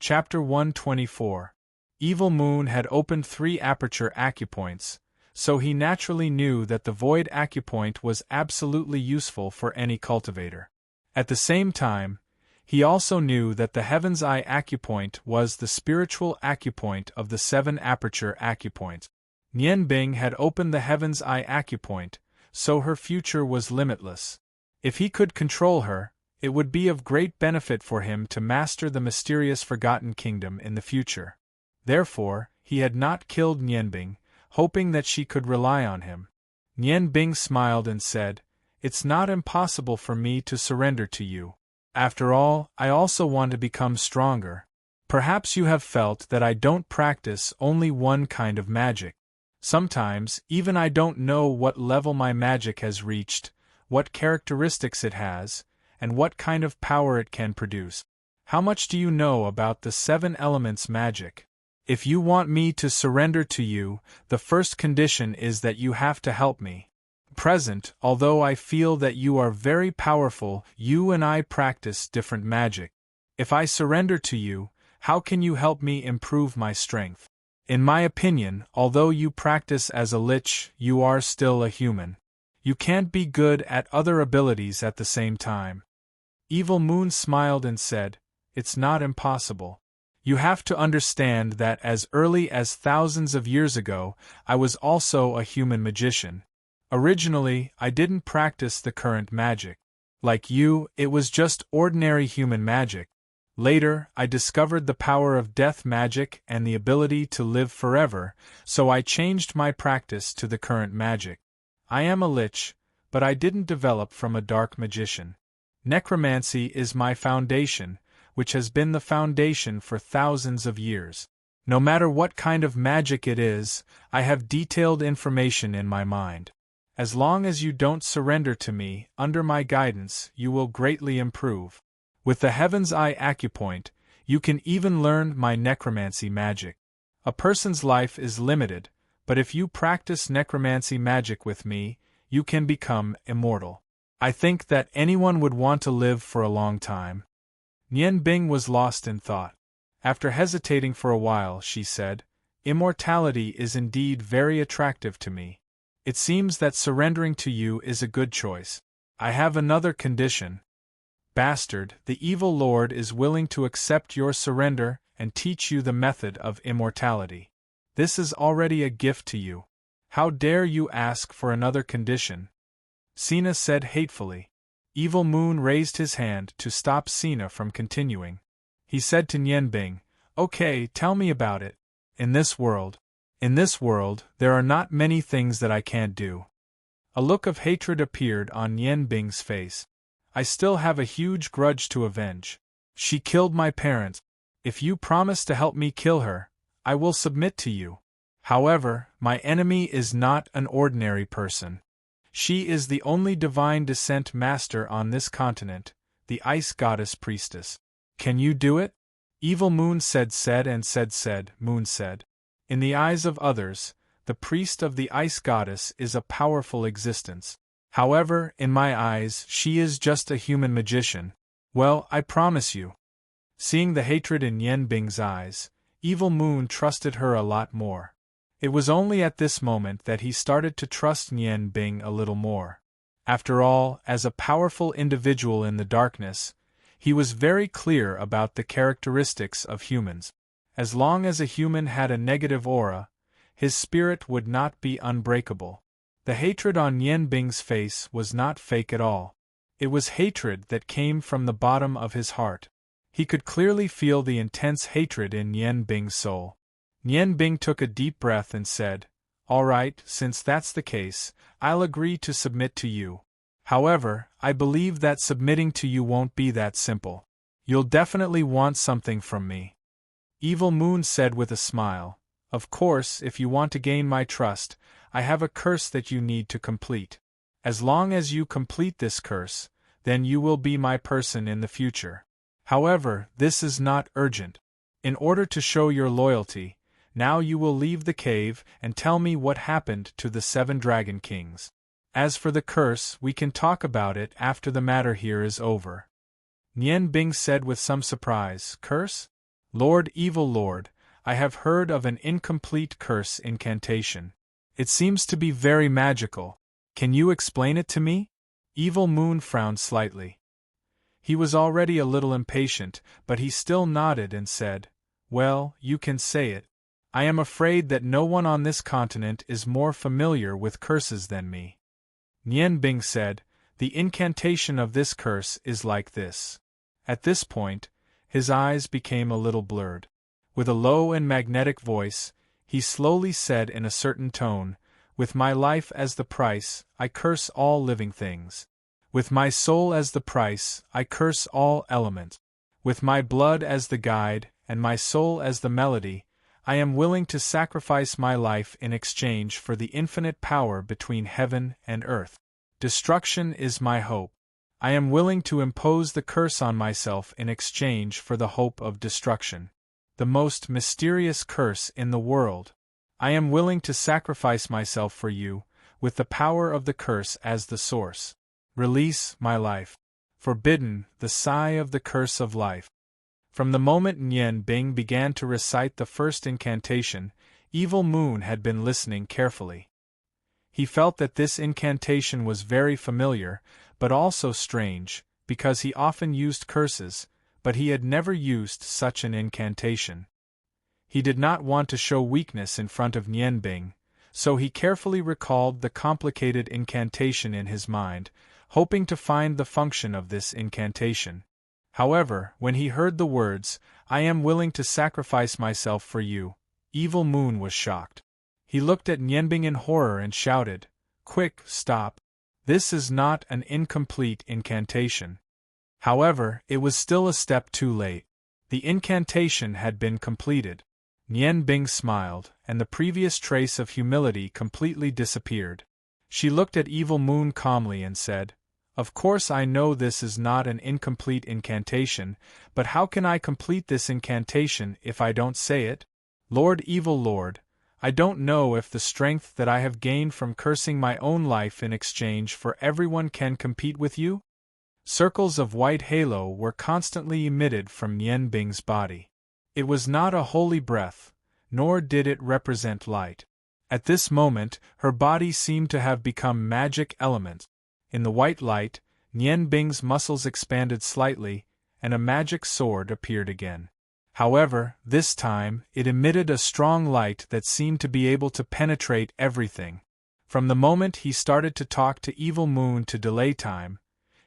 Chapter 124. Evil Moon had opened 3 aperture acupoints, so he naturally knew that the void acupoint was absolutely useful for any cultivator. At the same time, he also knew that the Heaven's Eye acupoint was the spiritual acupoint of the 7 aperture acupoints. Nian Bing had opened the Heaven's Eye acupoint, so her future was limitless. If he could control her, it would be of great benefit for him to master the mysterious Forgotten Kingdom in the future. Therefore, he had not killed Nian Bing, hoping that she could rely on him. Nian Bing smiled and said, "It's not impossible for me to surrender to you. After all, I also want to become stronger. Perhaps you have felt that I don't practice only one kind of magic. Sometimes, even I don't know what level my magic has reached, what characteristics it has, and what kind of power it can produce. How much do you know about the 7 elements magic? If you want me to surrender to you, the first condition is that you have to help me. Present, although I feel that you are very powerful, you and I practice different magic. If I surrender to you, how can you help me improve my strength? In my opinion, although you practice as a lich, you are still a human. You can't be good at other abilities at the same time." Evil Moon smiled and said, "It's not impossible. You have to understand that as early as thousands of years ago, I was also a human magician. Originally, I didn't practice the current magic. Like you, it was just ordinary human magic. Later, I discovered the power of death magic and the ability to live forever, so I changed my practice to the current magic. I am a lich, but I didn't develop from a dark magician. Necromancy is my foundation, which has been the foundation for thousands of years. No matter what kind of magic it is, I have detailed information in my mind. As long as you don't surrender to me, under my guidance, you will greatly improve. With the Heaven's Eye acupoint, you can even learn my necromancy magic. A person's life is limited, but if you practice necromancy magic with me, you can become immortal. I think that anyone would want to live for a long time." Nian Bing was lost in thought. After hesitating for a while, she said, "Immortality is indeed very attractive to me. It seems that surrendering to you is a good choice. I have another condition. Bastard, the evil lord is willing to accept your surrender and teach you the method of immortality. This is already a gift to you. How dare you ask for another condition?" Sina said hatefully. Evil Moon raised his hand to stop Sina from continuing. He said to Nian Bing, "Okay, tell me about it. In this world, there are not many things that I can't do." A look of hatred appeared on Nian Bing's face. "I still have a huge grudge to avenge. She killed my parents. If you promise to help me kill her, I will submit to you. However, my enemy is not an ordinary person. She is the only divine descent master on this continent, the Ice Goddess Priestess. Can you do it?" Evil Moon said. Moon said. "In the eyes of others, the priest of the Ice Goddess is a powerful existence. However, in my eyes, she is just a human magician. Well, I promise you." Seeing the hatred in Nian Bing's eyes, Evil Moon trusted her a lot more. It was only at this moment that he started to trust Nian Bing a little more. After all, as a powerful individual in the darkness, he was very clear about the characteristics of humans. As long as a human had a negative aura, his spirit would not be unbreakable. The hatred on Nian Bing's face was not fake at all. It was hatred that came from the bottom of his heart. He could clearly feel the intense hatred in Nian Bing's soul. Nian Bing took a deep breath and said, "All right, since that's the case, I'll agree to submit to you. However, I believe that submitting to you won't be that simple. You'll definitely want something from me." Evil Moon said with a smile, "Of course, if you want to gain my trust, I have a curse that you need to complete. As long as you complete this curse, then you will be my person in the future. However, this is not urgent. In order to show your loyalty, now you will leave the cave and tell me what happened to the 7 Dragon Kings. As for the curse, we can talk about it after the matter here is over." Nian Bing said with some surprise, "Curse? Lord, evil Lord, I have heard of an incomplete curse incantation. It seems to be very magical. Can you explain it to me? Evil Moon frowned slightly. He was already a little impatient, but he still nodded and said, "Well, you can say it. I am afraid that no one on this continent is more familiar with curses than me." Nian Bing said, "The incantation of this curse is like this." At this point, his eyes became a little blurred. With a low and magnetic voice, he slowly said in a certain tone, "With my life as the price, I curse all living things. With my soul as the price, I curse all elements. With my blood as the guide, and my soul as the melody, I am willing to sacrifice my life in exchange for the infinite power between heaven and earth. Destruction is my hope. I am willing to impose the curse on myself in exchange for the hope of destruction. The most mysterious curse in the world. I am willing to sacrifice myself for you, with the power of the curse as the source. Release my life. Forbidden, the sigh of the curse of life." From the moment Nian Bing began to recite the first incantation, Evil Moon had been listening carefully. He felt that this incantation was very familiar, but also strange, because he often used curses, but he had never used such an incantation. He did not want to show weakness in front of Nian Bing, so he carefully recalled the complicated incantation in his mind, hoping to find the function of this incantation. However, when he heard the words, "I am willing to sacrifice myself for you," Evil Moon was shocked. He looked at Nianbing in horror and shouted, "Quick, stop. This is not an incomplete incantation." However, it was still a step too late. The incantation had been completed. Nianbing smiled, and the previous trace of humility completely disappeared. She looked at Evil Moon calmly and said, "Of course I know this is not an incomplete incantation, but how can I complete this incantation if I don't say it? Lord, evil Lord, I don't know if the strength that I have gained from cursing my own life in exchange for everyone can compete with you?" Circles of white halo were constantly emitted from Nian Bing's body. It was not a holy breath, nor did it represent light. At this moment, her body seemed to have become magic element. In the white light, Nian Bing's muscles expanded slightly, and a magic sword appeared again. However, this time, it emitted a strong light that seemed to be able to penetrate everything. From the moment he started to talk to Evil Moon to delay time,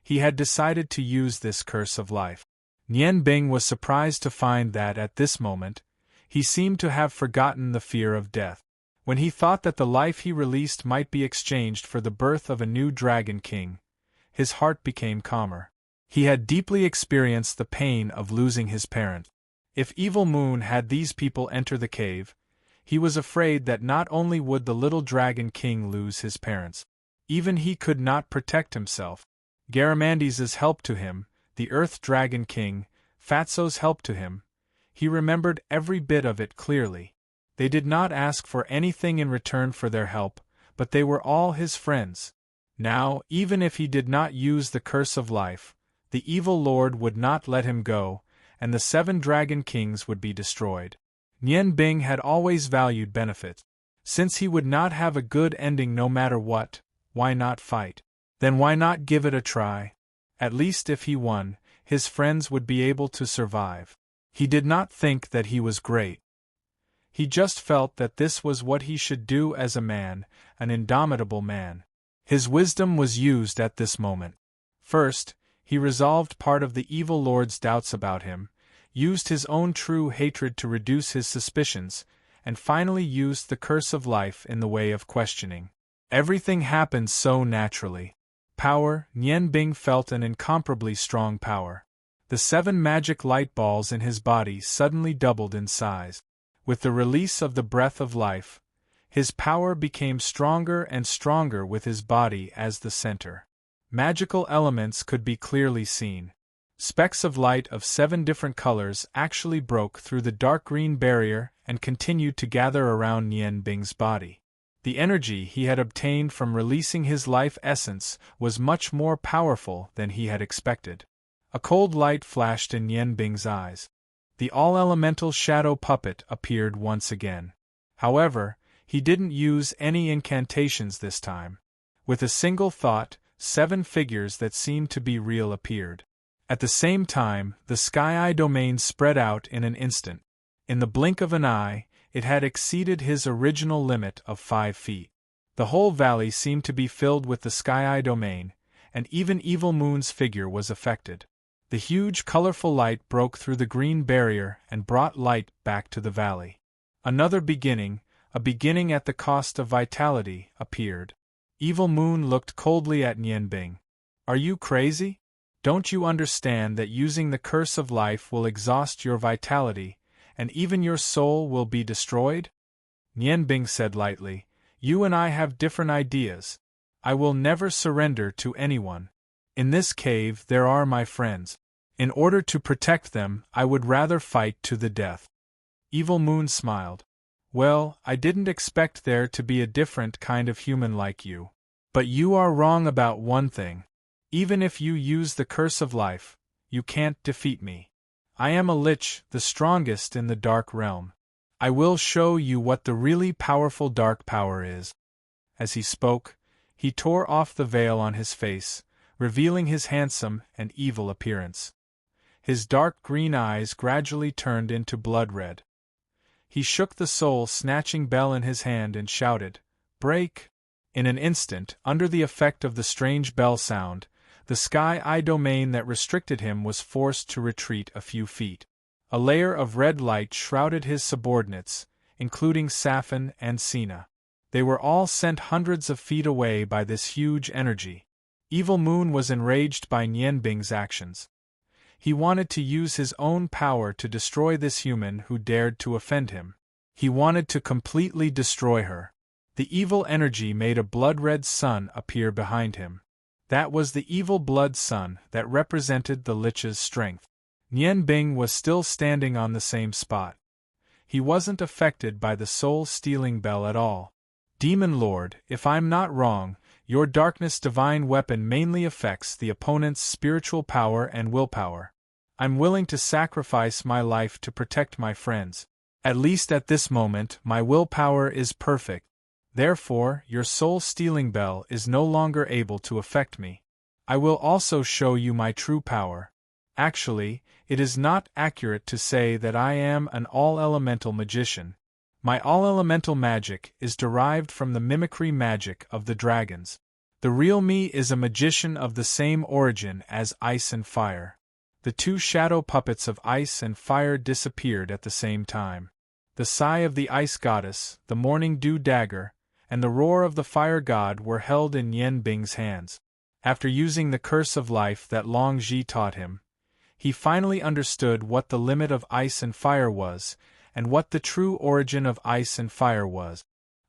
he had decided to use this curse of life. Nian Bing was surprised to find that at this moment, he seemed to have forgotten the fear of death. When he thought that the life he released might be exchanged for the birth of a new Dragon King, his heart became calmer. He had deeply experienced the pain of losing his parent. If Evil Moon had these people enter the cave, he was afraid that not only would the little Dragon King lose his parents, even he could not protect himself. Garamandes's help to him, the Earth Dragon King, Fatso's help to him, he remembered every bit of it clearly. They did not ask for anything in return for their help, but they were all his friends. Now, even if he did not use the curse of life, the evil lord would not let him go, and the 7 Dragon Kings would be destroyed. Nian Bing had always valued benefit. Since he would not have a good ending no matter what, why not fight? Then why not give it a try? At least if he won, his friends would be able to survive. He did not think that he was great. He just felt that this was what he should do as a man, an indomitable man. His wisdom was used at this moment. First, he resolved part of the evil lord's doubts about him, used his own true hatred to reduce his suspicions, and finally used the curse of life in the way of questioning. Everything happened so naturally. Power, Nian Bing felt an incomparably strong power. The 7 magic light balls in his body suddenly doubled in size. With the release of the breath of life, his power became stronger and stronger with his body as the center. Magical elements could be clearly seen. Specks of light of 7 different colors actually broke through the dark green barrier and continued to gather around Nian Bing's body. The energy he had obtained from releasing his life essence was much more powerful than he had expected. A cold light flashed in Nian Bing's eyes. The all-elemental shadow puppet appeared once again. However, he didn't use any incantations this time. With a single thought, 7 figures that seemed to be real appeared. At the same time, the sky-eye domain spread out in an instant. In the blink of an eye, it had exceeded his original limit of 5 feet. The whole valley seemed to be filled with the sky-eye domain, and even Evil Moon's figure was affected. The huge colorful light broke through the green barrier and brought light back to the valley. Another beginning, a beginning at the cost of vitality, appeared. Evil Moon looked coldly at Nianbing. "Are you crazy? Don't you understand that using the curse of life will exhaust your vitality, and even your soul will be destroyed?" Nianbing said lightly, "You and I have different ideas. I will never surrender to anyone. In this cave there are my friends. In order to protect them, I would rather fight to the death." Evil Moon smiled. "Well, I didn't expect there to be a different kind of human like you. But you are wrong about one thing. Even if you use the curse of life, you can't defeat me. I am a lich, the strongest in the dark realm. I will show you what the really powerful dark power is." As he spoke, he tore off the veil on his face, revealing his handsome and evil appearance. His dark green eyes gradually turned into blood red. He shook the soul-snatching bell in his hand and shouted, "Break!" In an instant, under the effect of the strange bell sound, the sky-eye domain that restricted him was forced to retreat a few feet. A layer of red light shrouded his subordinates, including Safin and Sina. They were all sent hundreds of feet away by this huge energy. Evil Moon was enraged by Nianbing's actions. He wanted to use his own power to destroy this human who dared to offend him. He wanted to completely destroy her. The evil energy made a blood-red sun appear behind him. That was the evil blood sun that represented the lich's strength. Nianbing was still standing on the same spot. He wasn't affected by the soul-stealing bell at all. "Demon Lord, if I'm not wrong, your darkness divine weapon mainly affects the opponent's spiritual power and willpower. I'm willing to sacrifice my life to protect my friends. At least at this moment, my willpower is perfect. Therefore, your soul-stealing bell is no longer able to affect me. I will also show you my true power. Actually, it is not accurate to say that I am an all-elemental magician. My all-elemental magic is derived from the mimicry magic of the dragons. The real me is a magician of the same origin as ice and fire." The 2 shadow puppets of ice and fire disappeared at the same time. The sigh of the ice goddess, the morning dew dagger, and the roar of the fire god were held in Nianbing's hands. After using the curse of life that Long Zhi taught him, he finally understood what the limit of ice and fire was, and what the true origin of ice and fire was.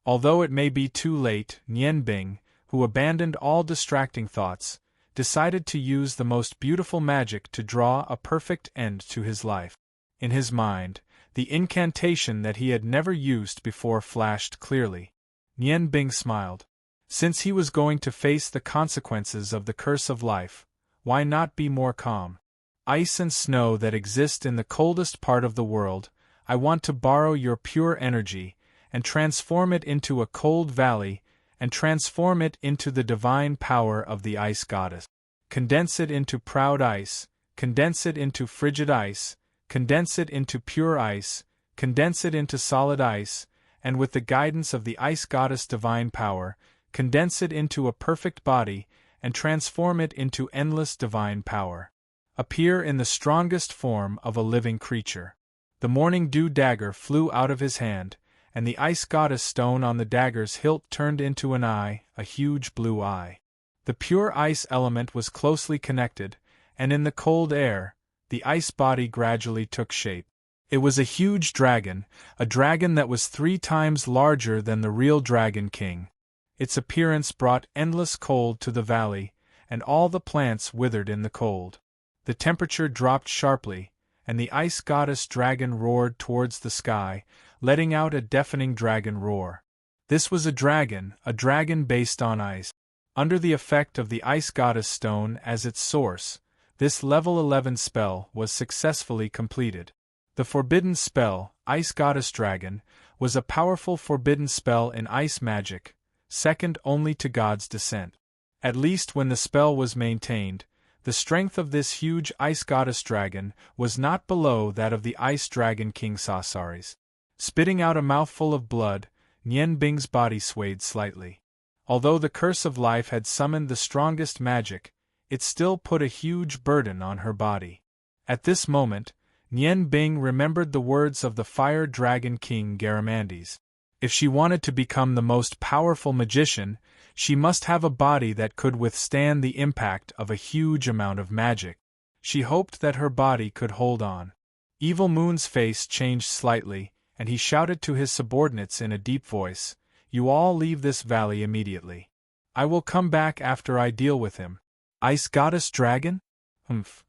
Although it may be too late, Nianbing, who abandoned all distracting thoughts, decided to use the most beautiful magic to draw a perfect end to his life. In his mind, the incantation that he had never used before flashed clearly. Nianbing smiled. Since he was going to face the consequences of the curse of life, why not be more calm? "Ice and snow that exist in the coldest part of the world, I want to borrow your pure energy, and transform it into a cold valley, and transform it into the divine power of the ice goddess. Condense it into proud ice, condense it into frigid ice, condense it into pure ice, condense it into solid ice, and with the guidance of the ice goddess' divine power, condense it into a perfect body, and transform it into endless divine power. Appear in the strongest form of a living creature." The morning dew dagger flew out of his hand, and the ice goddess stone on the dagger's hilt turned into an eye, a huge blue eye. The pure ice element was closely connected, and in the cold air, the ice body gradually took shape. It was a huge dragon, a dragon that was 3 times larger than the real Dragon King. Its appearance brought endless cold to the valley, and all the plants withered in the cold. The temperature dropped sharply, and the ice goddess dragon roared towards the sky, letting out a deafening dragon roar. This was a dragon based on ice. Under the effect of the ice goddess stone as its source, this level 11 spell was successfully completed. The forbidden spell, Ice Goddess Dragon, was a powerful forbidden spell in ice magic, second only to God's descent. At least when the spell was maintained, the strength of this huge Ice Goddess Dragon was not below that of the Ice Dragon King Sasaris. Spitting out a mouthful of blood, Nian Bing's body swayed slightly. Although the curse of life had summoned the strongest magic, it still put a huge burden on her body. At this moment, Nian Bing remembered the words of the Fire Dragon King Garamandes. If she wanted to become the most powerful magician, she must have a body that could withstand the impact of a huge amount of magic. She hoped that her body could hold on. Evil Moon's face changed slightly, and he shouted to his subordinates in a deep voice, "You all leave this valley immediately. I will come back after I deal with him." Ice Goddess Dragon? Humph.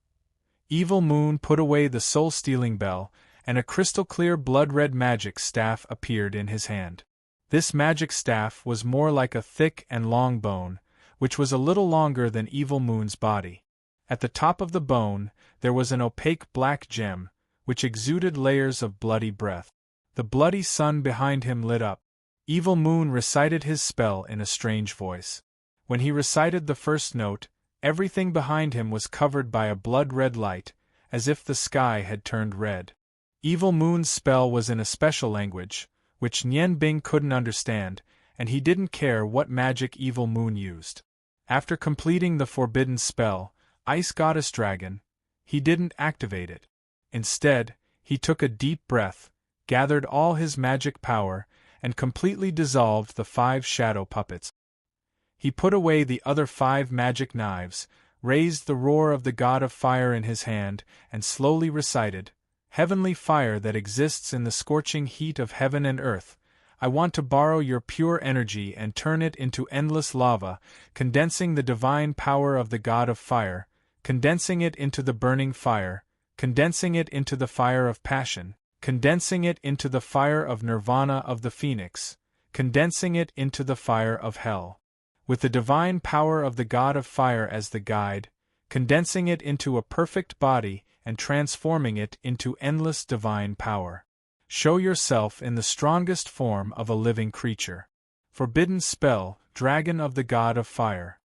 Evil Moon put away the soul-stealing bell, and a crystal-clear blood-red magic staff appeared in his hand. This magic staff was more like a thick and long bone, which was a little longer than Evil Moon's body. At the top of the bone, there was an opaque black gem, which exuded layers of bloody breath. The bloody sun behind him lit up. Evil Moon recited his spell in a strange voice. When he recited the first note, everything behind him was covered by a blood-red light, as if the sky had turned red. Evil Moon's spell was in a special language, which Nian Bing couldn't understand, and he didn't care what magic Evil Moon used. After completing the forbidden spell, Ice Goddess Dragon, he didn't activate it. Instead, he took a deep breath, gathered all his magic power, and completely dissolved the 5 shadow puppets. He put away the other 5 magic knives, raised the roar of the God of Fire in his hand, and slowly recited, "Heavenly fire that exists in the scorching heat of heaven and earth, I want to borrow your pure energy and turn it into endless lava, condensing the divine power of the God of Fire, condensing it into the burning fire, condensing it into the fire of passion, condensing it into the fire of nirvana of the phoenix, condensing it into the fire of hell. With the divine power of the God of Fire as the guide, condensing it into a perfect body and transforming it into endless divine power. Show yourself in the strongest form of a living creature. Forbidden spell, Dragon of the God of Fire."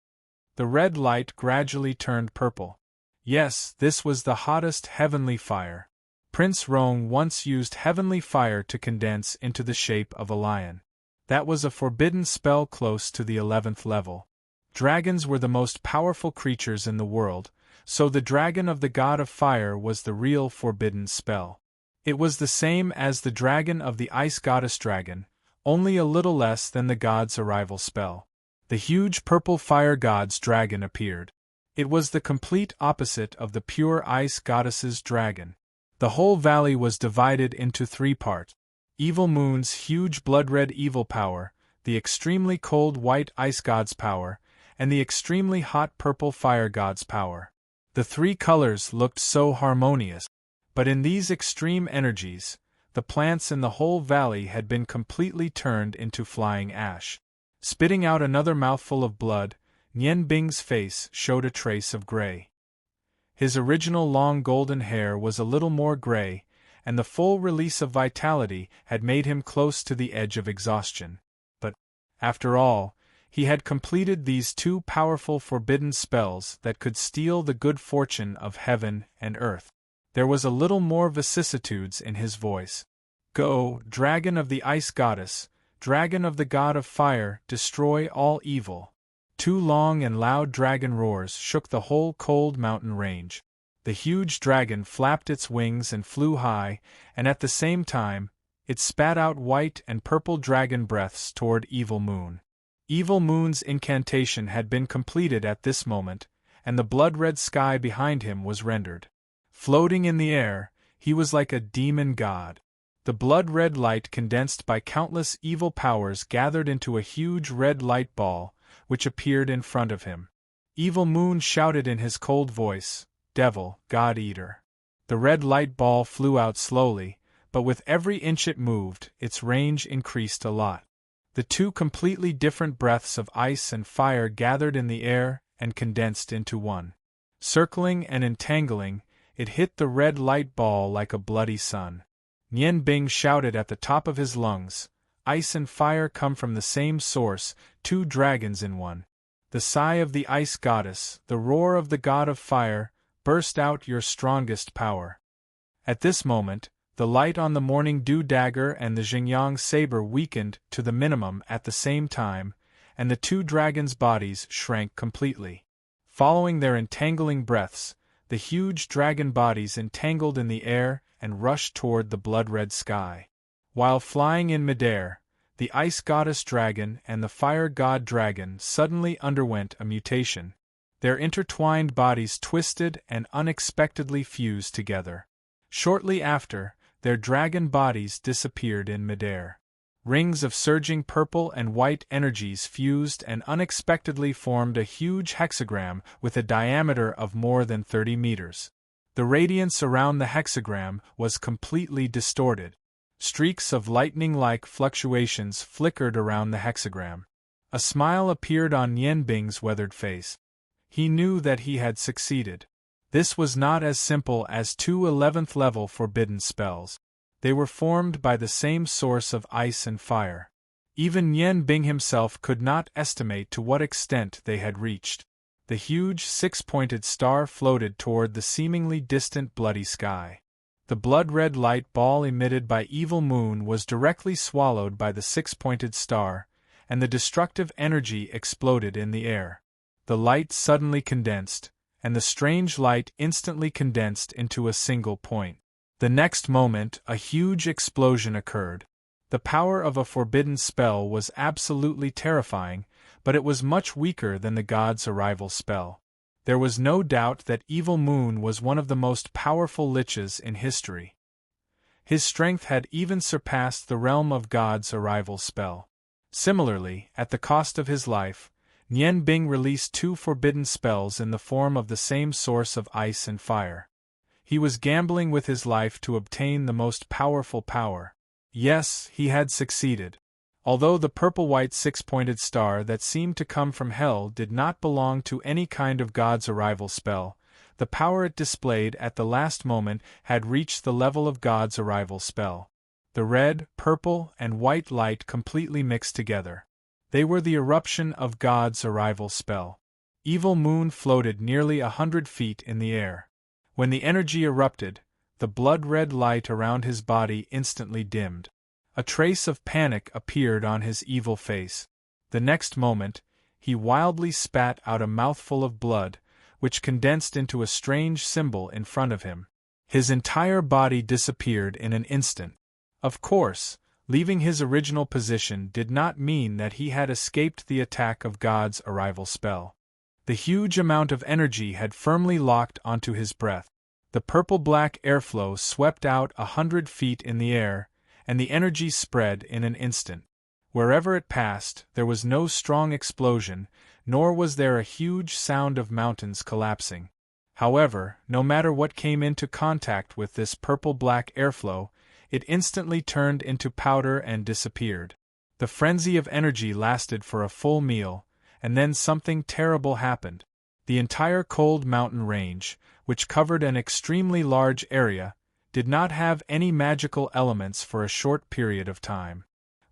The red light gradually turned purple. Yes, this was the hottest heavenly fire. Prince Rong once used heavenly fire to condense into the shape of a lion. That was a forbidden spell close to the 11th level. Dragons were the most powerful creatures in the world, so the Dragon of the God of Fire was the real forbidden spell. It was the same as the Dragon of the Ice Goddess Dragon, only a little less than the god's arrival spell. The huge purple fire god's dragon appeared. It was the complete opposite of the pure ice goddess's dragon. The whole valley was divided into 3 parts. Evil Moon's huge blood-red evil power, the extremely cold white ice god's power, and the extremely hot purple fire god's power. The 3 colors looked so harmonious. But in these extreme energies, the plants in the whole valley had been completely turned into flying ash. Spitting out another mouthful of blood, Nian Bing's face showed a trace of gray. His original long golden hair was a little more gray, and the full release of vitality had made him close to the edge of exhaustion. But, after all, he had completed these 2 powerful forbidden spells that could steal the good fortune of heaven and earth. There was a little more vicissitudes in his voice. "Go, Dragon of the Ice Goddess, Dragon of the God of Fire, destroy all evil." 2 long and loud dragon roars shook the whole cold mountain range. The huge dragon flapped its wings and flew high, and at the same time, it spat out white and purple dragon breaths toward Evil Moon. Evil Moon's incantation had been completed at this moment, and the blood-red sky behind him was rendered. Floating in the air, he was like a demon god. The blood-red light condensed by countless evil powers gathered into a huge red light ball, which appeared in front of him. Evil Moon shouted in his cold voice, "Devil, God-eater." The red light ball flew out slowly, but with every inch it moved, its range increased a lot. The 2 completely different breaths of ice and fire gathered in the air and condensed into one. Circling and entangling, it hit the red light ball like a bloody sun. Nian Bing shouted at the top of his lungs, "Ice and fire come from the same source, two dragons in one. The sigh of the ice goddess, the roar of the god of fire, burst out your strongest power." At this moment, the light on the morning dew dagger and the Xingyang saber weakened to the minimum at the same time, and the two dragons' bodies shrank completely. Following their entangling breaths, the huge dragon bodies entangled in the air and rushed toward the blood-red sky. While flying in midair, the ice goddess dragon and the fire god dragon suddenly underwent a mutation. Their intertwined bodies twisted and unexpectedly fused together. Shortly after, their dragon bodies disappeared in midair. Rings of surging purple and white energies fused and unexpectedly formed a huge hexagram with a diameter of more than 30 meters. The radiance around the hexagram was completely distorted. Streaks of lightning-like fluctuations flickered around the hexagram. A smile appeared on Nian Bing's weathered face. He knew that he had succeeded. This was not as simple as two 11th-level forbidden spells. They were formed by the same source of ice and fire. Even Nian Bing himself could not estimate to what extent they had reached. The huge six-pointed star floated toward the seemingly distant bloody sky. The blood-red light ball emitted by Evil Moon was directly swallowed by the six-pointed star, and the destructive energy exploded in the air. The light suddenly condensed, and the strange light instantly condensed into a single point. The next moment, a huge explosion occurred. The power of a forbidden spell was absolutely terrifying, but it was much weaker than the god's arrival spell. There was no doubt that Evil Moon was one of the most powerful liches in history. His strength had even surpassed the realm of God's arrival spell. Similarly, at the cost of his life, Nian Bing released two forbidden spells in the form of the same source of ice and fire. He was gambling with his life to obtain the most powerful power. Yes, he had succeeded. Although the purple-white six-pointed star that seemed to come from hell did not belong to any kind of God's arrival spell, the power it displayed at the last moment had reached the level of God's arrival spell. The red, purple, and white light completely mixed together. They were the eruption of God's arrival spell. Evil Moon floated nearly 100 feet in the air. When the energy erupted, the blood-red light around his body instantly dimmed. A trace of panic appeared on his evil face. The next moment, he wildly spat out a mouthful of blood, which condensed into a strange symbol in front of him. His entire body disappeared in an instant. Of course, leaving his original position did not mean that he had escaped the attack of God's arrival spell. The huge amount of energy had firmly locked onto his breath. The purple-black airflow swept out 100 feet in the air, and the energy spread in an instant. Wherever it passed, there was no strong explosion, nor was there a huge sound of mountains collapsing. However, no matter what came into contact with this purple-black airflow, it instantly turned into powder and disappeared. The frenzy of energy lasted for a full meal, and then something terrible happened. The entire cold mountain range, which covered an extremely large area, did not have any magical elements for a short period of time.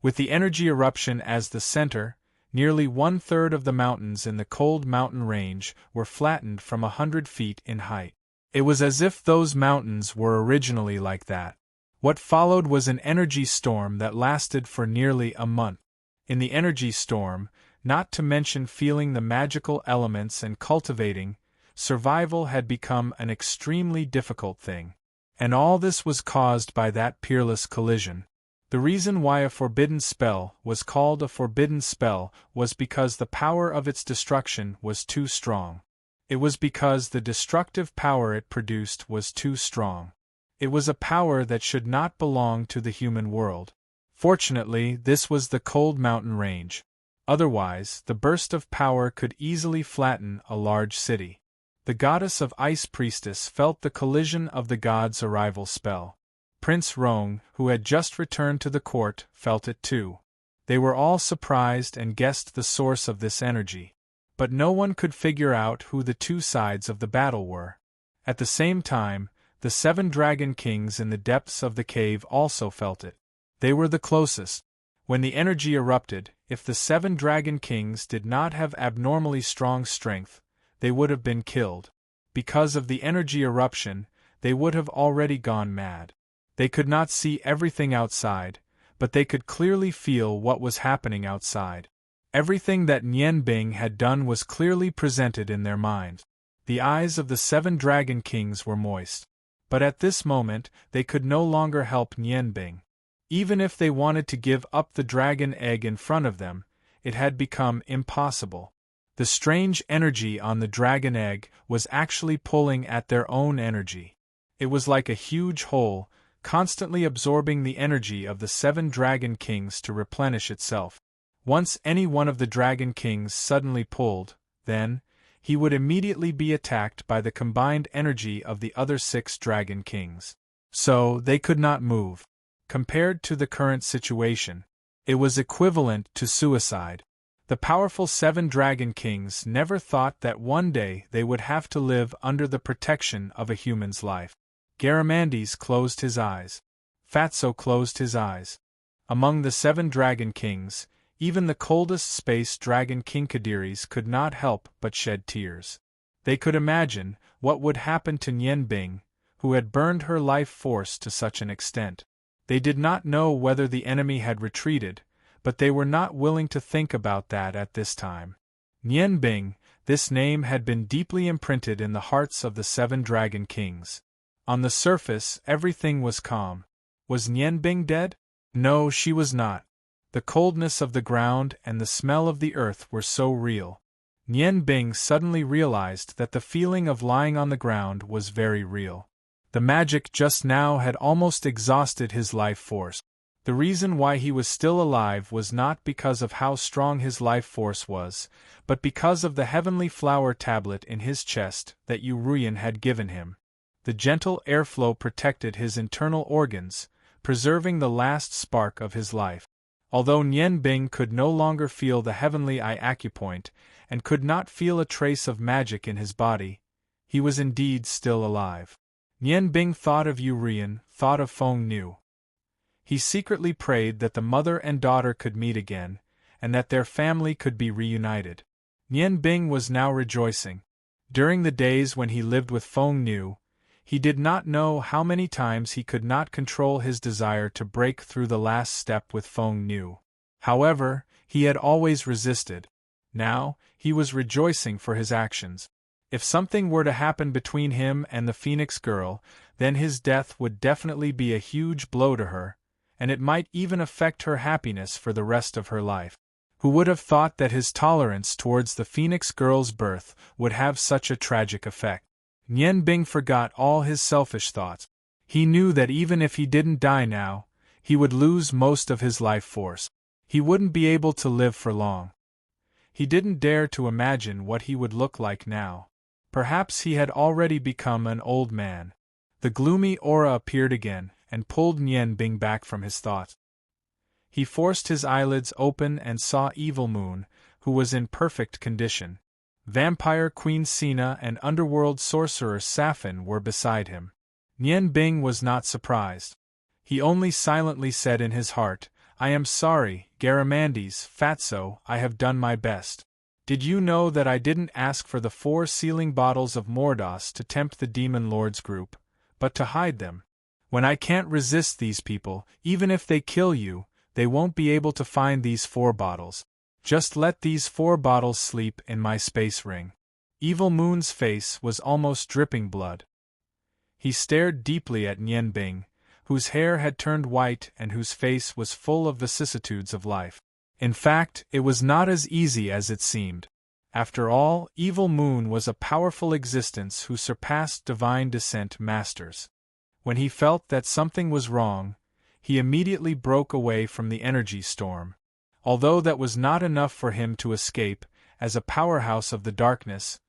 With the energy eruption as the center, nearly 1/3 of the mountains in the cold mountain range were flattened from 100 feet in height. It was as if those mountains were originally like that. What followed was an energy storm that lasted for nearly a month. In the energy storm, not to mention feeling the magical elements and cultivating, survival had become an extremely difficult thing. And all this was caused by that peerless collision. The reason why a forbidden spell was called a forbidden spell was because the power of its destruction was too strong. It was because the destructive power it produced was too strong. It was a power that should not belong to the human world. Fortunately, this was the cold mountain range. Otherwise, the burst of power could easily flatten a large city. The goddess of Ice Priestess felt the collision of the god's arrival spell. Prince Rong, who had just returned to the court, felt it too. They were all surprised and guessed the source of this energy. But no one could figure out who the two sides of the battle were. At the same time, The 7 dragon kings in the depths of the cave also felt it. They were the closest. When the energy erupted, if the 7 dragon kings did not have abnormally strong strength, they would have been killed. Because of the energy eruption, they would have already gone mad. They could not see everything outside, but they could clearly feel what was happening outside. Everything that Nian Bing had done was clearly presented in their minds. The eyes of the 7 dragon kings were moist. But at this moment, they could no longer help Nian Bing. Even if they wanted to give up the dragon egg in front of them, it had become impossible. The strange energy on the dragon egg was actually pulling at their own energy. It was like a huge hole, constantly absorbing the energy of the 7 dragon kings to replenish itself. Once any one of the dragon kings suddenly pulled, then, he would immediately be attacked by the combined energy of the other 6 dragon kings. So, they could not move. Compared to the current situation, it was equivalent to suicide. The powerful 7 dragon kings never thought that one day they would have to live under the protection of a human's life. Garamandes closed his eyes. Fatso closed his eyes. Among the 7 dragon kings, even the coldest space dragon Kinkadiris could not help but shed tears. They could imagine what would happen to Nian Bing, who had burned her life force to such an extent. They did not know whether the enemy had retreated, but they were not willing to think about that at this time. Nian Bing, this name had been deeply imprinted in the hearts of the 7 dragon kings. On the surface, everything was calm. Was Nian Bing dead? No, she was not. The coldness of the ground and the smell of the earth were so real. Nian Bing suddenly realized that the feeling of lying on the ground was very real. The magic just now had almost exhausted his life force. The reason why he was still alive was not because of how strong his life force was, but because of the heavenly flower tablet in his chest that Yu Ruyan had given him. The gentle airflow protected his internal organs, preserving the last spark of his life. Although Nian Bing could no longer feel the heavenly eye acupoint, and could not feel a trace of magic in his body, he was indeed still alive. Nian Bing thought of Yu Ruyan, thought of Feng Nu. He secretly prayed that the mother and daughter could meet again, and that their family could be reunited. Nian Bing was now rejoicing. During the days when he lived with Feng Nu, he did not know how many times he could not control his desire to break through the last step with Feng Nu. However, he had always resisted. Now, he was rejoicing for his actions. If something were to happen between him and the Phoenix girl, then his death would definitely be a huge blow to her, and it might even affect her happiness for the rest of her life. Who would have thought that his tolerance towards the Phoenix girl's birth would have such a tragic effect? Nian Bing forgot all his selfish thoughts. He knew that even if he didn't die now, he would lose most of his life force. He wouldn't be able to live for long. He didn't dare to imagine what he would look like now. Perhaps he had already become an old man. The gloomy aura appeared again, and pulled Nian Bing back from his thoughts. He forced his eyelids open and saw Evil Moon, who was in perfect condition. Vampire Queen Sina and underworld sorcerer Safin were beside him. Nian Bing was not surprised. He only silently said in his heart, "I am sorry, Garamandes, Fatso, I have done my best. Did you know that I didn't ask for the 4 sealing bottles of Mordos to tempt the Demon Lord's group, but to hide them? When I can't resist these people, even if they kill you, they won't be able to find these 4 bottles. Just let these 4 bottles sleep in my space ring." Evil Moon's face was almost dripping blood. He stared deeply at Nian Bing, whose hair had turned white and whose face was full of vicissitudes of life. In fact, it was not as easy as it seemed. After all, Evil Moon was a powerful existence who surpassed divine descent masters. When he felt that something was wrong, he immediately broke away from the energy storm. Although that was not enough for him to escape, as a powerhouse of the darkness,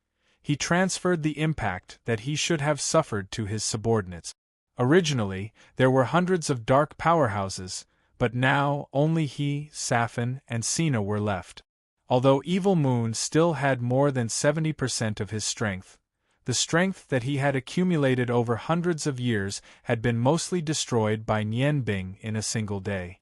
he transferred the impact that he should have suffered to his subordinates. Originally, there were hundreds of dark powerhouses, but now only he, Safin, and Sina were left. Although Evil Moon still had more than 70% of his strength, The strength that he had accumulated over hundreds of years had been mostly destroyed by Nianbing in a single day.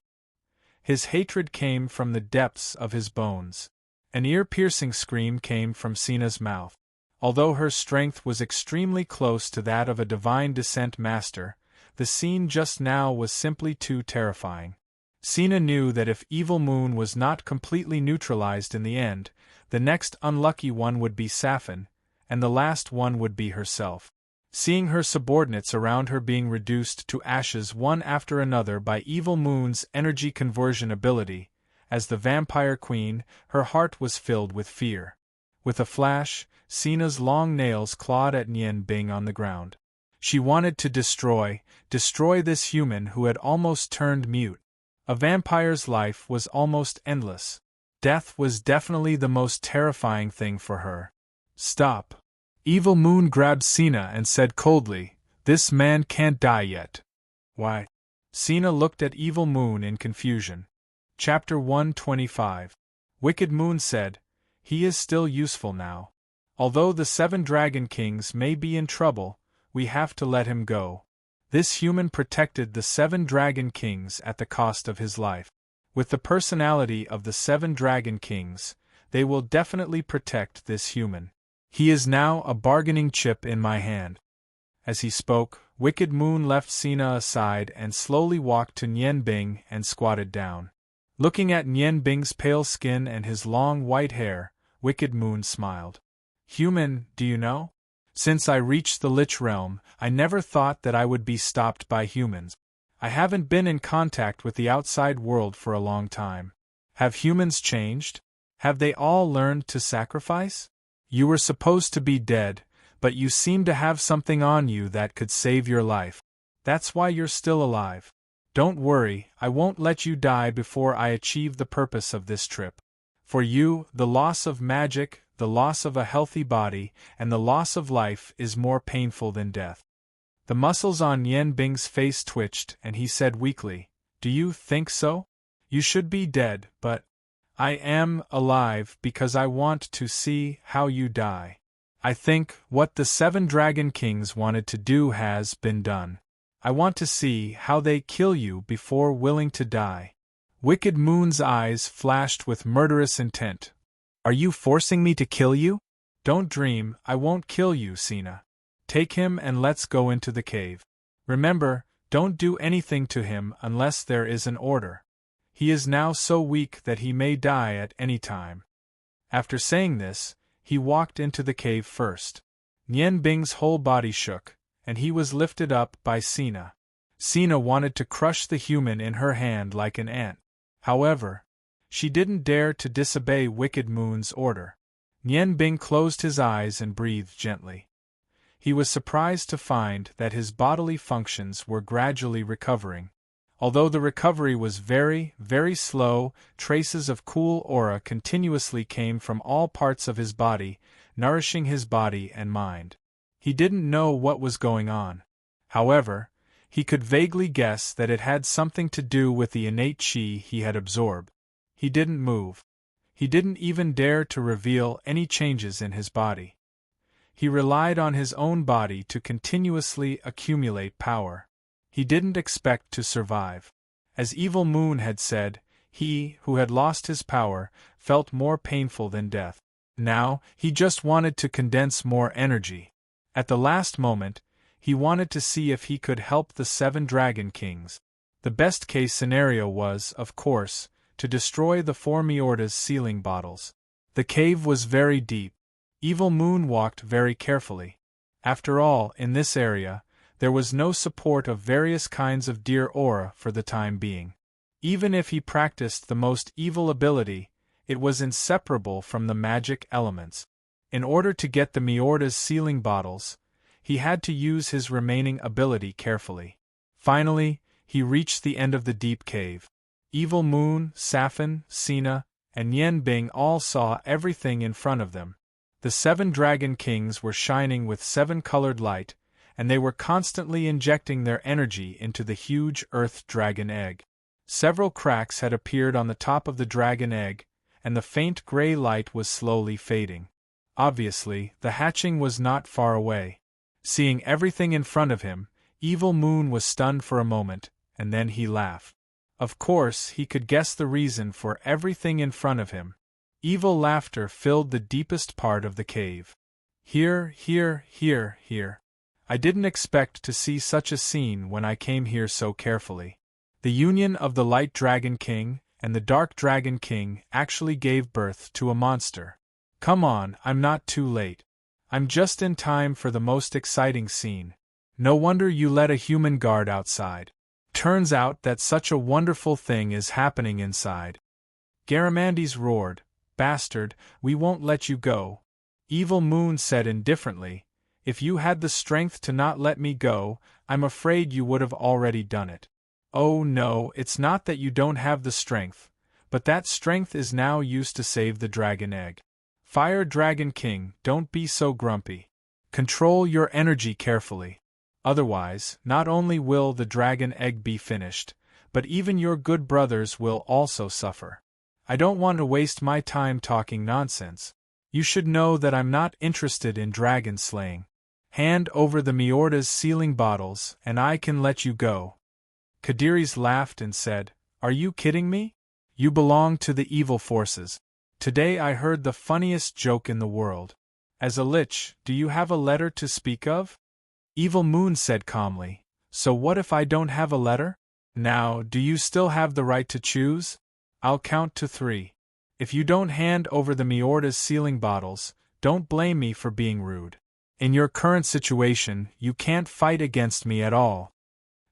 His hatred came from the depths of his bones. An ear-piercing scream came from Sina's mouth. Although her strength was extremely close to that of a divine descent master, the scene just now was simply too terrifying. Sina knew that if Evil Moon was not completely neutralized in the end, the next unlucky one would be Safin, and the last one would be herself. Seeing her subordinates around her being reduced to ashes one after another by Evil Moon's energy conversion ability, as the vampire queen, her heart was filled with fear. With a flash, Sina's long nails clawed at Nianbing on the ground. She wanted to destroy this human who had almost turned mute. A vampire's life was almost endless. Death was definitely the most terrifying thing for her. Stop. Evil Moon grabbed Sina and said coldly, "This man can't die yet." Why? Sina looked at Evil Moon in confusion. Chapter 125. Wicked Moon said, "He is still useful now. Although the 7 Dragon Kings may be in trouble, we have to let him go." This human protected the 7 Dragon Kings at the cost of his life. With the personality of the 7 Dragon Kings, they will definitely protect this human. He is now a bargaining chip in my hand. As he spoke, Wicked Moon left Sina aside and slowly walked to Nianbing and squatted down. Looking at Nianbing's pale skin and his long white hair, Wicked Moon smiled. "Human, do you know? Since I reached the Lich Realm, I never thought that I would be stopped by humans. I haven't been in contact with the outside world for a long time. Have humans changed? Have they all learned to sacrifice? You were supposed to be dead, but you seem to have something on you that could save your life. That's why you're still alive. Don't worry, I won't let you die before I achieve the purpose of this trip. For you, the loss of magic, the loss of a healthy body, and the loss of life is more painful than death." The muscles on Nianbing's face twitched and he said weakly, "Do you think so? You should be dead, but I am alive because I want to see how you die. I think what the 7 Dragon Kings wanted to do has been done. I want to see how they kill you before willing to die." Wicked Moon's eyes flashed with murderous intent. "Are you forcing me to kill you?" "Don't dream, I won't kill you, Sina. Take him and let's go into the cave. Remember, don't do anything to him unless there is an order. He is now so weak that he may die at any time." After saying this, he walked into the cave first. Nianbing's whole body shook, and he was lifted up by Sina. Sina wanted to crush the human in her hand like an ant. However, she didn't dare to disobey Wicked Moon's order. Nianbing closed his eyes and breathed gently. He was surprised to find that his bodily functions were gradually recovering. Although the recovery was very, very slow, traces of cool aura continuously came from all parts of his body, nourishing his body and mind. He didn't know what was going on. However, he could vaguely guess that it had something to do with the innate chi he had absorbed. He didn't move. He didn't even dare to reveal any changes in his body. He relied on his own body to continuously accumulate power. He didn't expect to survive. As Evil Moon had said, he, who had lost his power, felt more painful than death. Now, he just wanted to condense more energy. At the last moment, he wanted to see if he could help the 7 Dragon Kings. The best-case scenario was, of course, to destroy the 4 Miorda's sealing bottles. The cave was very deep. Evil Moon walked very carefully. After all, in this area, there was no support of various kinds of deer aura for the time being. Even if he practiced the most evil ability, it was inseparable from the magic elements. In order to get the Miorda's sealing bottles, he had to use his remaining ability carefully. Finally, he reached the end of the deep cave. Evil Moon, Safin, Sina, and Nianbing all saw everything in front of them. The 7 Dragon Kings were shining with 7-colored light, and they were constantly injecting their energy into the huge earth dragon egg. Several cracks had appeared on the top of the dragon egg, and the faint gray light was slowly fading. Obviously, the hatching was not far away. Seeing everything in front of him, Evil Moon was stunned for a moment, and then he laughed. Of course, he could guess the reason for everything in front of him. Evil laughter filled the deepest part of the cave. Here. I didn't expect to see such a scene when I came here so carefully. The union of the Light Dragon King and the Dark Dragon King actually gave birth to a monster. Come on, I'm not too late. I'm just in time for the most exciting scene. No wonder you let a human guard outside. Turns out that such a wonderful thing is happening inside. Garamandes roared, "Bastard, we won't let you go." Evil Moon said indifferently, "If you had the strength to not let me go, I'm afraid you would have already done it." "Oh no, it's not that you don't have the strength, but that strength is now used to save the dragon egg. Fire Dragon King, don't be so grumpy. Control your energy carefully. Otherwise, not only will the dragon egg be finished, but even your good brothers will also suffer. I don't want to waste my time talking nonsense. You should know that I'm not interested in dragon slaying. Hand over the Miorda's sealing bottles, and I can let you go." Kadires laughed and said, "Are you kidding me? You belong to the evil forces. Today I heard the funniest joke in the world. As a lich, do you have a letter to speak of?" Evil Moon said calmly, "So what if I don't have a letter? Now, do you still have the right to choose? I'll count to 3. If you don't hand over the Miorda's sealing bottles, don't blame me for being rude. In your current situation, you can't fight against me at all."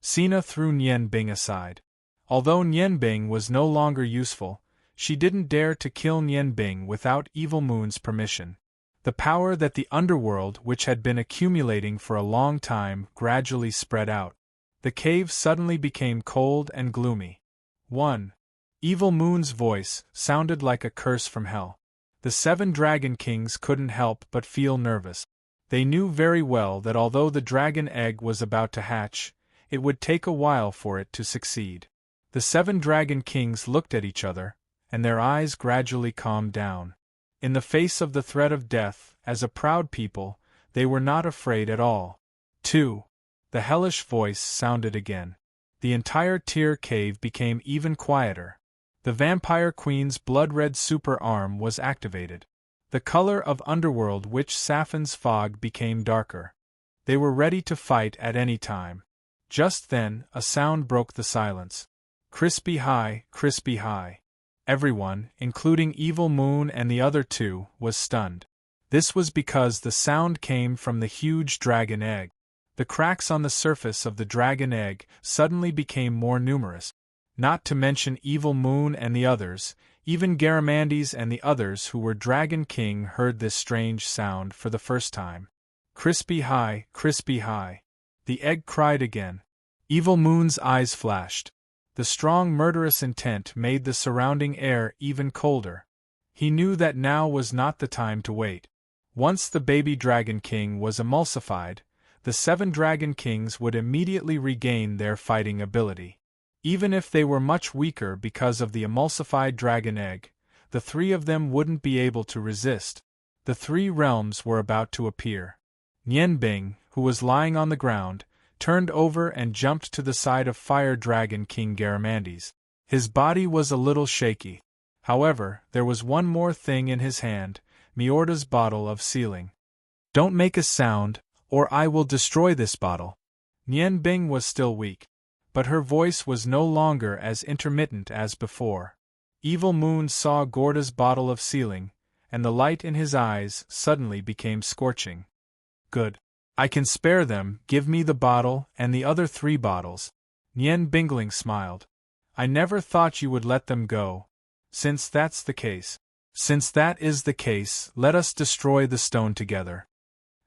Sina threw Nian Bing aside. Although Nian Bing was no longer useful, she didn't dare to kill Nian Bing without Evil Moon's permission. The power that the underworld, which had been accumulating for a long time, gradually spread out. The cave suddenly became cold and gloomy. 1. Evil Moon's voice sounded like a curse from hell. The 7 Dragon Kings couldn't help but feel nervous. They knew very well that although the dragon egg was about to hatch, it would take a while for it to succeed. The 7 Dragon Kings looked at each other, and their eyes gradually calmed down. In the face of the threat of death, as a proud people, they were not afraid at all. 2. The hellish voice sounded again. The entire Tear Cave became even quieter. The Vampire Queen's blood-red super arm was activated. The color of Underworld Witch Saffin's fog became darker. They were ready to fight at any time. Just then, a sound broke the silence. Crispy high, crispy high. Everyone, including Evil Moon and the other 2, was stunned. This was because the sound came from the huge dragon egg. The cracks on the surface of the dragon egg suddenly became more numerous. Not to mention Evil Moon and the others, even Garamandes and the others who were Dragon King heard this strange sound for the first time. Crispy high, crispy high. The egg cried again. Evil Moon's eyes flashed. The strong murderous intent made the surrounding air even colder. He knew that now was not the time to wait. Once the baby Dragon King was emulsified, the 7 Dragon Kings would immediately regain their fighting ability. Even if they were much weaker because of the emulsified dragon egg, the 3 of them wouldn't be able to resist. The 3 realms were about to appear. Nian Bing, who was lying on the ground, turned over and jumped to the side of Fire Dragon King Garamandes. His body was a little shaky. However, there was one more thing in his hand, Miorda's bottle of sealing. "Don't make a sound, or I will destroy this bottle." Nian Bing was still weak, but her voice was no longer as intermittent as before. Evil Moon saw Gorda's bottle of sealing, and the light in his eyes suddenly became scorching. "Good. I can spare them, give me the bottle and the other 3 bottles." Nian Bingling smiled. "I never thought you would let them go. Since that is the case, let us destroy the stone together."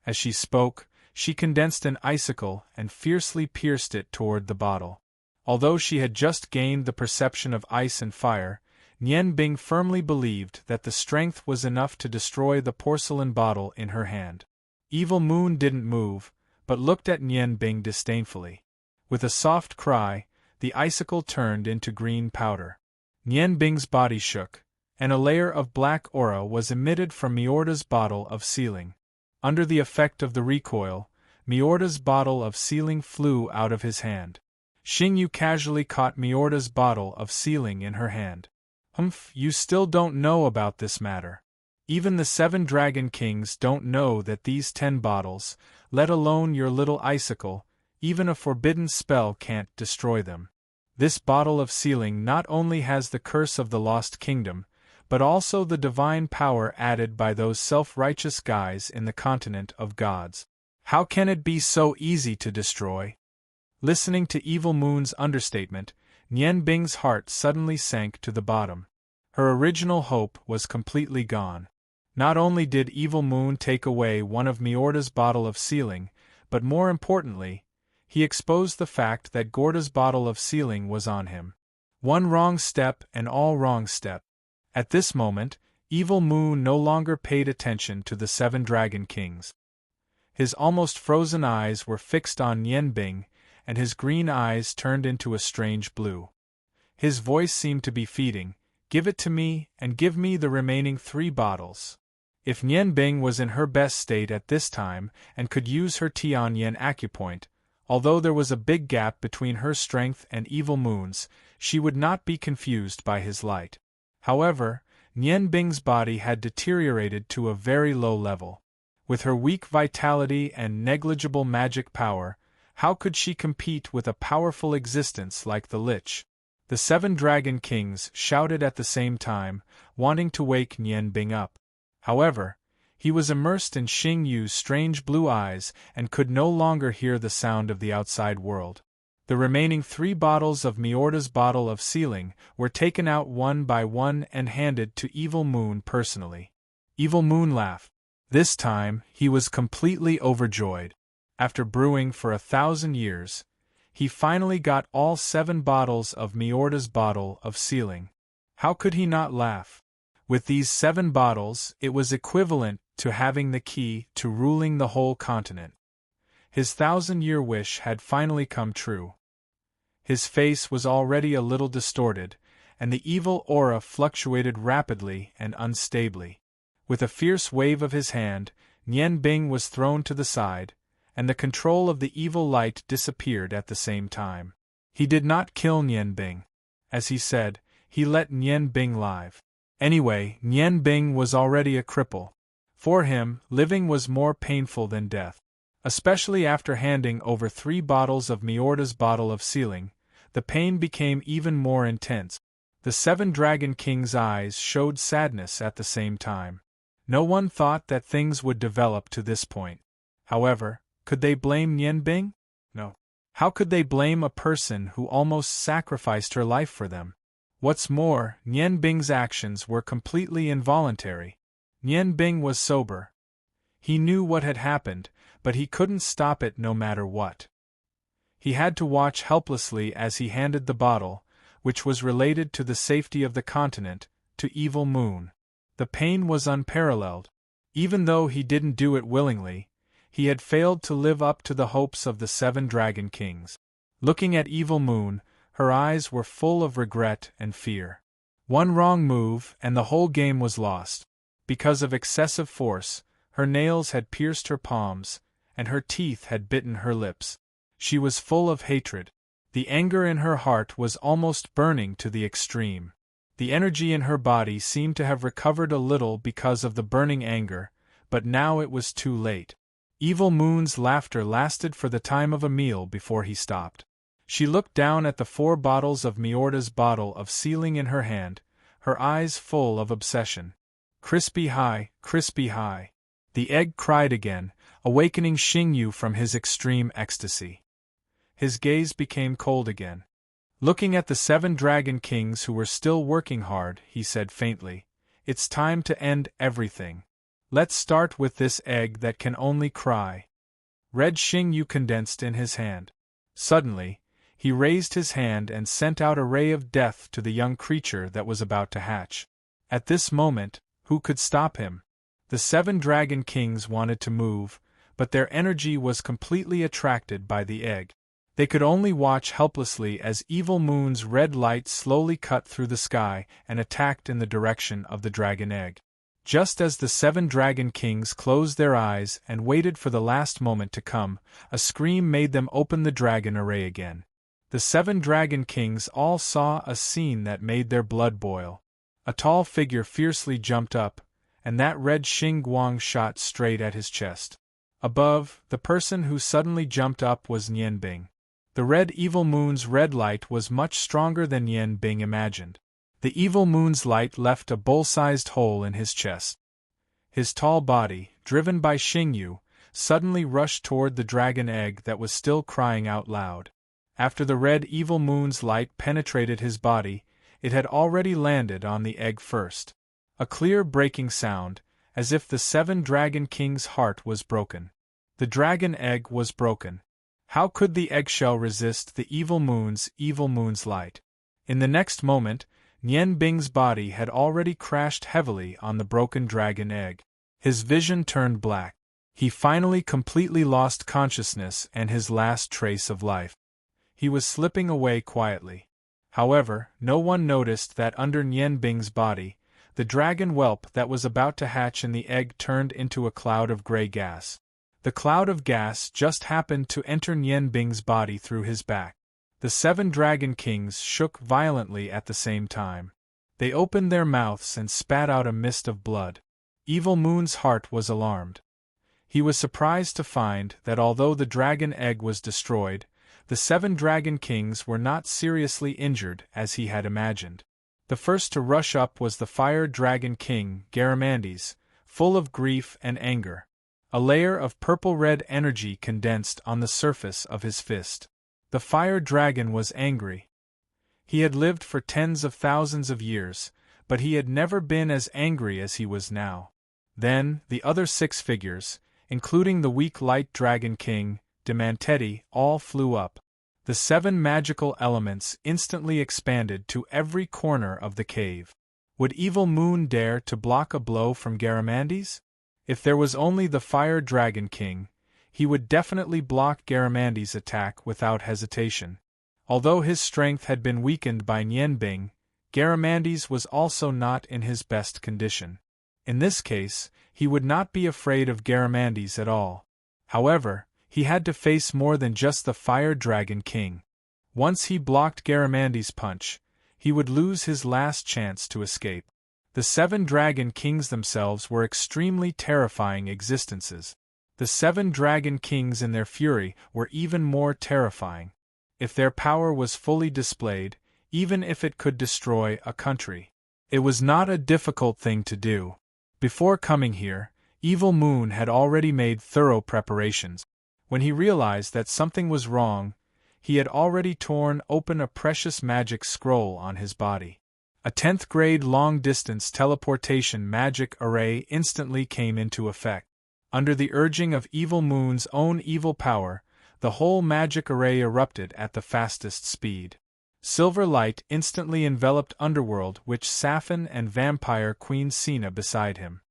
As she spoke, she condensed an icicle and fiercely pierced it toward the bottle. Although she had just gained the perception of ice and fire, Nian Bing firmly believed that the strength was enough to destroy the porcelain bottle in her hand. Evil Moon didn't move, but looked at Nian Bing disdainfully. With a soft cry, the icicle turned into green powder. Nian Bing's body shook, and a layer of black aura was emitted from Miorda's bottle of sealing. Under the effect of the recoil, Miorda's bottle of sealing flew out of his hand. Xingyu casually caught Miorda's bottle of sealing in her hand. "Humph, you still don't know about this matter. Even the 7 Dragon Kings don't know that these 10 bottles, let alone your little icicle, even a forbidden spell can't destroy them. This bottle of sealing not only has the curse of the Lost Kingdom, but also the divine power added by those self-righteous guys in the continent of gods. How can it be so easy to destroy?" Listening to Evil Moon's understatement, Nian Bing's heart suddenly sank to the bottom. Her original hope was completely gone. Not only did Evil Moon take away one of Miorda's bottle of sealing, but more importantly, he exposed the fact that Gorda's bottle of sealing was on him. One wrong step and all wrong step. At this moment, Evil Moon no longer paid attention to the 7 Dragon Kings. His almost frozen eyes were fixed on Nian Bing, and his green eyes turned into a strange blue. His voice seemed to be feeding, "Give it to me, and give me the remaining 3 bottles." If Nian Bing was in her best state at this time and could use her Tianyan acupoint, although there was a big gap between her strength and Evil Moon's, she would not be confused by his light. However, Nian Bing's body had deteriorated to a very low level. With her weak vitality and negligible magic power, how could she compete with a powerful existence like the Lich? The 7 Dragon Kings shouted at the same time, wanting to wake Nian Bing up. However, he was immersed in Xingyu's strange blue eyes and could no longer hear the sound of the outside world. The remaining 3 bottles of Miorda's bottle of sealing were taken out one by one and handed to Evil Moon personally. Evil Moon laughed. This time, he was completely overjoyed. After brewing for 1,000 years, he finally got all 7 bottles of Miorda's bottle of sealing. How could he not laugh? With these 7 bottles, it was equivalent to having the key to ruling the whole continent. His 1,000-year wish had finally come true. His face was already a little distorted, and the evil aura fluctuated rapidly and unstably. With a fierce wave of his hand, Nian Bing was thrown to the side, and the control of the evil light disappeared at the same time. He did not kill Nian Bing. As he said, he let Nian Bing live. Anyway, Nian Bing was already a cripple. For him, living was more painful than death. Especially after handing over 3 bottles of Miorda's bottle of sealing, the pain became even more intense. The 7 Dragon Kings' eyes showed sadness at the same time. No one thought that things would develop to this point. However, could they blame Nian Bing? No. How could they blame a person who almost sacrificed her life for them? What's more, Nian Bing's actions were completely involuntary. Nian Bing was sober. He knew what had happened, but he couldn't stop it no matter what. He had to watch helplessly as he handed the bottle, which was related to the safety of the continent, to Evil Moon. The pain was unparalleled. Even though he didn't do it willingly, he had failed to live up to the hopes of the 7 Dragon Kings. Looking at Evil Moon, her eyes were full of regret and fear. One wrong move and the whole game was lost. Because of excessive force, her nails had pierced her palms, and her teeth had bitten her lips. She was full of hatred. The anger in her heart was almost burning to the extreme. The energy in her body seemed to have recovered a little because of the burning anger, but now it was too late. Evil Moon's laughter lasted for the time of a meal before he stopped. She looked down at the 4 bottles of Miorda's bottle of sealing in her hand, her eyes full of obsession. Crispy high, crispy high. The egg cried again, awakening Xingyu from his extreme ecstasy. His gaze became cold again. Looking at the 7 Dragon Kings who were still working hard, he said faintly, "It's time to end everything. Let's start with this egg that can only cry." Red Xingyu condensed in his hand. Suddenly, he raised his hand and sent out a ray of death to the young creature that was about to hatch. At this moment, who could stop him? The 7 Dragon Kings wanted to move, but their energy was completely attracted by the egg. They could only watch helplessly as Evil Moon's red light slowly cut through the sky and attacked in the direction of the dragon egg. Just as the 7 dragon kings closed their eyes and waited for the last moment to come, a scream made them open the dragon array again. The 7 dragon kings all saw a scene that made their blood boil. A tall figure fiercely jumped up, and that red Xing Guang shot straight at his chest. Above, the person who suddenly jumped up was Nian Bing. The red Evil Moon's red light was much stronger than Nian Bing imagined. The Evil Moon's light left a bowl-sized hole in his chest. His tall body, driven by Xingyu, suddenly rushed toward the dragon egg that was still crying out loud. After the red Evil Moon's light penetrated his body, it had already landed on the egg first. A clear breaking sound, as if the 7 dragon kings' heart was broken. The dragon egg was broken. How could the eggshell resist the Evil Moon's light? In the next moment, Nian Bing's body had already crashed heavily on the broken dragon egg. His vision turned black. He finally completely lost consciousness and his last trace of life. He was slipping away quietly. However, no one noticed that under Nian Bing's body, the dragon whelp that was about to hatch in the egg turned into a cloud of gray gas. The cloud of gas just happened to enter Nian Bing's body through his back. The 7 dragon kings shook violently at the same time. They opened their mouths and spat out a mist of blood. Evil Moon's heart was alarmed. He was surprised to find that although the dragon egg was destroyed, the 7 dragon kings were not seriously injured as he had imagined. The first to rush up was the fire dragon king, Garamandes, full of grief and anger. A layer of purple-red energy condensed on the surface of his fist. The fire dragon was angry. He had lived for tens of thousands of years, but he had never been as angry as he was now. Then, the other 6 figures, including the weak light dragon king, Demanteti, all flew up. The 7 magical elements instantly expanded to every corner of the cave. Would Evil Moon dare to block a blow from Garamandes? If there was only the Fire Dragon King, he would definitely block Garamandes' attack without hesitation. Although his strength had been weakened by Nian Bing, Garamandes was also not in his best condition. In this case, he would not be afraid of Garamandes at all. However, he had to face more than just the Fire Dragon King. Once he blocked Garamandes' punch, he would lose his last chance to escape. The 7 Dragon Kings themselves were extremely terrifying existences. The 7 Dragon Kings in their fury were even more terrifying. If their power was fully displayed, even if it could destroy a country, it was not a difficult thing to do. Before coming here, Evil Moon had already made thorough preparations. When he realized that something was wrong, he had already torn open a precious magic scroll on his body. A 10th grade long-distance teleportation magic array instantly came into effect. Under the urging of Evil Moon's own evil power, the whole magic array erupted at the fastest speed. Silver light instantly enveloped Underworld, which Safin and Vampire Queen Sina beside him.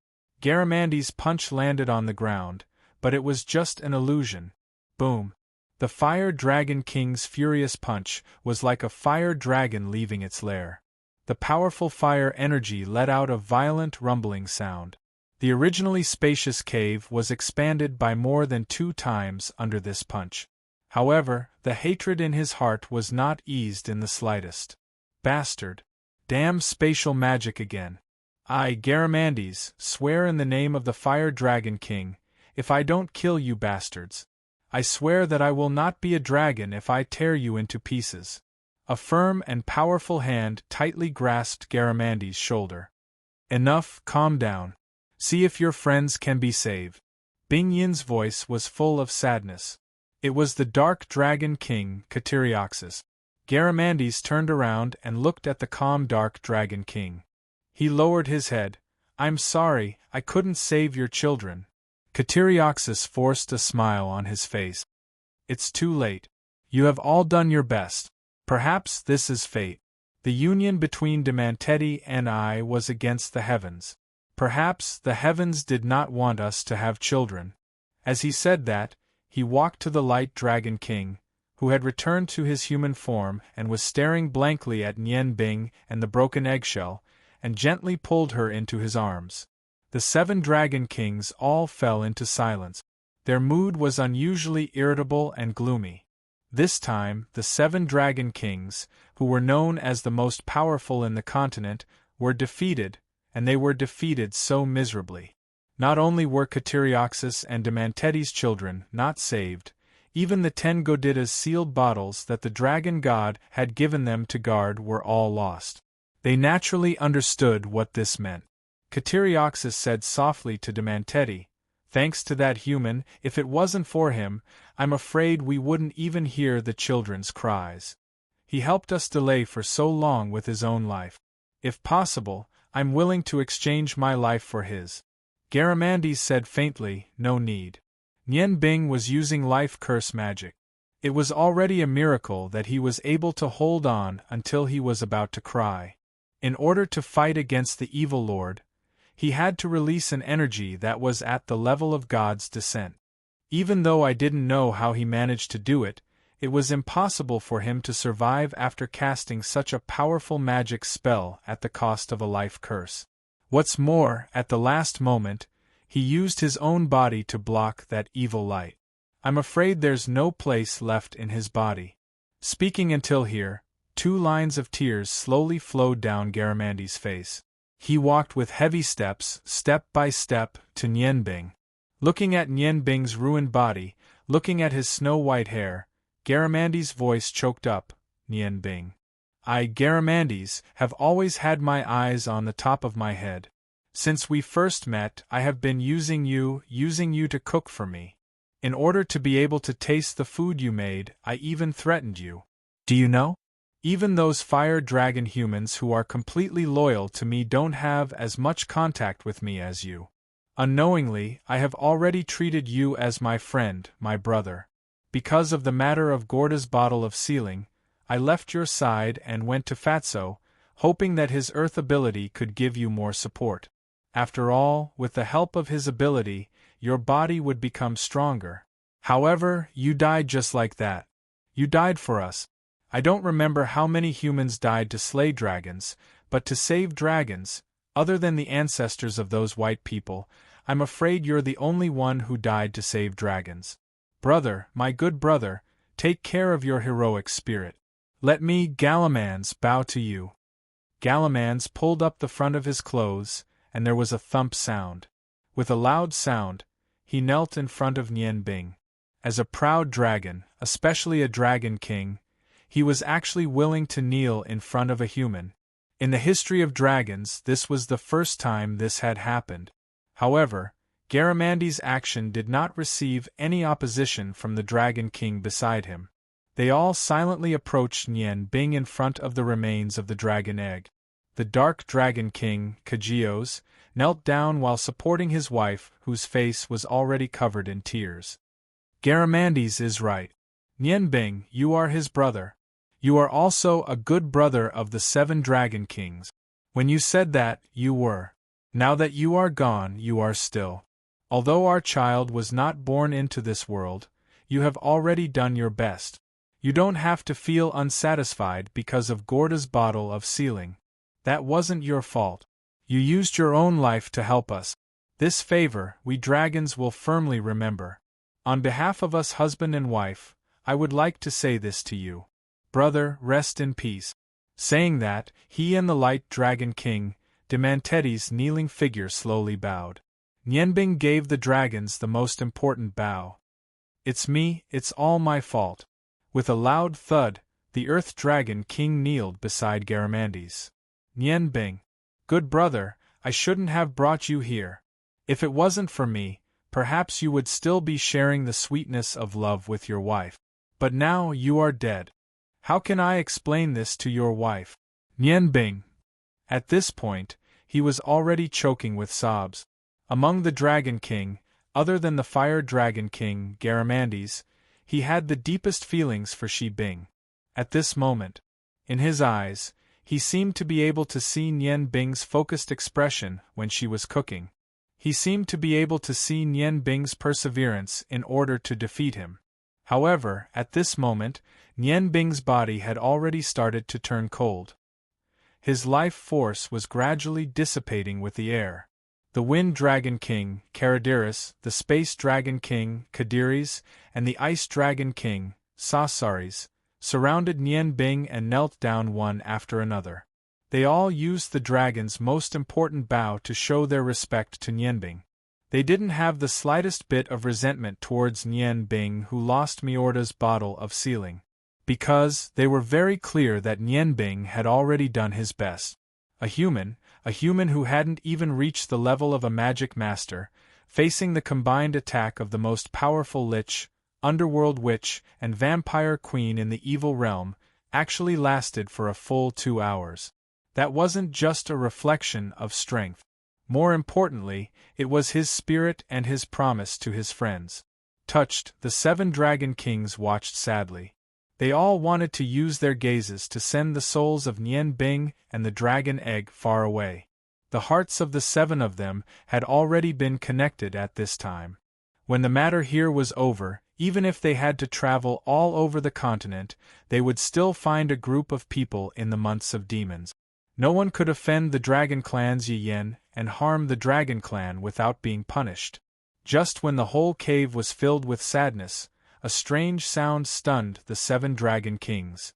Garamandes' punch landed on the ground, but it was just an illusion. Boom! The Fire Dragon King's furious punch was like a fire dragon leaving its lair. The powerful fire energy let out a violent rumbling sound. The originally spacious cave was expanded by more than 2 times under this punch. However, the hatred in his heart was not eased in the slightest. Bastard! Damn spatial magic again! I, Garamandes, swear in the name of the Fire Dragon King, if I don't kill you bastards, I swear that I will not be a dragon if I tear you into pieces. A firm and powerful hand tightly grasped Garamandes' shoulder. Enough, calm down. See if your friends can be saved. Bing Yin's voice was full of sadness. It was the Dark Dragon King, Katirioxis. Garamandes turned around and looked at the calm Dark Dragon King. He lowered his head. I'm sorry, I couldn't save your children. Katirioxis forced a smile on his face. It's too late. You have all done your best. Perhaps this is fate. The union between Demanteti and I was against the heavens. Perhaps the heavens did not want us to have children. As he said that, he walked to the Light Dragon King, who had returned to his human form and was staring blankly at Nian Bing and the broken eggshell, and gently pulled her into his arms. The 7 Dragon Kings all fell into silence. Their mood was unusually irritable and gloomy. This time, the 7 Dragon Kings, who were known as the most powerful in the continent, were defeated, and they were defeated so miserably. Not only were Katerioxus and Demanteti's children not saved, even the 10 Godida's sealed bottles that the dragon god had given them to guard were all lost. They naturally understood what this meant. Katerioxus said softly to Demanteti, "Thanks to that human, if it wasn't for him, I'm afraid we wouldn't even hear the children's cries. He helped us delay for so long with his own life. If possible, I'm willing to exchange my life for his." Garamandes said faintly, "No need." Nian Bing was using life curse magic. It was already a miracle that he was able to hold on until he was about to cry. In order to fight against the evil lord, he had to release an energy that was at the level of God's descent. Even though I didn't know how he managed to do it, it was impossible for him to survive after casting such a powerful magic spell at the cost of a life curse. What's more, at the last moment, he used his own body to block that evil light. I'm afraid there's no place left in his body. Speaking until here, 2 lines of tears slowly flowed down Garamandes' face. He walked with heavy steps, step by step, to Nian Bing. Looking at Nian Bing's ruined body, looking at his snow-white hair, Garamandes' voice choked up, "Nian Bing. I, Garamandes, have always had my eyes on the top of my head. Since we first met, I have been using you to cook for me. In order to be able to taste the food you made, I even threatened you. Do you know? Even those fire dragon humans who are completely loyal to me don't have as much contact with me as you. Unknowingly, I have already treated you as my friend, my brother. Because of the matter of Gorda's bottle of sealing, I left your side and went to Fatso, hoping that his earth ability could give you more support. After all, with the help of his ability, your body would become stronger. However, you died just like that. You died for us. I don't remember how many humans died to slay dragons, but to save dragons, other than the ancestors of those white people, I'm afraid you're the only one who died to save dragons. Brother, my good brother, take care of your heroic spirit. Let me, Galamans, bow to you." Galamans pulled up the front of his clothes, and there was a thump sound. With a loud sound, he knelt in front of Nian Bing. As a proud dragon, especially a dragon king, he was actually willing to kneel in front of a human. In the history of dragons, this was the first time this had happened. However, Garamandes' action did not receive any opposition from the dragon king beside him. They all silently approached Nian Bing in front of the remains of the dragon egg. The dark dragon king, Kajios, knelt down while supporting his wife, whose face was already covered in tears. Garamandes is right. Nian Bing, you are his brother. You are also a good brother of the 7 Dragon Kings. When you said that, you were. Now that you are gone, you are still. Although our child was not born into this world, you have already done your best. You don't have to feel unsatisfied because of Gorda's bottle of sealing. That wasn't your fault. You used your own life to help us. This favor, we dragons will firmly remember. On behalf of us husband and wife, I would like to say this to you. Brother, rest in peace. Saying that, he and the light dragon king, Demanteti's kneeling figure slowly bowed. Nianbing gave the dragons the most important bow. It's me, it's all my fault. With a loud thud, the earth dragon king kneeled beside Garamandes. Nianbing, good brother, I shouldn't have brought you here. If it wasn't for me, perhaps you would still be sharing the sweetness of love with your wife. But now you are dead. How can I explain this to your wife? Nianbing. At this point, he was already choking with sobs. Among the Dragon King, other than the Fire Dragon King, Garamandes, he had the deepest feelings for Shi Bing. At this moment, in his eyes, he seemed to be able to see Nian Bing's focused expression when she was cooking. He seemed to be able to see Nian Bing's perseverance in order to defeat him. However, at this moment, Nian Bing's body had already started to turn cold. His life force was gradually dissipating with the air. The Wind Dragon King, Karadiris, the Space Dragon King, Kadiris, and the Ice Dragon King, Sasaris, surrounded Nian Bing and knelt down one after another. They all used the dragon's most important bow to show their respect to Nian Bing. They didn't have the slightest bit of resentment towards Nian Bing, who lost Miorda's bottle of sealing, because they were very clear that Nian Bing had already done his best. A human who hadn't even reached the level of a magic master, facing the combined attack of the most powerful lich, underworld witch, and vampire queen in the evil realm, actually lasted for a full 2 hours. That wasn't just a reflection of strength. More importantly, it was his spirit and his promise to his friends. Touched, the 7 Dragon Kings watched sadly. They all wanted to use their gazes to send the souls of Nian Bing and the dragon egg far away. The hearts of the 7 of them had already been connected at this time. When the matter here was over, even if they had to travel all over the continent, they would still find a group of people in the months of demons. No one could offend the Dragon Clan's Yi Yen and harm the Dragon Clan without being punished. Just when the whole cave was filled with sadness, a strange sound stunned the 7 Dragon Kings.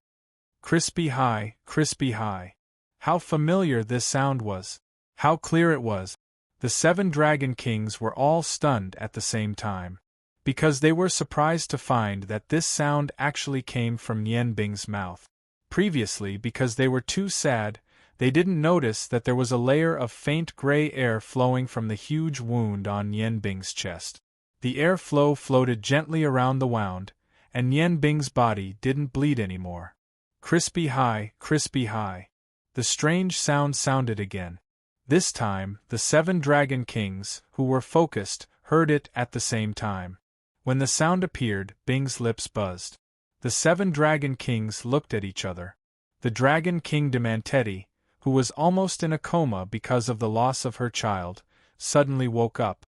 Crispy high, crispy high. How familiar this sound was. How clear it was. The 7 Dragon Kings were all stunned at the same time, because they were surprised to find that this sound actually came from Nian Bing's mouth. Previously, because they were too sad, they didn't notice that there was a layer of faint gray air flowing from the huge wound on Nian Bing's chest. The airflow floated gently around the wound, and Nian Bing's body didn't bleed anymore. Crispy high, crispy high. The strange sound sounded again. This time, the 7 Dragon Kings, who were focused, heard it at the same time. When the sound appeared, Bing's lips buzzed. The 7 Dragon Kings looked at each other. The Dragon King Demanteti, who was almost in a coma because of the loss of her child, suddenly woke up.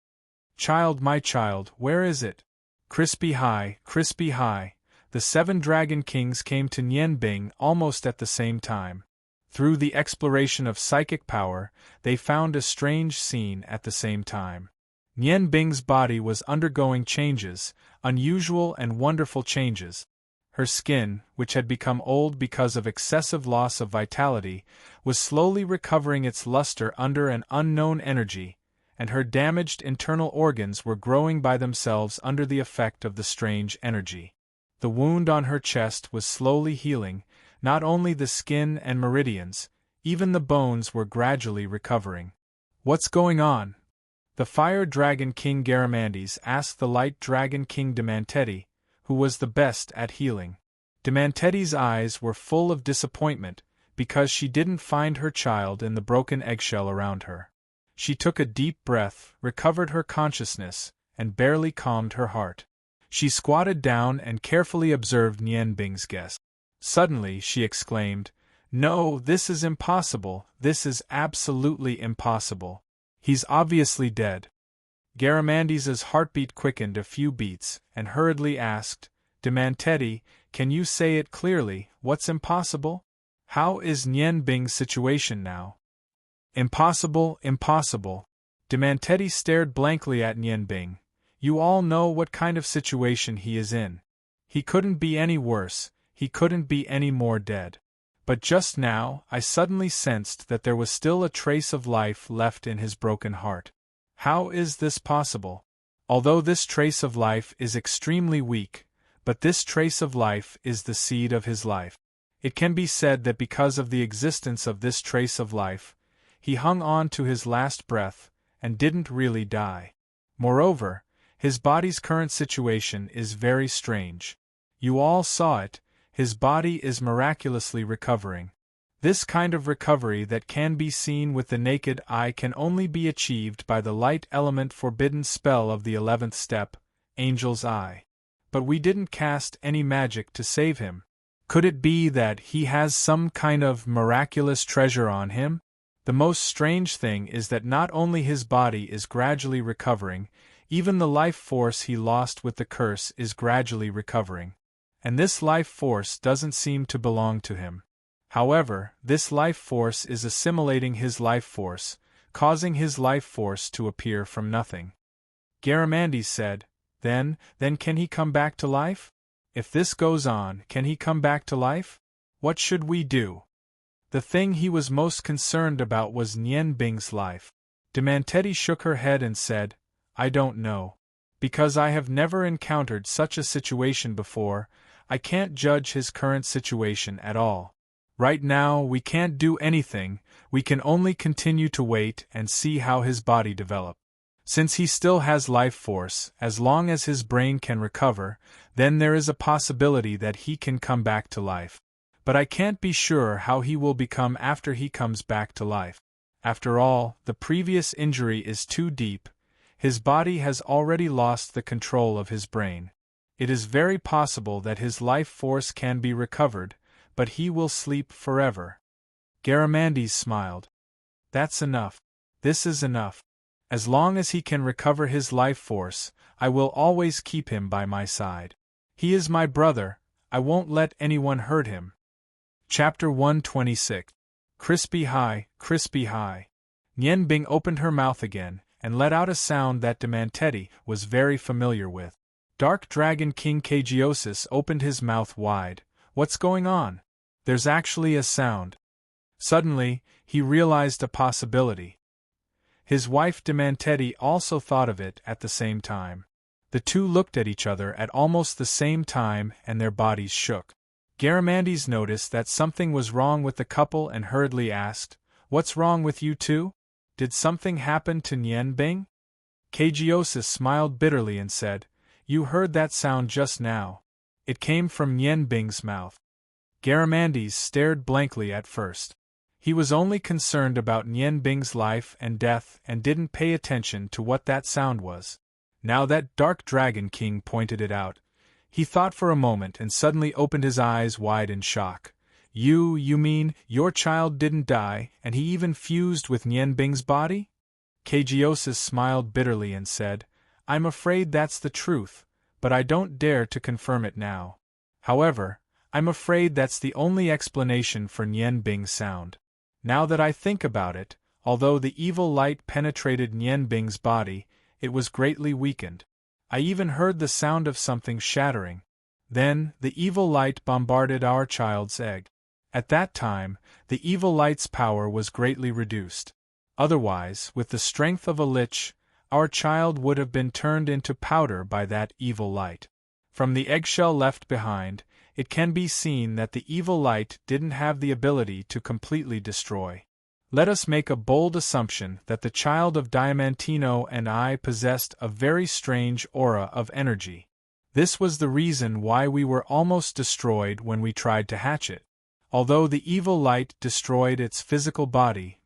"Child, my child, where is it?" Crispy high, crispy high. The 7 Dragon Kings came to Nian Bing almost at the same time. Through the exploration of psychic power, they found a strange scene at the same time. Nian Bing's body was undergoing changes, unusual and wonderful changes. Her skin, which had become old because of excessive loss of vitality, was slowly recovering its luster under an unknown energy, and her damaged internal organs were growing by themselves under the effect of the strange energy. The wound on her chest was slowly healing, not only the skin and meridians, even the bones were gradually recovering. "What's going on?" The Fire Dragon King Garamandes asked the Light Dragon King Demanteti, who was the best at healing. Demanteti's eyes were full of disappointment, because she didn't find her child in the broken eggshell around her. She took a deep breath, recovered her consciousness, and barely calmed her heart. She squatted down and carefully observed Nian Bing's guest. Suddenly she exclaimed, "No, this is impossible, this is absolutely impossible. He's obviously dead." Garamandes's heartbeat quickened a few beats, and hurriedly asked, "Demanteti, can you say it clearly, what's impossible? How is Nian Bing's situation now?" "Impossible, impossible." Demanteti stared blankly at Nian Bing. "You all know what kind of situation he is in. He couldn't be any worse, he couldn't be any more dead. But just now, I suddenly sensed that there was still a trace of life left in his broken heart. How is this possible? Although this trace of life is extremely weak, but this trace of life is the seed of his life. It can be said that because of the existence of this trace of life, he hung on to his last breath, and didn't really die. Moreover, his body's current situation is very strange. You all saw it, his body is miraculously recovering. This kind of recovery that can be seen with the naked eye can only be achieved by the light element forbidden spell of the 11th step, Angel's Eye. But we didn't cast any magic to save him. Could it be that he has some kind of miraculous treasure on him? The most strange thing is that not only his body is gradually recovering, Even the life force he lost with the curse is gradually recovering. And this life force doesn't seem to belong to him. However, this life force is assimilating his life force, causing his life force to appear from nothing. Garamandes said, Then can he come back to life? If this goes on, can he come back to life? What should we do? The thing he was most concerned about was Nian Bing's life. Demanteti shook her head and said, I don't know. Because I have never encountered such a situation before, I can't judge his current situation at all. Right now, we can't do anything, we can only continue to wait and see how his body develops. Since he still has life force, as long as his brain can recover, then there is a possibility that he can come back to life. But I can't be sure how he will become after he comes back to life. After all, the previous injury is too deep. His body has already lost the control of his brain. It is very possible that his life force can be recovered, but he will sleep forever. Garamandes smiled. That's enough. This is enough. As long as he can recover his life force, I will always keep him by my side. He is my brother, I won't let anyone hurt him. Chapter 126. Crispy High, Crispy High. Nian Bing opened her mouth again, and let out a sound that Demanteti was very familiar with. Dark Dragon King Kagiosis opened his mouth wide. What's going on? There's actually a sound. Suddenly, he realized a possibility. His wife Demanteti also thought of it at the same time. The two looked at each other at almost the same time and their bodies shook. Garamandes noticed that something was wrong with the couple and hurriedly asked, What's wrong with you two? Did something happen to Nian Bing? Kagiosis smiled bitterly and said, You heard that sound just now. It came from Nian Bing's mouth. Garamandes stared blankly at first. He was only concerned about Nian Bing's life and death and didn't pay attention to what that sound was. Now that Dark Dragon King pointed it out, he thought for a moment and suddenly opened his eyes wide in shock. You mean, your child didn't die, and he even fused with Nian Bing's body? Kagiosis smiled bitterly and said, I'm afraid that's the truth, but I don't dare to confirm it now. However, I'm afraid that's the only explanation for Nian Bing's sound. Now that I think about it, although the evil light penetrated Nian Bing's body, it was greatly weakened. I even heard the sound of something shattering. Then, the evil light bombarded our child's egg. At that time, the evil light's power was greatly reduced. Otherwise, with the strength of a lich, our child would have been turned into powder by that evil light. From the eggshell left behind, it can be seen that the evil light didn't have the ability to completely destroy. Let us make a bold assumption that the child of Diamantino and I possessed a very strange aura of energy. This was the reason why we were almost destroyed when we tried to hatch it. Although the evil light destroyed its physical body,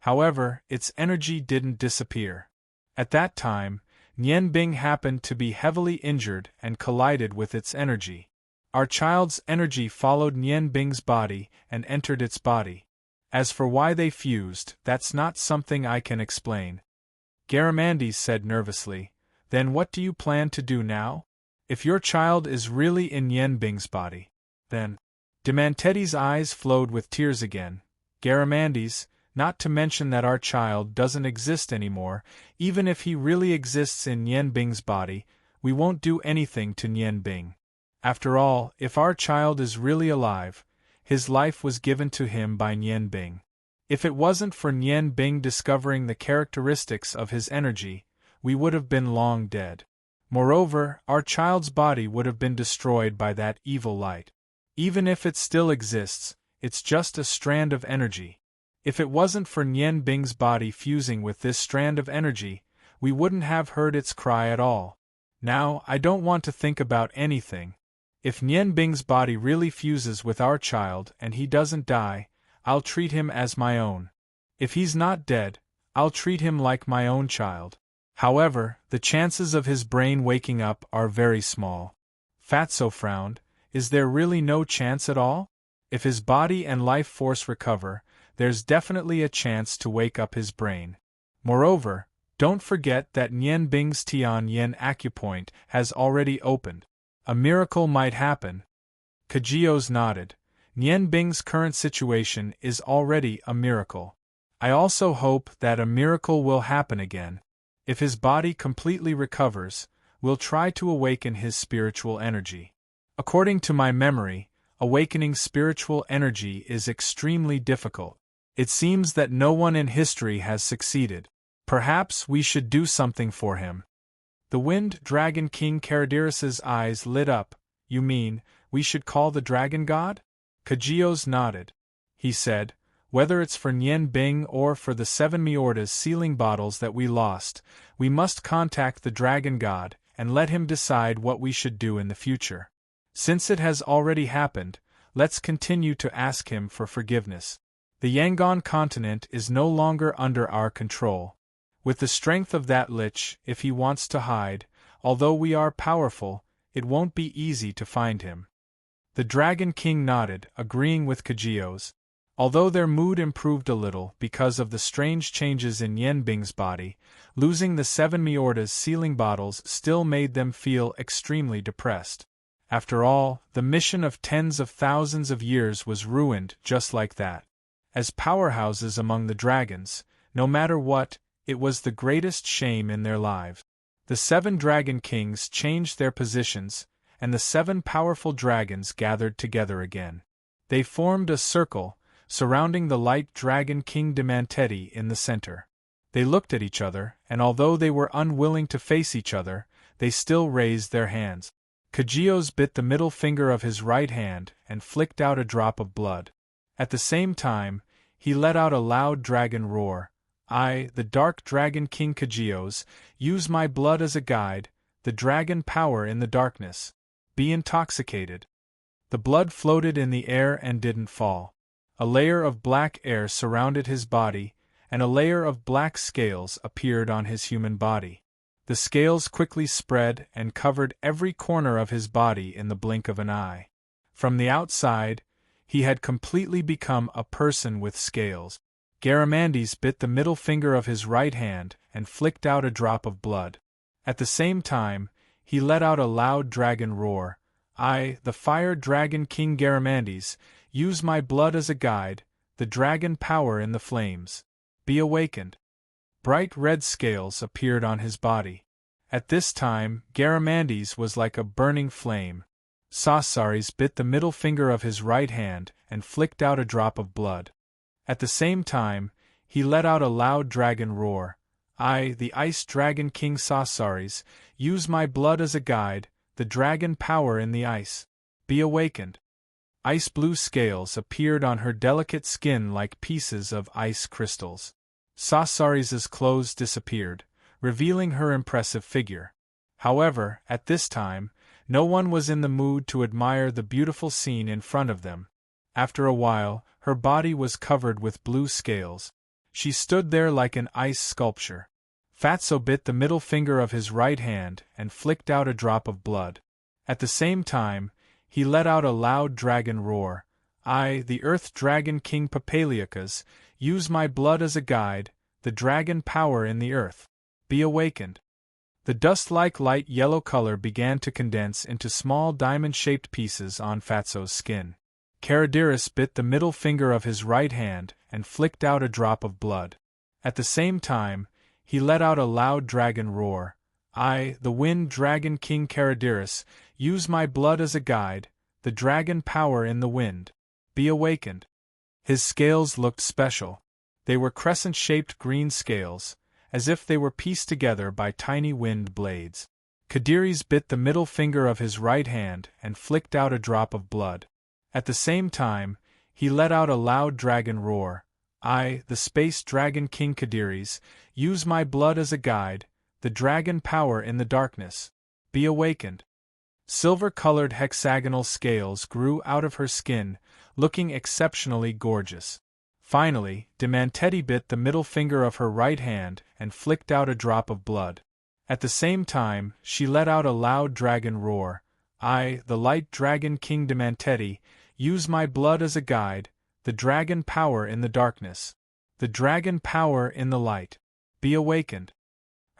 however, its energy didn't disappear. At that time, Nian Bing happened to be heavily injured and collided with its energy. Our child's energy followed Nian Bing's body and entered its body. As for why they fused, that's not something I can explain. Garamandes said nervously, Then what do you plan to do now? If your child is really in Nian Bing's body, then... Demanteti's eyes flowed with tears again. Garamandes, not to mention that our child doesn't exist anymore, even if he really exists in Nian Bing's body, we won't do anything to Nian Bing. After all, if our child is really alive, his life was given to him by Nian Bing. If it wasn't for Nian Bing discovering the characteristics of his energy, we would have been long dead. Moreover, our child's body would have been destroyed by that evil light. Even if it still exists, it's just a strand of energy. If it wasn't for Nian Bing's body fusing with this strand of energy, we wouldn't have heard its cry at all. Now, I don't want to think about anything. If Nian Bing's body really fuses with our child and he doesn't die, I'll treat him as my own. If he's not dead, I'll treat him like my own child. However, the chances of his brain waking up are very small. Fatso frowned. Is there really no chance at all? If his body and life force recover, there's definitely a chance to wake up his brain. Moreover, Don't forget that Nian Bing's Tian Yin acupoint has already opened. A miracle might happen. Kajio's nodded. Nian Bing's current situation is already a miracle. I also hope that a miracle will happen again. If his body completely recovers, we'll try to awaken his spiritual energy. According to my memory, awakening spiritual energy is extremely difficult. It seems that no one in history has succeeded. Perhaps we should do something for him. The Wind Dragon King Karadiras's eyes lit up. You mean, we should call the Dragon God? Kajio's nodded. He said, whether it's for Nian Bing or for the 7 Miorda's sealing bottles that we lost, we must contact the Dragon God and let him decide what we should do in the future. Since it has already happened, let's continue to ask him for forgiveness. The Yangon continent is no longer under our control. With the strength of that lich, if he wants to hide, although we are powerful, it won't be easy to find him. The Dragon King nodded, agreeing with Kajio's. Although their mood improved a little because of the strange changes in Nian Bing's body, losing the 7 Miorda's sealing bottles still made them feel extremely depressed. After all, the mission of tens of thousands of years was ruined just like that. As powerhouses among the dragons, no matter what, it was the greatest shame in their lives. The 7 Dragon Kings changed their positions, and the 7 powerful dragons gathered together again. They formed a circle, surrounding the Light Dragon King Demanteti in the center. They looked at each other, and although they were unwilling to face each other, they still raised their hands. Kajio's bit the middle finger of his right hand and flicked out a drop of blood. At the same time, he let out a loud dragon roar. I, the Dark Dragon King Kajio's, use my blood as a guide, the dragon power in the darkness. Be intoxicated. The blood floated in the air and didn't fall. A layer of black air surrounded his body, and a layer of black scales appeared on his human body. The scales quickly spread and covered every corner of his body in the blink of an eye. From the outside, he had completely become a person with scales. Garamandes bit the middle finger of his right hand and flicked out a drop of blood. At the same time, he let out a loud dragon roar. I, the Fire Dragon King Garamandes, use my blood as a guide, the dragon power in the flames. Be awakened. Bright red scales appeared on his body. At this time, Garamandes was like a burning flame. Sasaris bit the middle finger of his right hand and flicked out a drop of blood. At the same time, he let out a loud dragon roar. I, the Ice Dragon King Sasaris, use my blood as a guide, the dragon power in the ice. Be awakened. Ice blue scales appeared on her delicate skin like pieces of ice crystals. Sasaris's clothes disappeared, revealing her impressive figure. However, at this time, no one was in the mood to admire the beautiful scene in front of them. After a while, her body was covered with blue scales. She stood there like an ice sculpture. Fatso bit the middle finger of his right hand and flicked out a drop of blood. At the same time, he let out a loud dragon roar. I, the Earth Dragon King Papaliacas, use my blood as a guide, the dragon power in the earth. Be awakened. The dust-like light yellow color began to condense into small diamond-shaped pieces on Fatso's skin. Karadiris bit the middle finger of his right hand and flicked out a drop of blood. At the same time, he let out a loud dragon roar. I, the Wind Dragon King Karadiris, use my blood as a guide, the dragon power in the wind. Be awakened. His scales looked special. They were crescent-shaped green scales, as if they were pieced together by tiny wind blades. Kadiris bit the middle finger of his right hand and flicked out a drop of blood. At the same time, he let out a loud dragon roar. I, the Space Dragon King Kadiris, use my blood as a guide, the dragon power in the darkness. Be awakened. Silver-colored hexagonal scales grew out of her skin, looking exceptionally gorgeous. Finally, Demanteti bit the middle finger of her right hand and flicked out a drop of blood. At the same time, she let out a loud dragon roar. I, the Light Dragon King Demanteti, use my blood as a guide, the dragon power in the darkness. The dragon power in the light. Be awakened.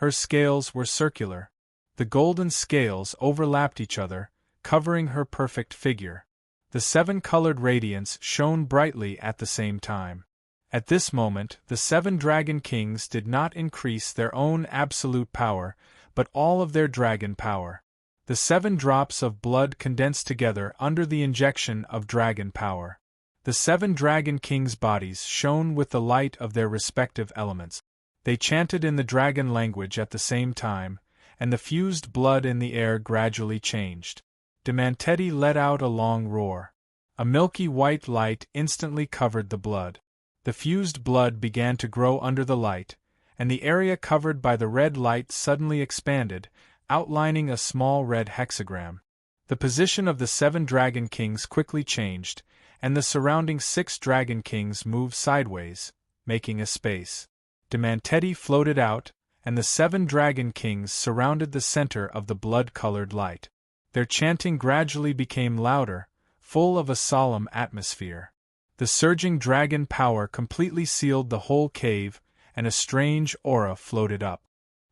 Her scales were circular. The golden scales overlapped each other, covering her perfect figure. The 7 colored radiance shone brightly at the same time. At this moment, the 7 dragon kings did not increase their own absolute power, but all of their dragon power. The 7 drops of blood condensed together under the injection of dragon power. The 7 dragon kings' bodies shone with the light of their respective elements. They chanted in the dragon language at the same time, and the fused blood in the air gradually changed. Demanteti let out a long roar. A milky white light instantly covered the blood. The fused blood began to grow under the light, and the area covered by the red light suddenly expanded, outlining a small red hexagram. The position of the 7 dragon kings quickly changed, and the surrounding 6 dragon kings moved sideways, making a space. Demanteti floated out, and the 7 dragon kings surrounded the center of the blood-colored light. Their chanting gradually became louder, full of a solemn atmosphere. The surging dragon power completely sealed the whole cave, and a strange aura floated up.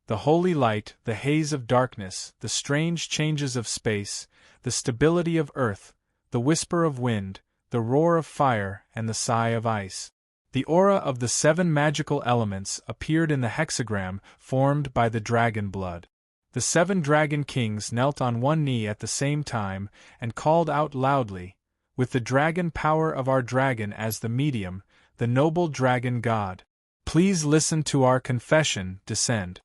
The holy light, the haze of darkness, the strange changes of space, the stability of earth, the whisper of wind, the roar of fire, and the sigh of ice. The aura of the 7 magical elements appeared in the hexagram formed by the dragon blood. The 7 dragon kings knelt on one knee at the same time and called out loudly, "With the dragon power of our dragon as the medium, the noble dragon god, please listen to our confession, descend."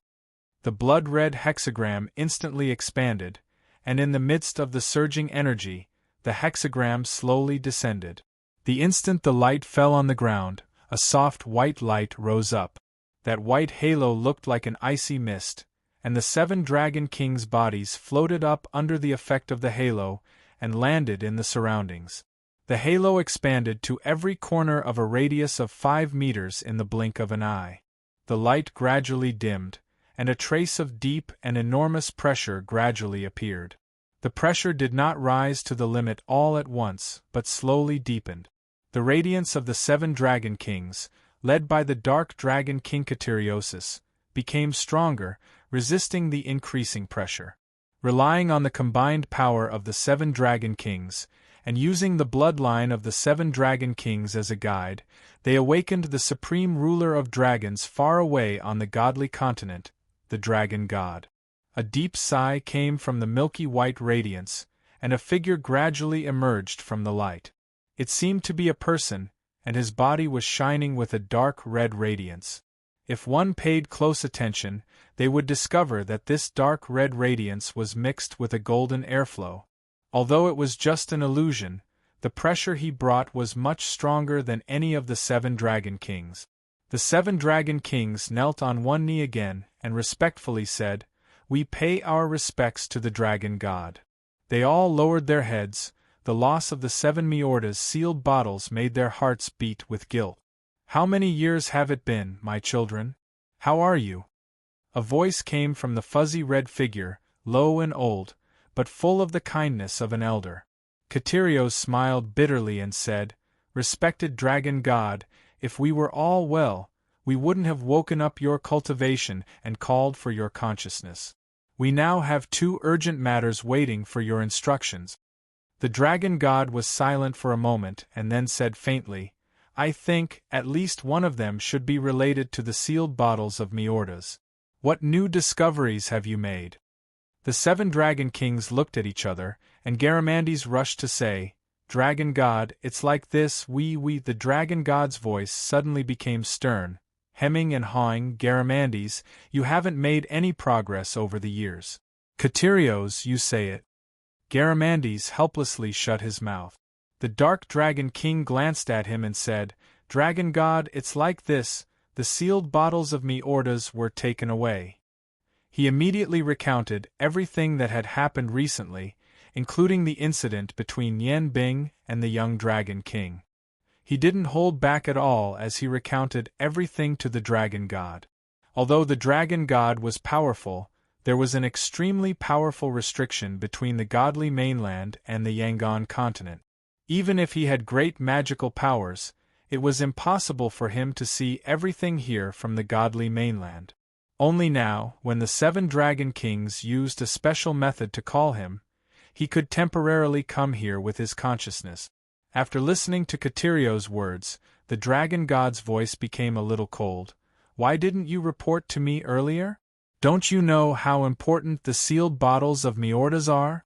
The blood-red hexagram instantly expanded, and in the midst of the surging energy, the hexagram slowly descended. The instant the light fell on the ground, a soft white light rose up. That white halo looked like an icy mist, and the 7 dragon kings' bodies floated up under the effect of the halo and landed in the surroundings. The halo expanded to every corner of a radius of 5 meters in the blink of an eye. The light gradually dimmed, and a trace of deep and enormous pressure gradually appeared. The pressure did not rise to the limit all at once, but slowly deepened. The radiance of the 7 dragon kings, led by the dark dragon king Catiriosus, became stronger, resisting the increasing pressure. Relying on the combined power of the 7 dragon kings, and using the bloodline of the 7 dragon kings as a guide, they awakened the supreme ruler of dragons far away on the godly continent, the dragon god. A deep sigh came from the milky white radiance, and a figure gradually emerged from the light. It seemed to be a person, and his body was shining with a dark red radiance. If one paid close attention, they would discover that this dark red radiance was mixed with a golden airflow. Although it was just an illusion, the pressure he brought was much stronger than any of the 7 dragon kings. The 7 dragon kings knelt on one knee again and respectfully said, "We pay our respects to the dragon god." They all lowered their heads. The loss of the 7 Miorda's sealed bottles made their hearts beat with guilt. "How many years have it been, my children? How are you?" A voice came from the fuzzy red figure, low and old, but full of the kindness of an elder. Caterios smiled bitterly and said, "Respected dragon god, if we were all well, we wouldn't have woken up your cultivation and called for your consciousness. We now have 2 urgent matters waiting for your instructions." The dragon god was silent for a moment and then said faintly, "I think, at least one of them should be related to the sealed bottles of Miordas. What new discoveries have you made?" The 7 dragon kings looked at each other, and Garamandes rushed to say, "Dragon god, it's like this, the dragon god's voice suddenly became stern, hemming and hawing. "Garamandes, you haven't made any progress over the years. Caterios, you say it." Garamandes helplessly shut his mouth. The dark dragon king glanced at him and said, "Dragon god, it's like this, the sealed bottles of Miordas were taken away." He immediately recounted everything that had happened recently, including the incident between Yen Bing and the young dragon king. He didn't hold back at all as he recounted everything to the dragon god. Although the dragon god was powerful, there was an extremely powerful restriction between the godly mainland and the Yangon continent. Even if he had great magical powers, it was impossible for him to see everything here from the godly mainland. Only now, when the 7 Dragon Kings used a special method to call him, he could temporarily come here with his consciousness. After listening to Katirio's words, the dragon god's voice became a little cold. Why didn't you report to me earlier? Don't you know how important the sealed bottles of Miordas are?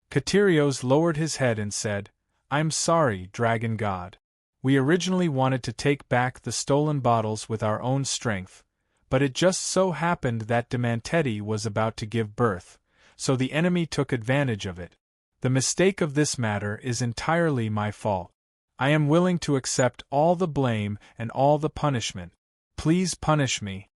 Katirios lowered his head and said, I'm sorry, dragon god. We originally wanted to take back the stolen bottles with our own strength, but it just so happened that Demanteti was about to give birth, so the enemy took advantage of it. The mistake of this matter is entirely my fault. I am willing to accept all the blame and all the punishment. Please punish me.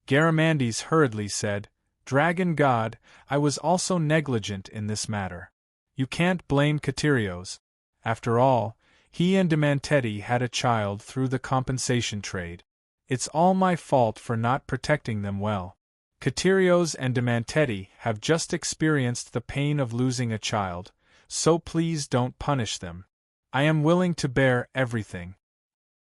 Garamandes hurriedly said, Dragon God, I was also negligent in this matter. You can't blame Katirios. After all, he and Demanteti had a child through the compensation trade. It's all my fault for not protecting them well. Katirios and Demanteti have just experienced the pain of losing a child, so please don't punish them. I am willing to bear everything.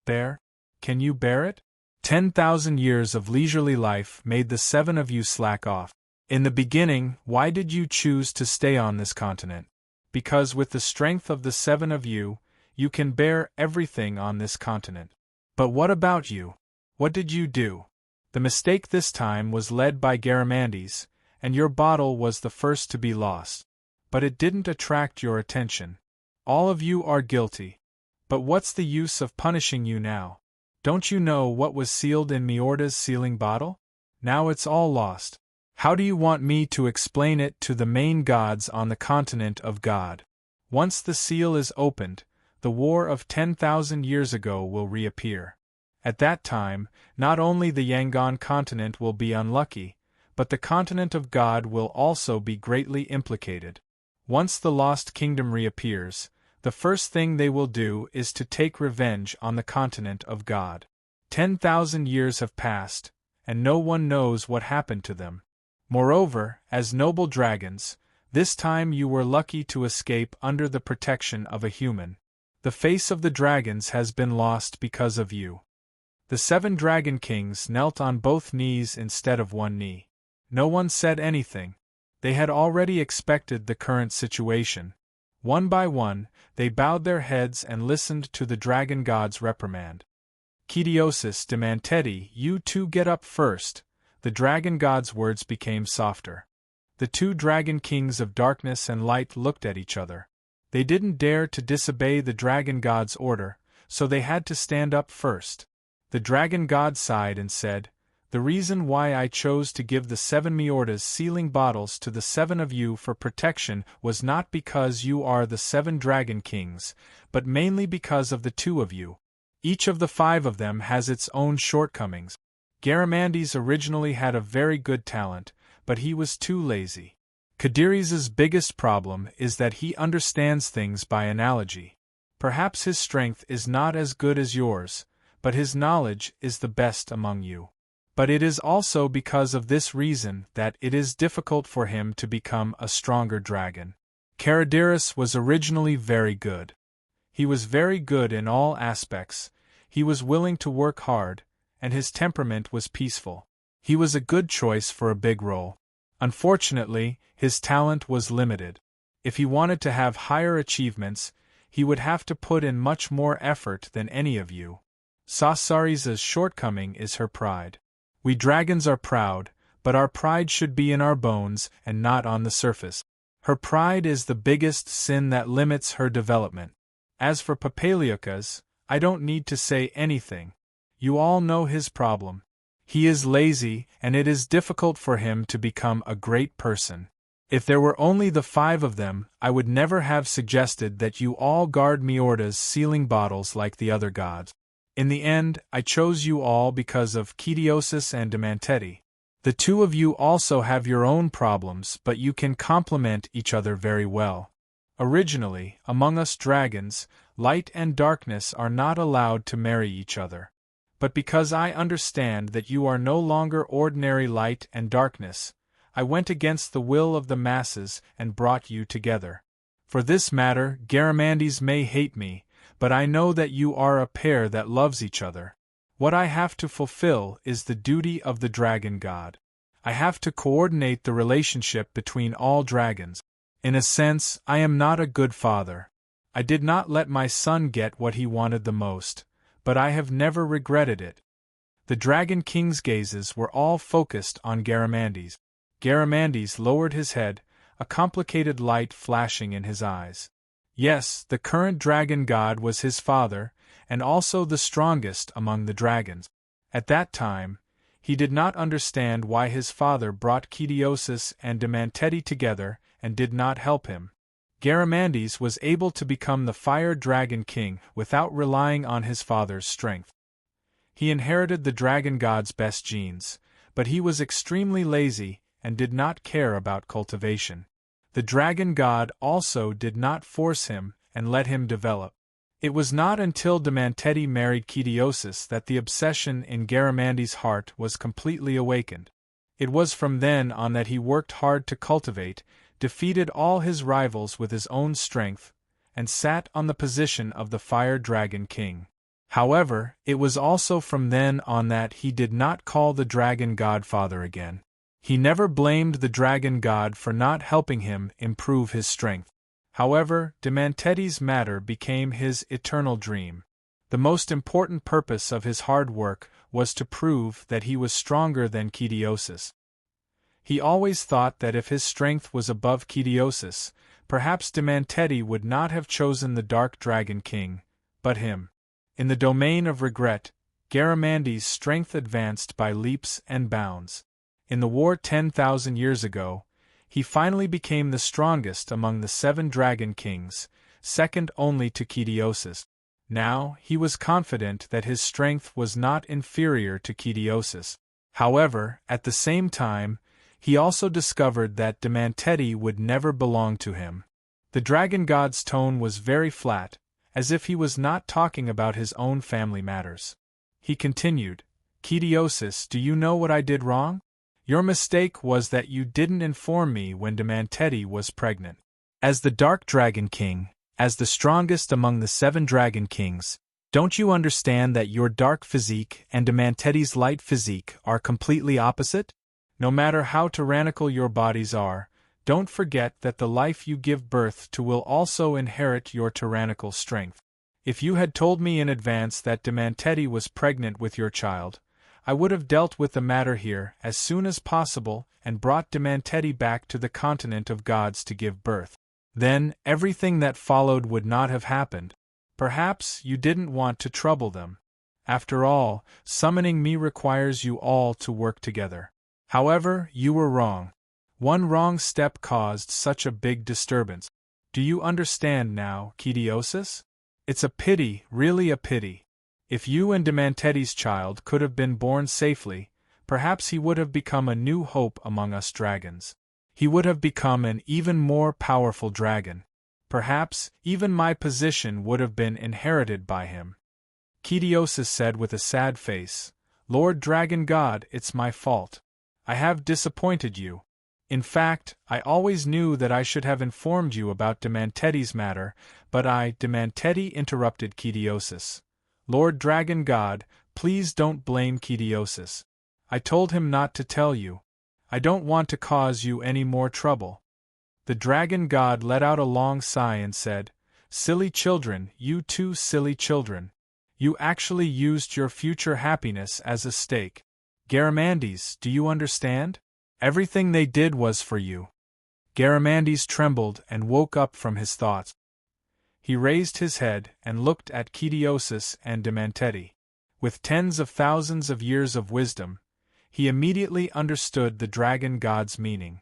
Bear? Can you bear it? 10,000 years of leisurely life made the 7 of you slack off. In the beginning, why did you choose to stay on this continent? Because with the strength of the 7 of you, you can bear everything on this continent. But what about you? What did you do? The mistake this time was led by Garamandes, and your bottle was the first to be lost. But it didn't attract your attention. All of you are guilty. But what's the use of punishing you now? Don't you know what was sealed in Miorda's sealing bottle? Now it's all lost. How do you want me to explain it to the main gods on the continent of God? Once the seal is opened, the war of 10,000 years ago will reappear. At that time, not only the Yangon continent will be unlucky, but the continent of God will also be greatly implicated. Once the lost kingdom reappears, the first thing they will do is to take revenge on the continent of God. 10,000 years have passed, and no one knows what happened to them. Moreover, as noble dragons, this time you were lucky to escape under the protection of a human. The face of the dragons has been lost because of you. The 7 Dragon Kings knelt on both knees instead of one knee. No one said anything. They had already expected the current situation. One by one, they bowed their heads and listened to the dragon god's reprimand. Kitiosis Demanteti, you two get up first. The dragon god's words became softer. The 2 dragon kings of darkness and light looked at each other. They didn't dare to disobey the dragon god's order, so they had to stand up first. The dragon god sighed and said, The reason why I chose to give the 7 Miordas sealing bottles to the 7 of you for protection was not because you are the 7 dragon kings, but mainly because of the 2 of you. Each of the 5 of them has its own shortcomings. Garamandes originally had a very good talent, but he was too lazy. Kadiris's biggest problem is that he understands things by analogy. Perhaps his strength is not as good as yours, but his knowledge is the best among you. But it is also because of this reason that it is difficult for him to become a stronger dragon. Karidiris was originally very good. He was very good in all aspects, he was willing to work hard, and his temperament was peaceful. He was a good choice for a big role. Unfortunately, his talent was limited. If he wanted to have higher achievements, he would have to put in much more effort than any of you. Sasarisa's shortcoming is her pride. We dragons are proud, but our pride should be in our bones and not on the surface. Her pride is the biggest sin that limits her development. As for Papaliocas, I don't need to say anything. You all know his problem. He is lazy, and it is difficult for him to become a great person. If there were only the 5 of them, I would never have suggested that you all guard Miorda's sealing bottles like the other gods. In the end, I chose you all because of Kitiosis and Demanteti. The 2 of you also have your own problems, but you can complement each other very well. Originally, among us dragons, light and darkness are not allowed to marry each other. But because I understand that you are no longer ordinary light and darkness, I went against the will of the masses and brought you together. For this matter, Garamandes may hate me, but I know that you are a pair that loves each other. What I have to fulfill is the duty of the dragon god. I have to coordinate the relationship between all dragons. In a sense, I am not a good father. I did not let my son get what he wanted the most, but I have never regretted it. The Dragon King's gazes were all focused on Garamandes. Garamandes lowered his head, a complicated light flashing in his eyes. Yes, the current dragon god was his father, and also the strongest among the dragons. At that time, he did not understand why his father brought Kidiosis and Demanteti together and did not help him. Garamandes was able to become the Fire Dragon King without relying on his father's strength. He inherited the dragon god's best genes, but he was extremely lazy and did not care about cultivation. The dragon god also did not force him and let him develop. It was not until Demanteti married Kidiosis that the obsession in Garamandes' heart was completely awakened. It was from then on that he worked hard to cultivate, defeated all his rivals with his own strength, and sat on the position of the Fire Dragon King. However, it was also from then on that he did not call the dragon god father again. He never blamed the dragon god for not helping him improve his strength. However, Demanteti's matter became his eternal dream. The most important purpose of his hard work was to prove that he was stronger than Kidiosis. He always thought that if his strength was above Kidiosis, perhaps Demanteti would not have chosen the Dark Dragon King, but him. In the domain of regret, Garamandes' strength advanced by leaps and bounds. In the war 10,000 years ago, he finally became the strongest among the 7 Dragon Kings, second only to Kidiosis. Now, he was confident that his strength was not inferior to Kidiosis. However, at the same time, he also discovered that Demanteti would never belong to him. The dragon god's tone was very flat, as if he was not talking about his own family matters. He continued, "Kidiosis, do you know what I did wrong? Your mistake was that you didn't inform me when Demanteti was pregnant. As the Dark Dragon King, as the strongest among the 7 Dragon Kings, don't you understand that your dark physique and Demanteti's light physique are completely opposite? No matter how tyrannical your bodies are, don't forget that the life you give birth to will also inherit your tyrannical strength. If you had told me in advance that Demanteti was pregnant with your child, I would have dealt with the matter here as soon as possible and brought Demanteti back to the continent of gods to give birth. Then, everything that followed would not have happened. Perhaps you didn't want to trouble them. After all, summoning me requires you all to work together. However, you were wrong. One wrong step caused such a big disturbance. Do you understand now, Kidiosis? It's a pity, really a pity. If you and Demanteti's child could have been born safely, perhaps he would have become a new hope among us dragons. He would have become an even more powerful dragon. Perhaps, even my position would have been inherited by him." Kidiosis said with a sad face, "Lord Dragon God, it's my fault. I have disappointed you. In fact, I always knew that I should have informed you about Demanteti's matter, but Demanteti interrupted Kidiosis. Lord Dragon God, please don't blame Kidiosis. I told him not to tell you. I don't want to cause you any more trouble." The dragon god let out a long sigh and said, "Silly children, you 2 silly children. You actually used your future happiness as a stake. Garamandes, do you understand? Everything they did was for you." Garamandes trembled and woke up from his thoughts. He raised his head and looked at Kidiosis and Demanteti. With tens of thousands of years of wisdom, he immediately understood the dragon god's meaning.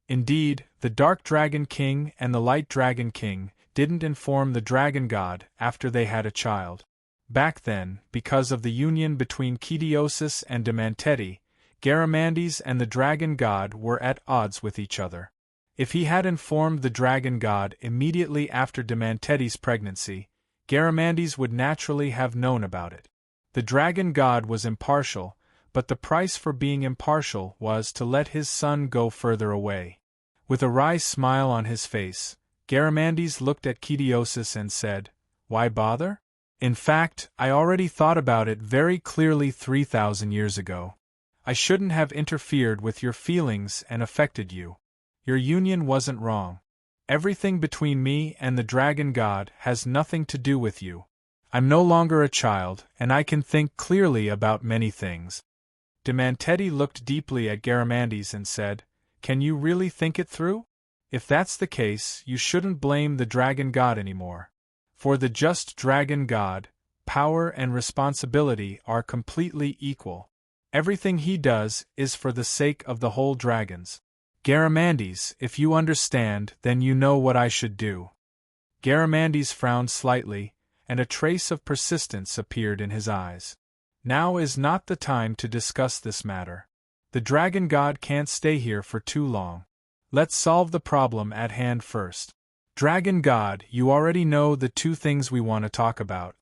Indeed, the Dark Dragon King and the Light Dragon King didn't inform the dragon god after they had a child. Back then, because of the union between Kidiosis and Demanteti, Garamandes and the dragon god were at odds with each other. If he had informed the dragon god immediately after Demanteti's pregnancy, Garamandes would naturally have known about it. The dragon god was impartial, but the price for being impartial was to let his son go further away. With a wry smile on his face, Garamandes looked at Kidiosis and said, "Why bother? In fact, I already thought about it very clearly 3,000 years ago. I shouldn't have interfered with your feelings and affected you. Your union wasn't wrong. Everything between me and the dragon god has nothing to do with you. I'm no longer a child, and I can think clearly about many things. Demanteti looked deeply at Garamandes and said, "Can you really think it through? If that's the case, you shouldn't blame the dragon god anymore. For the just dragon god, power and responsibility are completely equal. Everything he does is for the sake of the whole dragons. Garamandes, if you understand, then you know what I should do." Garamandes frowned slightly, and a trace of persistence appeared in his eyes. "Now is not the time to discuss this matter. The dragon god can't stay here for too long. Let's solve the problem at hand first. Dragon god, you already know the two things we want to talk about.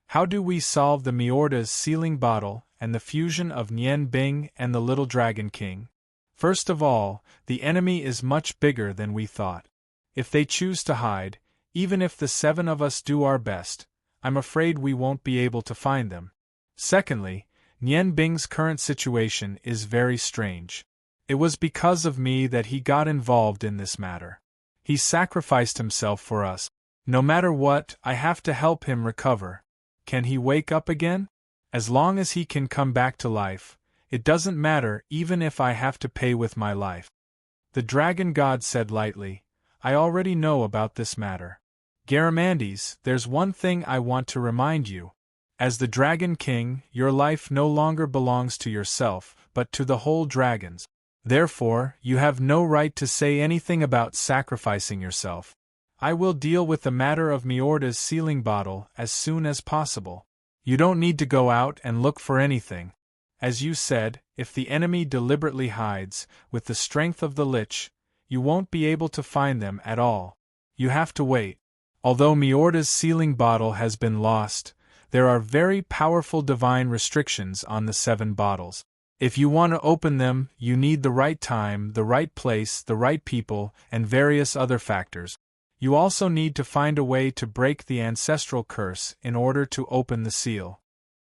How do we solve the Miorda's sealing bottle and the fusion of Nian Bing and the little dragon king? First of all, the enemy is much bigger than we thought. If they choose to hide, even if the 7 of us do our best, I'm afraid we won't be able to find them. Secondly, Nian Bing's current situation is very strange. It was because of me that he got involved in this matter. He sacrificed himself for us. No matter what, I have to help him recover. Can he wake up again? As long as he can come back to life, it doesn't matter even if I have to pay with my life." The dragon god said lightly, "I already know about this matter. Garamandes, there's one thing I want to remind you. As the Dragon King, your life no longer belongs to yourself, but to the whole dragons. Therefore, you have no right to say anything about sacrificing yourself. I will deal with the matter of Miorda's sealing bottle as soon as possible. You don't need to go out and look for anything. As you said, if the enemy deliberately hides, with the strength of the Lich, you won't be able to find them at all. You have to wait. Although Miorda's sealing bottle has been lost, there are very powerful divine restrictions on the 7 bottles. If you want to open them, you need the right time, the right place, the right people, and various other factors. You also need to find a way to break the ancestral curse in order to open the seal.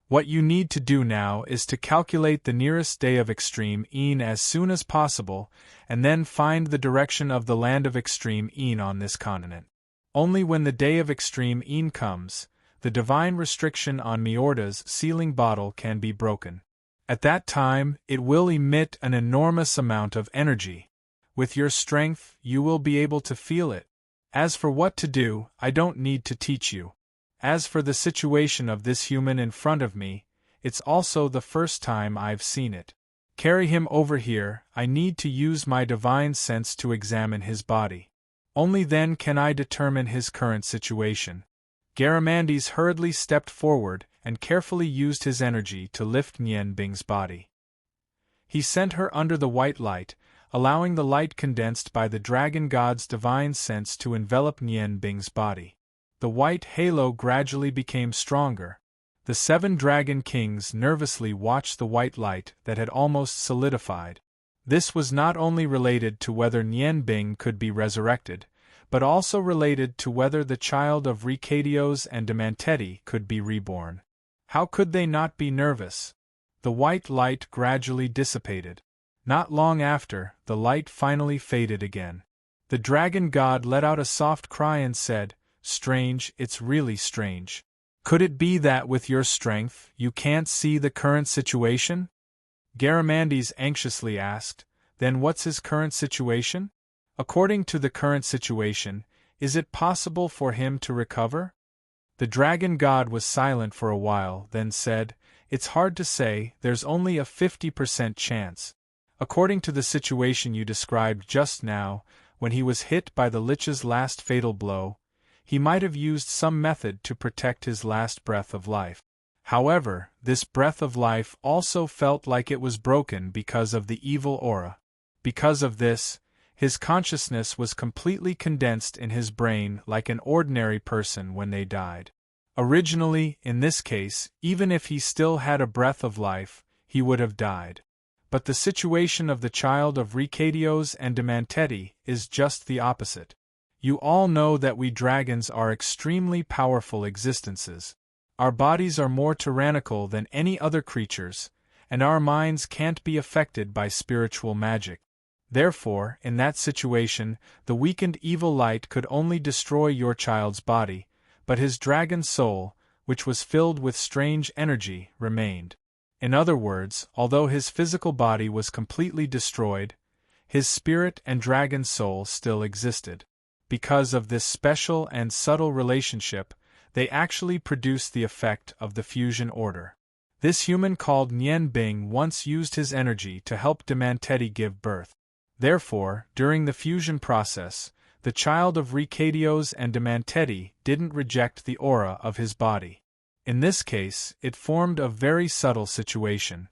What you need to do now is to calculate the nearest day of Extreme Een as soon as possible, and then find the direction of the land of Extreme Een on this continent. Only when the day of Extreme Een comes, the divine restriction on Miorda's sealing bottle can be broken. At that time, it will emit an enormous amount of energy. With your strength, you will be able to feel it. As for what to do, I don't need to teach you. As for the situation of this human in front of me, it's also the first time I've seen it. Carry him over here, I need to use my divine sense to examine his body. Only then can I determine his current situation." Garamandes hurriedly stepped forward and carefully used his energy to lift Nian Bing's body. He sent her under the white light, allowing the light condensed by the dragon god's divine sense to envelop Nian Bing's body. The white halo gradually became stronger. The 7 dragon kings nervously watched the white light that had almost solidified. This was not only related to whether Nian Bing could be resurrected, but also related to whether the child of Ricadios and Demanteti could be reborn. How could they not be nervous? The white light gradually dissipated. Not long after, the light finally faded again. The dragon god let out a soft cry and said, "Strange, it's really strange. Could it be that with your strength, you can't see the current situation?" Garamandes anxiously asked, "Then what's his current situation? According to the current situation, is it possible for him to recover?" The dragon god was silent for a while, then said, "It's hard to say, there's only a 50% chance. According to the situation you described just now, when he was hit by the Lich's last fatal blow, he might have used some method to protect his last breath of life. However, this breath of life also felt like it was broken because of the evil aura. Because of this, his consciousness was completely condensed in his brain like an ordinary person when they died. Originally, in this case, even if he still had a breath of life, he would have died. But the situation of the child of Ricadios and Demanteti is just the opposite. You all know that we dragons are extremely powerful existences. Our bodies are more tyrannical than any other creatures, and our minds can't be affected by spiritual magic. Therefore, in that situation, the weakened evil light could only destroy your child's body, but his dragon soul, which was filled with strange energy, remained. In other words, although his physical body was completely destroyed, his spirit and dragon soul still existed. Because of this special and subtle relationship, they actually produced the effect of the fusion order. This human called Nian Bing once used his energy to help Demanteti give birth. Therefore, during the fusion process, the child of Ricadios and Demanteti didn't reject the aura of his body. In this case, it formed a very subtle situation.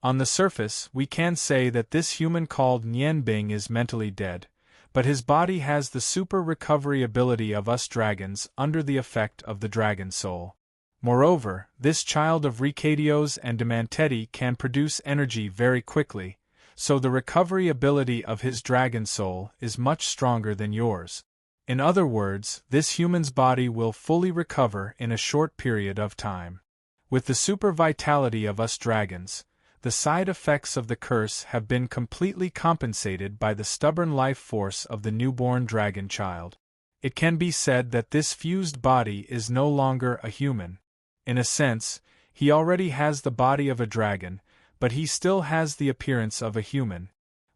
On the surface, we can say that this human called Nian Bing is mentally dead, but his body has the super recovery ability of us dragons under the effect of the dragon soul. Moreover, this child of Ricadios and Demanteti can produce energy very quickly, so the recovery ability of his dragon soul is much stronger than yours. In other words, this human's body will fully recover in a short period of time. With the super vitality of us dragons, the side effects of the curse have been completely compensated by the stubborn life force of the newborn dragon child. It can be said that this fused body is no longer a human. In a sense, he already has the body of a dragon, but he still has the appearance of a human.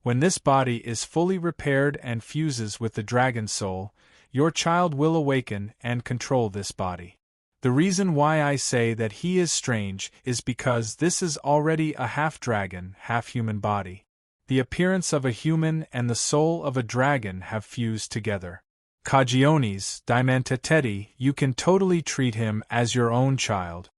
When this body is fully repaired and fuses with the dragon soul, your child will awaken and control this body. The reason why I say that he is strange is because this is already a half-dragon, half-human body. The appearance of a human and the soul of a dragon have fused together. Cagiones, Demanteti, you can totally treat him as your own child.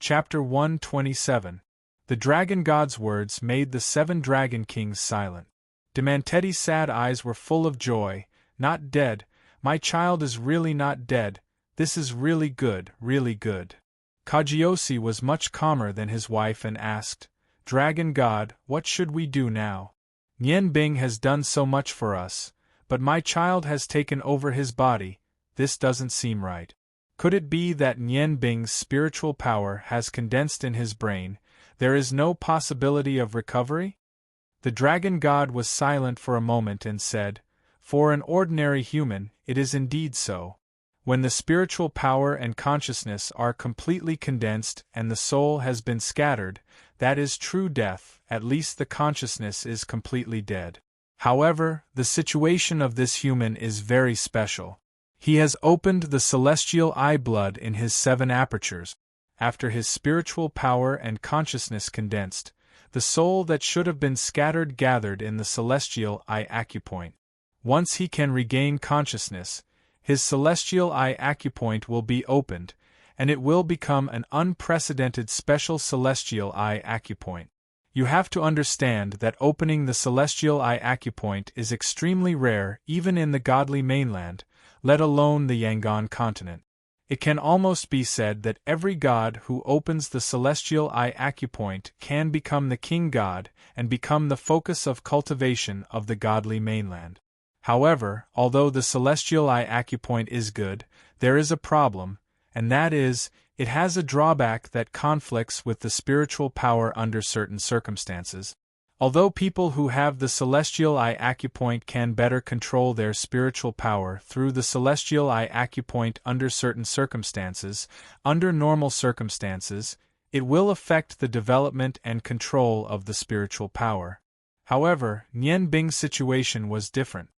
Chapter 127. The dragon god's words made the 7 dragon kings silent. Demanteti's sad eyes were full of joy. Not dead, my child is really not dead, this is really good, really good. Cagiosi was much calmer than his wife and asked, Dragon god, what should we do now? Nian Bing has done so much for us, but my child has taken over his body, this doesn't seem right. Could it be that Nian Bing's spiritual power has condensed in his brain? There is no possibility of recovery? The dragon god was silent for a moment and said, For an ordinary human, it is indeed so. When the spiritual power and consciousness are completely condensed and the soul has been scattered, that is true death, at least the consciousness is completely dead. However, the situation of this human is very special. He has opened the celestial eye blood in his 7 apertures. After his spiritual power and consciousness condensed, the soul that should have been scattered gathered in the celestial eye acupoint. Once he can regain consciousness, his celestial eye acupoint will be opened, and it will become an unprecedented special celestial eye acupoint. You have to understand that opening the celestial eye acupoint is extremely rare even in the godly mainland, let alone the Yangon continent. It can almost be said that every god who opens the celestial eye acupoint can become the king god and become the focus of cultivation of the godly mainland. However, although the celestial eye acupoint is good, there is a problem, and that is, it has a drawback that conflicts with the spiritual power under certain circumstances. Although people who have the celestial eye acupoint can better control their spiritual power through the celestial eye acupoint under certain circumstances, under normal circumstances, it will affect the development and control of the spiritual power. However, Nian Bing's situation was different.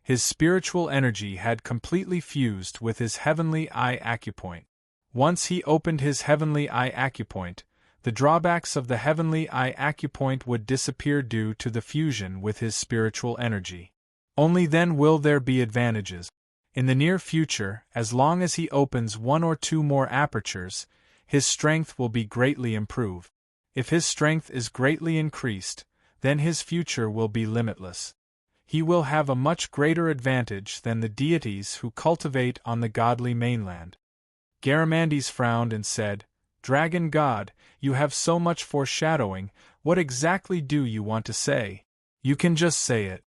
His spiritual energy had completely fused with his heavenly eye acupoint. Once he opened his heavenly eye acupoint, the drawbacks of the heavenly eye acupoint would disappear due to the fusion with his spiritual energy. Only then will there be advantages. In the near future, as long as he opens 1 or 2 more apertures, his strength will be greatly improved. If his strength is greatly increased, then his future will be limitless. He will have a much greater advantage than the deities who cultivate on the godly mainland. Garamandes frowned and said, Dragon God, you have so much foreshadowing, what exactly do you want to say? You can just say it.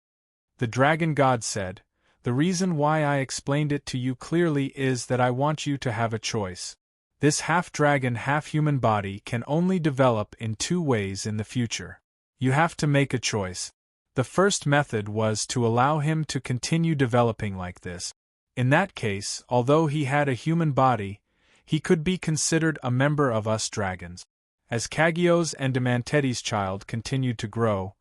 The dragon god said, The reason why I explained it to you clearly is that I want you to have a choice. This half-dragon, half-human body can only develop in two ways in the future. You have to make a choice. The first method was to allow him to continue developing like this. In that case, although he had a human body, he could be considered a member of us dragons. As Kagio's and Demanteti's child continued to grow,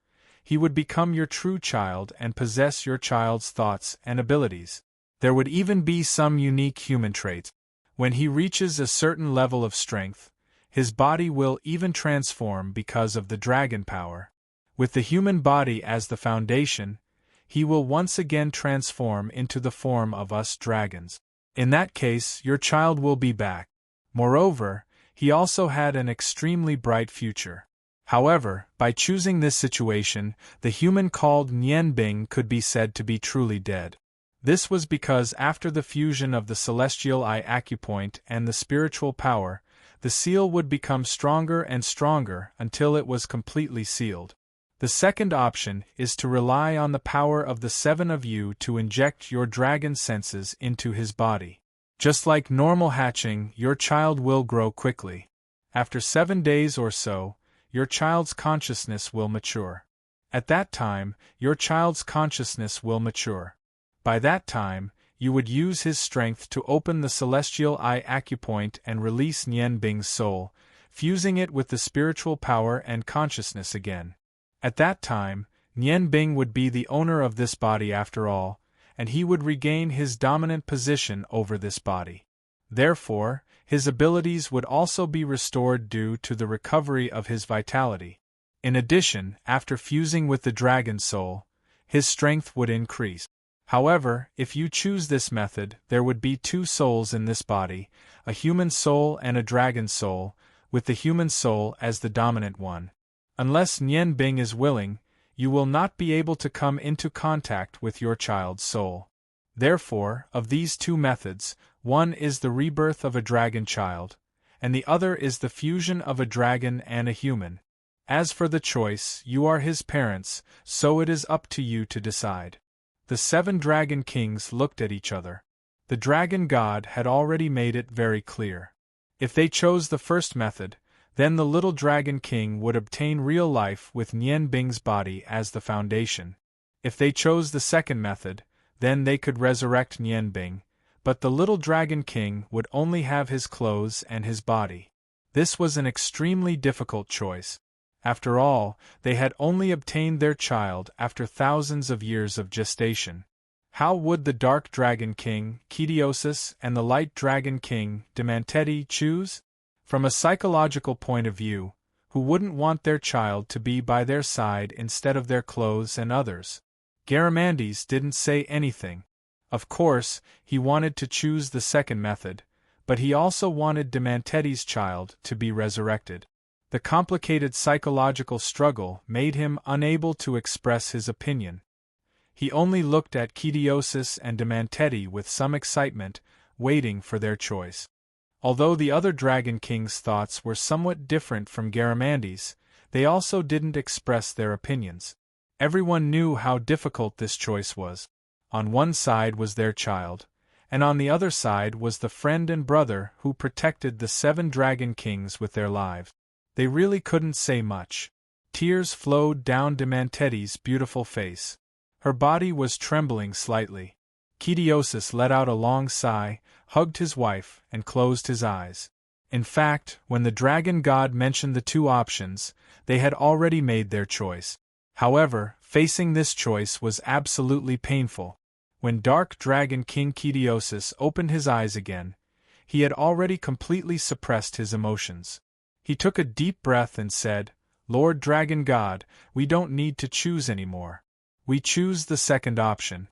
he would become your true child and possess your child's thoughts and abilities. There would even be some unique human traits. When he reaches a certain level of strength, his body will even transform because of the dragon power. With the human body as the foundation, he will once again transform into the form of us dragons. In that case, your child will be back. Moreover, he also had an extremely bright future. However, by choosing this situation, the human called Nianbing could be said to be truly dead. This was because after the fusion of the celestial eye acupoint and the spiritual power, the seal would become stronger and stronger until it was completely sealed. The second option is to rely on the power of the seven of you to inject your dragon senses into his body. Just like normal hatching, your child will grow quickly. After 7 days or so, your child's consciousness will mature. At that time, your child's consciousness will mature. By that time, you would use his strength to open the celestial eye acupoint and release Nianbing's soul, fusing it with the spiritual power and consciousness again. At that time, Nianbing would be the owner of this body after all, and he would regain his dominant position over this body. Therefore, his abilities would also be restored due to the recovery of his vitality. In addition, after fusing with the dragon soul, his strength would increase. However, if you choose this method, there would be two souls in this body, a human soul and a dragon soul, with the human soul as the dominant one. Unless Nianbing is willing, you will not be able to come into contact with your child's soul. Therefore, of these two methods, one is the rebirth of a dragon child, and the other is the fusion of a dragon and a human. As for the choice, you are his parents, so it is up to you to decide. The 7 dragon kings looked at each other. The dragon god had already made it very clear. If they chose the first method, then the little dragon king would obtain real life with Nianbing's body as the foundation. If they chose the second method, then they could resurrect Nianbing, but the little dragon king would only have his clothes and his body. This was an extremely difficult choice. After all, they had only obtained their child after thousands of years of gestation. How would the dark dragon king, Kidiosis, and the light dragon king, Demanteti, choose? From a psychological point of view, who wouldn't want their child to be by their side instead of their clothes and others? Garamandes didn't say anything. Of course, he wanted to choose the second method, but he also wanted Demanteti's child to be resurrected. The complicated psychological struggle made him unable to express his opinion. He only looked at Kidiosis and Demanteti with some excitement, waiting for their choice. Although the other Dragon King's thoughts were somewhat different from Garamandes, they also didn't express their opinions. Everyone knew how difficult this choice was. On one side was their child, and on the other side was the friend and brother who protected the 7 Dragon Kings with their lives. They really couldn't say much. Tears flowed down Demanteti's beautiful face. Her body was trembling slightly. Kidiosis let out a long sigh, hugged his wife, and closed his eyes. In fact, when the dragon god mentioned the two options, they had already made their choice. However, facing this choice was absolutely painful. When Dark Dragon King Kidiosis opened his eyes again, he had already completely suppressed his emotions. He took a deep breath and said, "Lord Dragon God, we don't need to choose anymore. We choose the second option."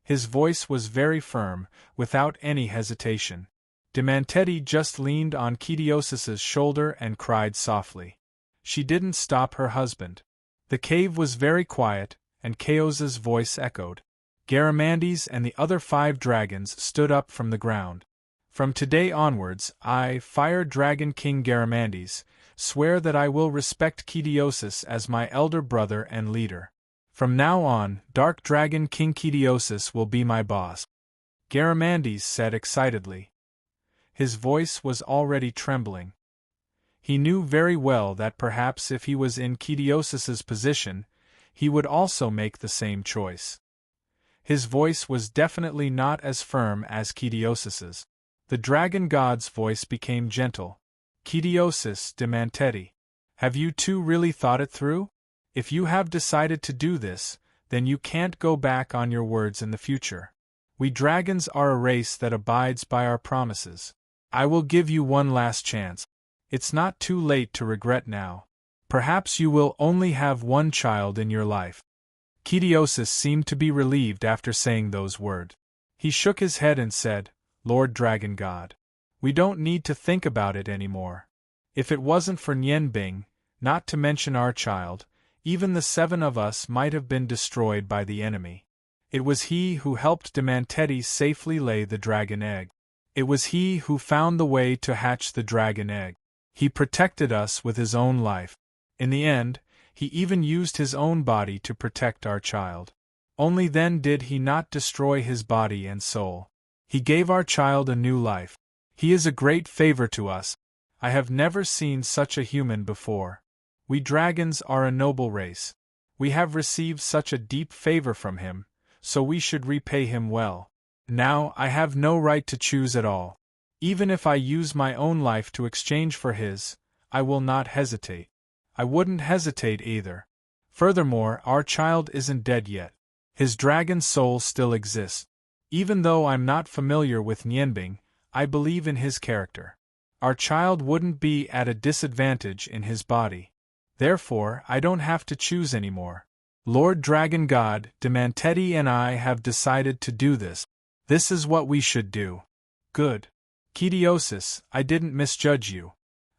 His voice was very firm, without any hesitation. Demanteti just leaned on Kidiosis's shoulder and cried softly. She didn't stop her husband. The cave was very quiet, and Chaos's voice echoed. Garamandes and the other 5 dragons stood up from the ground. "From today onwards, I, Fire Dragon King Garamandes, swear that I will respect Kidiosis as my elder brother and leader. From now on, Dark Dragon King Kidiosis will be my boss," Garamandes said excitedly. His voice was already trembling. He knew very well that perhaps if he was in Kitiosis's position, he would also make the same choice. His voice was definitely not as firm as Kitiosis's. The dragon god's voice became gentle. Kitiosis de Manteti. Have you two really thought it through? If you have decided to do this, then you can't go back on your words in the future. We dragons are a race that abides by our promises. I will give you one last chance. It's not too late to regret now. Perhaps you will only have one child in your life. Kitiosis seemed to be relieved after saying those words. He shook his head and said, Lord Dragon God, we don't need to think about it anymore. If it wasn't for Nianbing, not to mention our child, even the 7 of us might have been destroyed by the enemy. It was he who helped de Manteti safely lay the dragon egg. It was he who found the way to hatch the dragon egg. He protected us with his own life. In the end, he even used his own body to protect our child. Only then did he not destroy his body and soul. He gave our child a new life. He is a great favor to us. I have never seen such a human before. We dragons are a noble race. We have received such a deep favor from him, so we should repay him well. Now I have no right to choose at all. Even if I use my own life to exchange for his, I will not hesitate. I wouldn't hesitate either. Furthermore, our child isn't dead yet. His dragon soul still exists. Even though I'm not familiar with Nianbing, I believe in his character. Our child wouldn't be at a disadvantage in his body. Therefore, I don't have to choose anymore. Lord Dragon God, de Manteti and I have decided to do this. This is what we should do. Good. Kitiosis, I didn't misjudge you.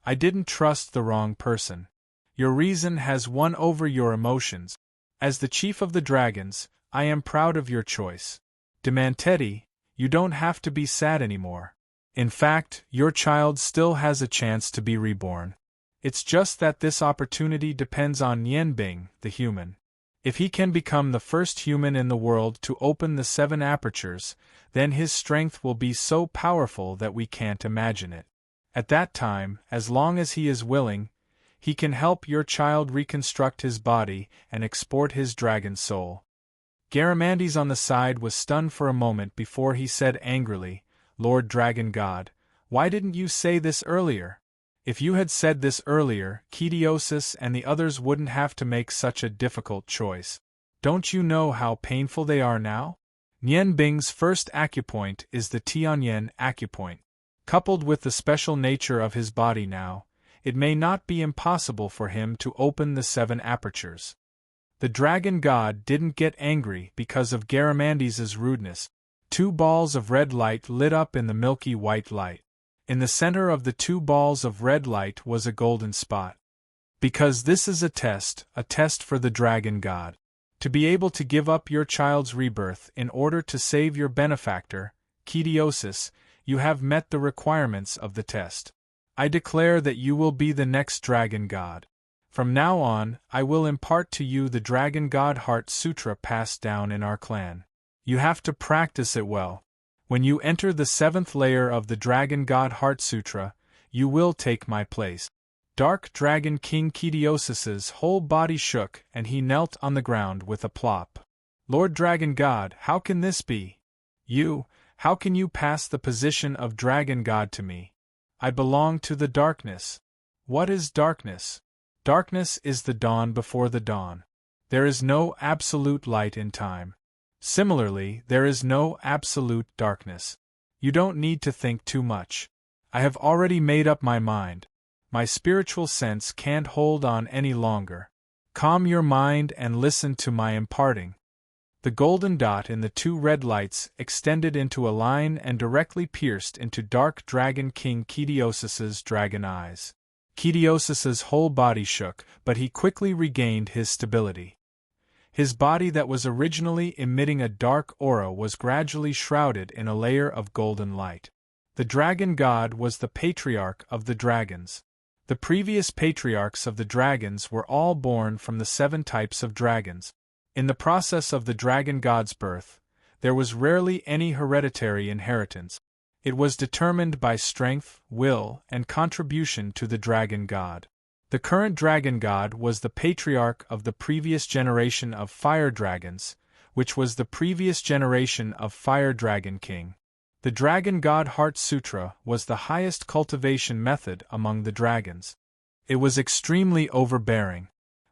I didn't trust the wrong person. Your reason has won over your emotions. As the chief of the dragons, I am proud of your choice. De Manteti, you don't have to be sad anymore. In fact, your child still has a chance to be reborn. It's just that this opportunity depends on Nianbing, the human. If he can become the first human in the world to open the 7 apertures, then his strength will be so powerful that we can't imagine it. At that time, as long as he is willing, he can help your child reconstruct his body and export his dragon soul. Garamandes on the side was stunned for a moment before he said angrily, Lord Dragon God, why didn't you say this earlier? If you had said this earlier, Kitiosis and the others wouldn't have to make such a difficult choice. Don't you know how painful they are now? Nianbing's first acupoint is the Tianyan acupoint. Coupled with the special nature of his body now, it may not be impossible for him to open the 7 apertures. The dragon god didn't get angry because of Garamandes's rudeness. 2 balls of red light lit up in the milky white light. In the center of the 2 balls of red light was a golden spot. Because this is a test for the dragon god. To be able to give up your child's rebirth in order to save your benefactor, Kitiosis, you have met the requirements of the test. I declare that you will be the next dragon god. From now on, I will impart to you the Dragon God Heart Sutra passed down in our clan. You have to practice it well. When you enter the 7th layer of the Dragon God Heart Sutra, you will take my place. Dark Dragon King Kitiosis's whole body shook and he knelt on the ground with a plop. Lord Dragon God, how can this be? How can you pass the position of Dragon God to me? I belong to the darkness. What is darkness? Darkness is the dawn before the dawn. There is no absolute light in time. Similarly, there is no absolute darkness. You don't need to think too much. I have already made up my mind. My spiritual sense can't hold on any longer. Calm your mind and listen to my imparting. The golden dot in the 2 red lights extended into a line and directly pierced into Dark Dragon King Kitiosis's dragon eyes. Kitiosis's whole body shook, but he quickly regained his stability. His body that was originally emitting a dark aura was gradually shrouded in a layer of golden light. The dragon god was the patriarch of the dragons. The previous patriarchs of the dragons were all born from the 7 types of dragons. In the process of the dragon god's birth, there was rarely any hereditary inheritance. It was determined by strength, will, and contribution to the dragon god. The current dragon god was the patriarch of the previous generation of fire dragons, which was the previous generation of Fire Dragon King. The Dragon God Heart Sutra was the highest cultivation method among the dragons. It was extremely overbearing.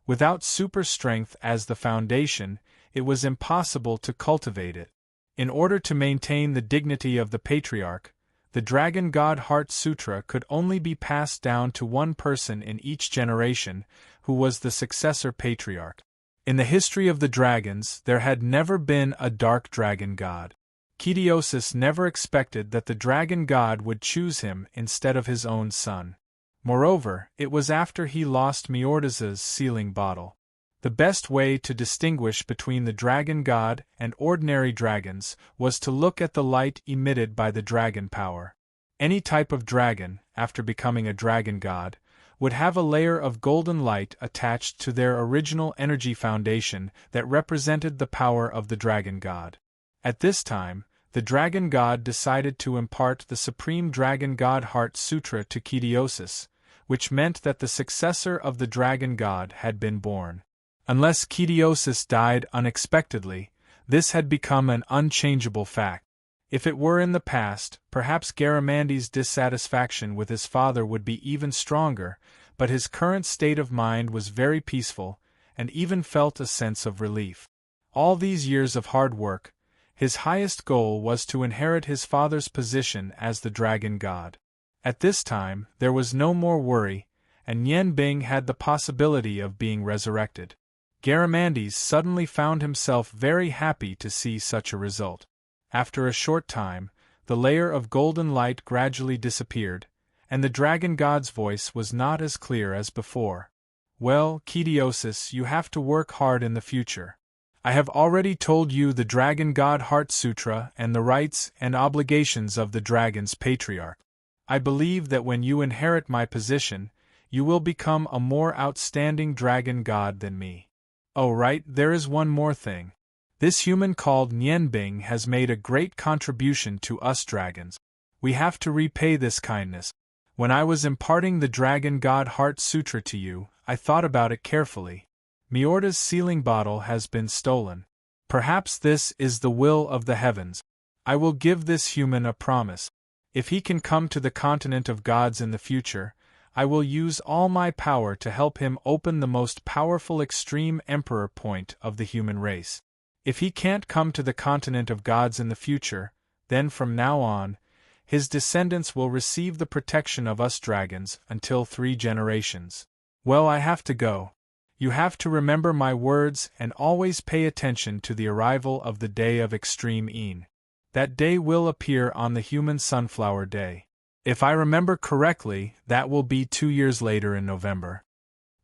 Without super strength as the foundation, it was impossible to cultivate it. In order to maintain the dignity of the patriarch, the Dragon God Heart Sutra could only be passed down to one person in each generation, who was the successor patriarch. In the history of the dragons, there had never been a dark dragon god. Kidiosis never expected that the dragon god would choose him instead of his own son. Moreover, it was after he lost Meordas's sealing bottle. The best way to distinguish between the dragon god and ordinary dragons was to look at the light emitted by the dragon power. Any type of dragon, after becoming a dragon god, would have a layer of golden light attached to their original energy foundation that represented the power of the dragon god. At this time, the dragon god decided to impart the supreme dragon god heart sutra to Kidiosis, which meant that the successor of the dragon god had been born. Unless Kidiosis died unexpectedly, this had become an unchangeable fact. If it were in the past, perhaps Garamandi's dissatisfaction with his father would be even stronger, but his current state of mind was very peaceful, and even felt a sense of relief. All these years of hard work, his highest goal was to inherit his father's position as the dragon god. At this time, there was no more worry, and Yen Bing had the possibility of being resurrected. Garamandes suddenly found himself very happy to see such a result. After a short time, the layer of golden light gradually disappeared, and the dragon god's voice was not as clear as before. Well, Kidiosis, you have to work hard in the future. I have already told you the Dragon God Heart Sutra and the rights and obligations of the dragon's patriarch. I believe that when you inherit my position, you will become a more outstanding dragon god than me. Oh right, there is one more thing. This human called Nianbing has made a great contribution to us dragons. We have to repay this kindness. When I was imparting the Dragon God Heart Sutra to you, I thought about it carefully. Meorda's sealing bottle has been stolen. Perhaps this is the will of the heavens. I will give this human a promise. If he can come to the continent of gods in the future, I will use all my power to help him open the most powerful extreme emperor point of the human race. If he can't come to the continent of gods in the future, then from now on, his descendants will receive the protection of us dragons until 3 generations. Well, I have to go. You have to remember my words and always pay attention to the arrival of the day of extreme Een. That day will appear on the human sunflower day. If I remember correctly, that will be 2 years later in November.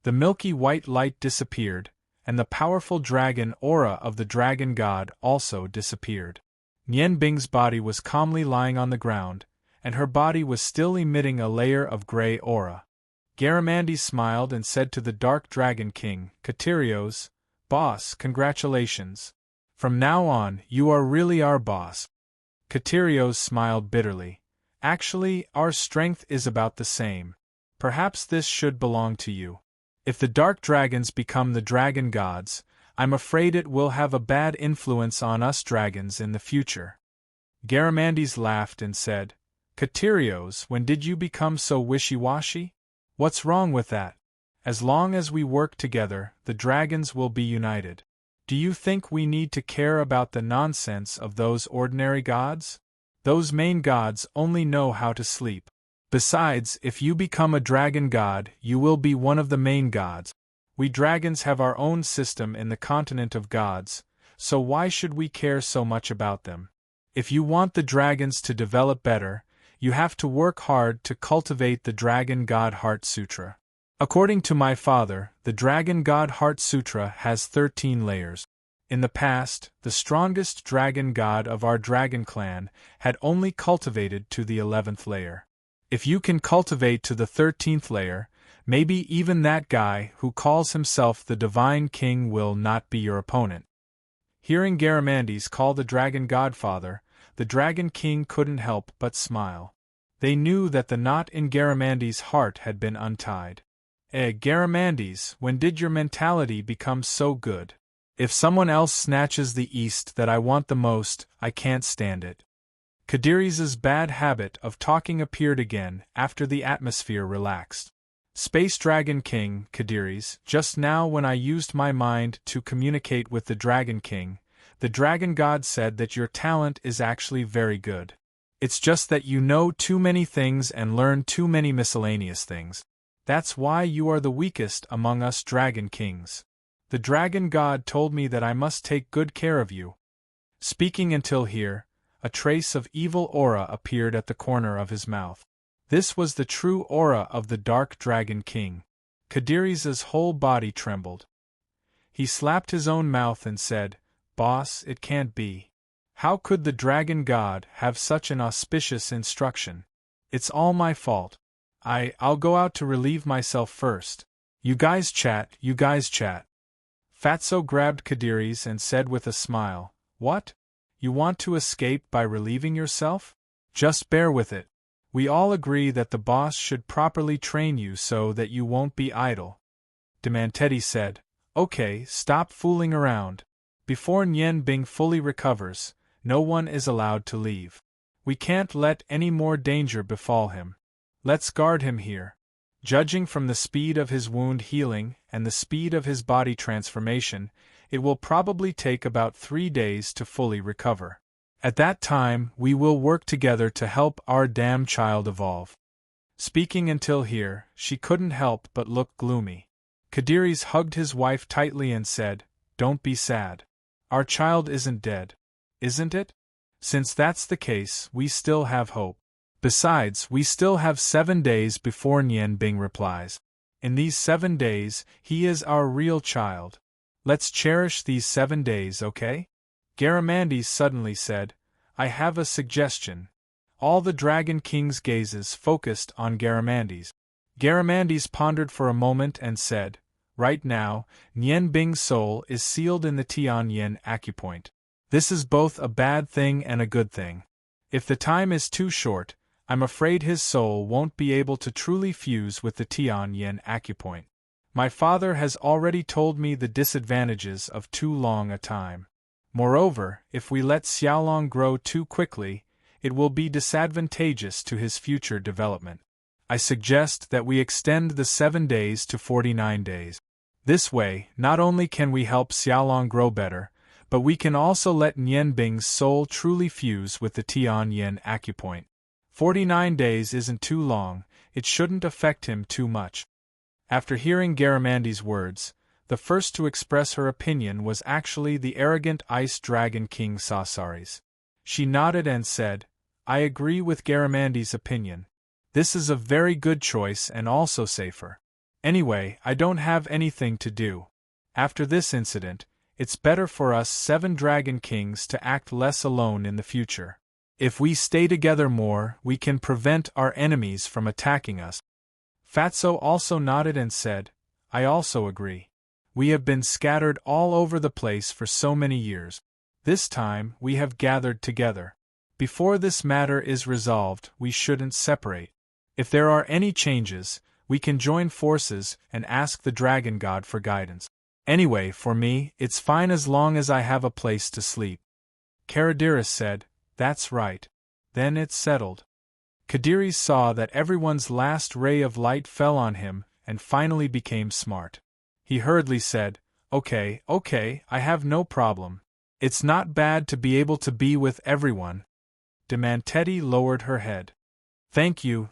The milky white light disappeared, and the powerful dragon aura of the dragon god also disappeared. Nian Bing's body was calmly lying on the ground, and her body was still emitting a layer of gray aura. Garamandes smiled and said to the Dark Dragon King, Katerios, "Boss, congratulations. From now on, you are really our boss." Katerios smiled bitterly. "Actually, our strength is about the same. Perhaps this should belong to you. If the Dark Dragons become the Dragon Gods, I'm afraid it will have a bad influence on us dragons in the future." Garamandes laughed and said, "Katerios, when did you become so wishy-washy? What's wrong with that? As long as we work together, the dragons will be united. Do you think we need to care about the nonsense of those ordinary gods? Those main gods only know how to sleep. Besides, if you become a dragon god, you will be one of the main gods. We dragons have our own system in the continent of gods, so why should we care so much about them? If you want the dragons to develop better, you have to work hard to cultivate the Dragon God Heart Sutra. According to my father, the Dragon God Heart Sutra has 13 layers. In the past, the strongest dragon god of our dragon clan had only cultivated to the 11th layer. If you can cultivate to the 13th layer, maybe even that guy who calls himself the Divine King will not be your opponent." Hearing Garamandes call the Dragon Godfather, the Dragon King couldn't help but smile. They knew that the knot in Garamandy's heart had been untied. Garamandy's, when did your mentality become so good? If someone else snatches the east that I want the most, I can't stand it. Kadiris's bad habit of talking appeared again after the atmosphere relaxed. Space Dragon King, Kadiris, just now when I used my mind to communicate with the Dragon King, the Dragon God said that your talent is actually very good. It's just that you know too many things and learn too many miscellaneous things. That's why you are the weakest among us Dragon Kings. The Dragon God told me that I must take good care of you. Speaking until here, a trace of evil aura appeared at the corner of his mouth. This was the true aura of the Dark Dragon King. Kadiris's whole body trembled. He slapped his own mouth and said, "Boss, it can't be. How could the Dragon God have such an auspicious instruction? It's all my fault. I'll go out to relieve myself first. You guys chat, you guys chat." Fatso grabbed Kadiris and said with a smile, "What? You want to escape by relieving yourself? Just bear with it. We all agree that the boss should properly train you so that you won't be idle." Demanteti said, "Okay, stop fooling around. Before Nian Bing fully recovers, no one is allowed to leave. We can't let any more danger befall him. Let's guard him here." Judging from the speed of his wound healing and the speed of his body transformation, it will probably take about 3 days to fully recover. At that time, we will work together to help our damn child evolve. Speaking until here, she couldn't help but look gloomy. Kadiris hugged his wife tightly and said, "Don't be sad. Our child isn't dead. Isn't it? Since that's the case, we still have hope. Besides, we still have 7 days before Nian Bing replies. In these 7 days, he is our real child. Let's cherish these 7 days, okay?" Garamandy suddenly said, "I have a suggestion." All the Dragon King's gazes focused on Garamandy's. Garamandy's pondered for a moment and said, "Right now, Nian Bing's soul is sealed in the Tian Yin acupoint. This is both a bad thing and a good thing. If the time is too short, I'm afraid his soul won't be able to truly fuse with the Tian Yin acupoint. My father has already told me the disadvantages of too long a time. Moreover, if we let Xiaolong grow too quickly, it will be disadvantageous to his future development. I suggest that we extend the 7 days to 49 days. This way, not only can we help Xiaolong grow better, but we can also let Nian Bing's soul truly fuse with the Tian Yin acupoint. 49 days isn't too long, it shouldn't affect him too much." After hearing Garamandy's words, the first to express her opinion was actually the arrogant Ice Dragon King Sasaris. She nodded and said, "I agree with Garamandy's opinion. This is a very good choice and also safer. Anyway, I don't have anything to do. After this incident, it's better for us 7 Dragon Kings to act less alone in the future. If we stay together more, we can prevent our enemies from attacking us." Fatso also nodded and said, "I also agree. We have been scattered all over the place for so many years. This time, we have gathered together. Before this matter is resolved, we shouldn't separate. If there are any changes, we can join forces and ask the Dragon God for guidance. Anyway, for me, it's fine as long as I have a place to sleep." Karadiris said, "That's right. Then it's settled." Kadiris saw that everyone's last ray of light fell on him and finally became smart. He hurriedly said, Okay, I have no problem. It's not bad to be able to be with everyone." Demanteti lowered her head. Thank you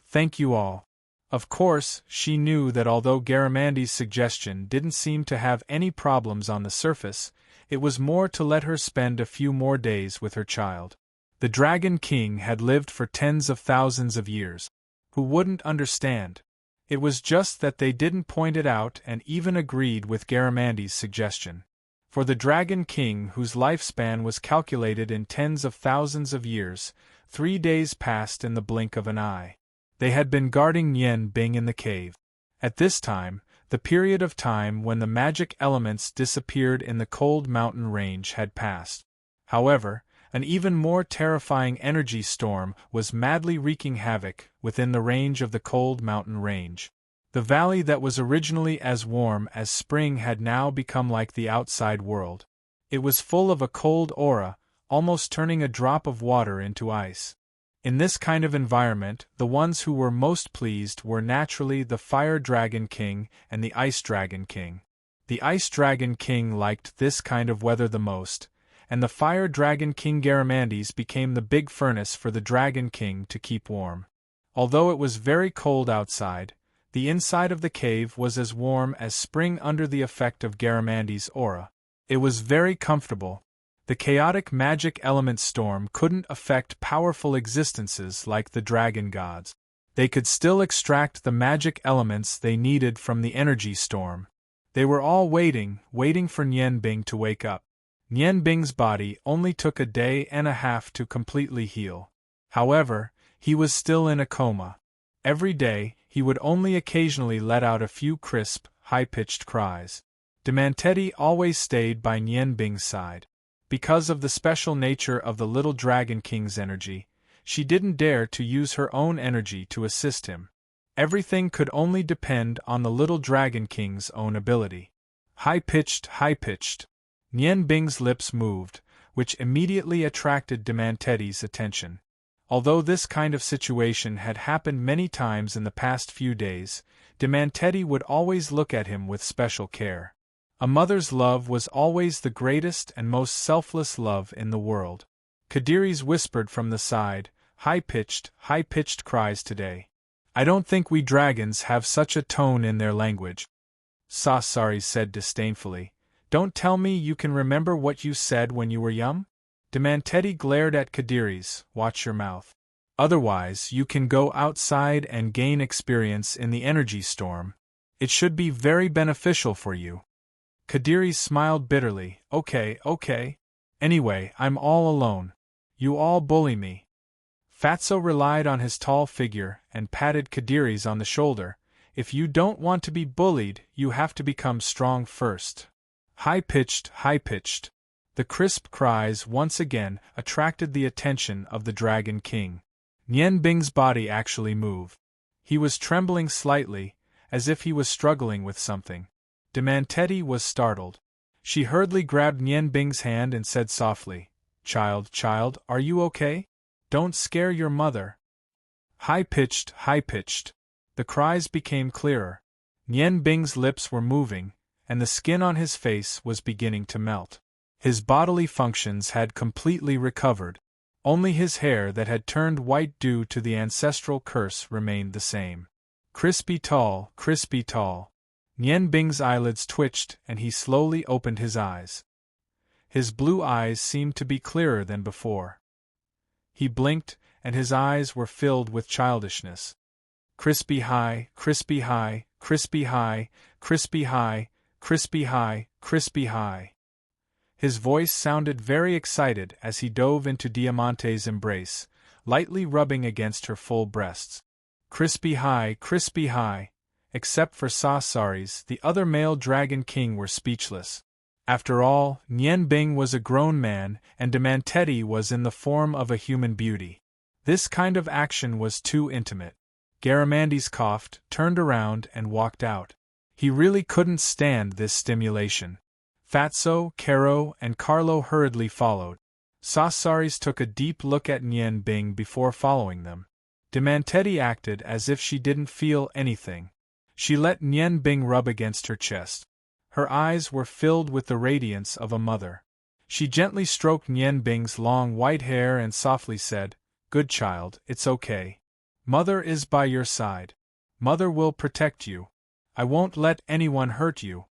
all." Of course, she knew that although Garamandy's suggestion didn't seem to have any problems on the surface, it was more to let her spend a few more days with her child. The Dragon King had lived for tens of thousands of years. Who wouldn't understand? It was just that they didn't point it out and even agreed with Garamandy's suggestion. For the Dragon King, whose lifespan was calculated in tens of thousands of years, 3 days passed in the blink of an eye. They had been guarding Nian Bing in the cave. At this time, the period of time when the magic elements disappeared in the cold mountain range had passed. However, An even more terrifying energy storm was madly wreaking havoc within the range of the cold mountain range. The valley that was originally as warm as spring had now become like the outside world. It was full of a cold aura, almost turning a drop of water into ice. In this kind of environment, the ones who were most pleased were naturally the Fire Dragon King and the Ice Dragon King. The Ice Dragon King liked this kind of weather the most, and the Fire Dragon King Garamandes became the big furnace for the Dragon King to keep warm. Although it was very cold outside, the inside of the cave was as warm as spring under the effect of Garamandes' aura. It was very comfortable. The chaotic magic element storm couldn't affect powerful existences like the dragon gods. They could still extract the magic elements they needed from the energy storm. They were all waiting for Nian Bing to wake up. Nian Bing's body only took a day and a half to completely heal. However, he was still in a coma. Every day, he would only occasionally let out a few crisp, high-pitched cries. Demanteti always stayed by Nian Bing's side. Because of the special nature of the little Dragon King's energy, she didn't dare to use her own energy to assist him. Everything could only depend on the little Dragon King's own ability. High-pitched, high-pitched. Nian Bing's lips moved, which immediately attracted Demanteti's attention. Although this kind of situation had happened many times in the past few days, Demanteti would always look at him with special care. A mother's love was always the greatest and most selfless love in the world. Kadiris whispered from the side, high-pitched cries today. I don't think we dragons have such a tone in their language. Sasaris said disdainfully. Don't tell me you can remember what you said when you were young? Demanteti glared at Kadiris, watch your mouth. Otherwise, you can go outside and gain experience in the energy storm. It should be very beneficial for you. Kadiris smiled bitterly, okay. Anyway, I'm all alone. You all bully me. Fatso relied on his tall figure and patted Kadiris on the shoulder. If you don't want to be bullied, you have to become strong first. High-pitched. The crisp cries once again attracted the attention of the Dragon King. Nian Bing's body actually moved. He was trembling slightly, as if he was struggling with something. Demanteti was startled. She hurriedly grabbed Nian Bing's hand and said softly, Child, are you okay? Don't scare your mother. High-pitched. The cries became clearer. Nian Bing's lips were moving, and the skin on his face was beginning to melt. His bodily functions had completely recovered. Only his hair that had turned white due to the ancestral curse remained the same. Crispy tall. Nian Bing's eyelids twitched and he slowly opened his eyes. His blue eyes seemed to be clearer than before. He blinked, and his eyes were filled with childishness. Crispy high. His voice sounded very excited as he dove into Diamante's embrace, lightly rubbing against her full breasts. Crispy high. Except for Sasaris, the other male Dragon King were speechless. After all, Nian Bing was a grown man, and Demanteti was in the form of a human beauty. This kind of action was too intimate. Garamandes coughed, turned around, and walked out. He really couldn't stand this stimulation. Fatso, Caro, and Carlo hurriedly followed. Sasaris took a deep look at Nian Bing before following them. Demanteti acted as if she didn't feel anything. She let Nian Bing rub against her chest. Her eyes were filled with the radiance of a mother. She gently stroked Nian Bing's long white hair and softly said, Good child, it's okay. Mother is by your side. Mother will protect you. I won't let anyone hurt you.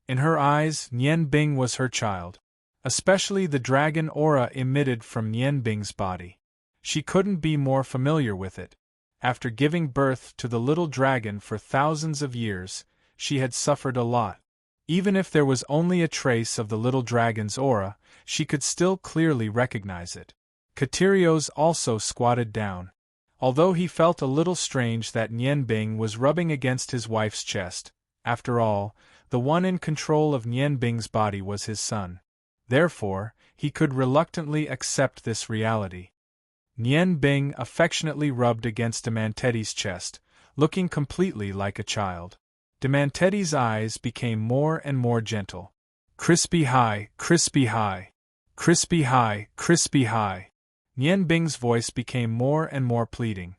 In her eyes, Nian Bing was her child. Especially the dragon aura emitted from Nian Bing's body. She couldn't be more familiar with it. After giving birth to the little dragon for thousands of years, she had suffered a lot. Even if there was only a trace of the little dragon's aura, she could still clearly recognize it. Katerios also squatted down. Although he felt a little strange that Nian Bing was rubbing against his wife's chest, after all, the one in control of Nian Bing's body was his son. Therefore, he could reluctantly accept this reality. Nian Bing affectionately rubbed against Demanteti's chest, looking completely like a child. Demanteti's eyes became more and more gentle. Crispy high, crispy high. Crispy high, crispy high. Nian Bing's voice became more and more pleading.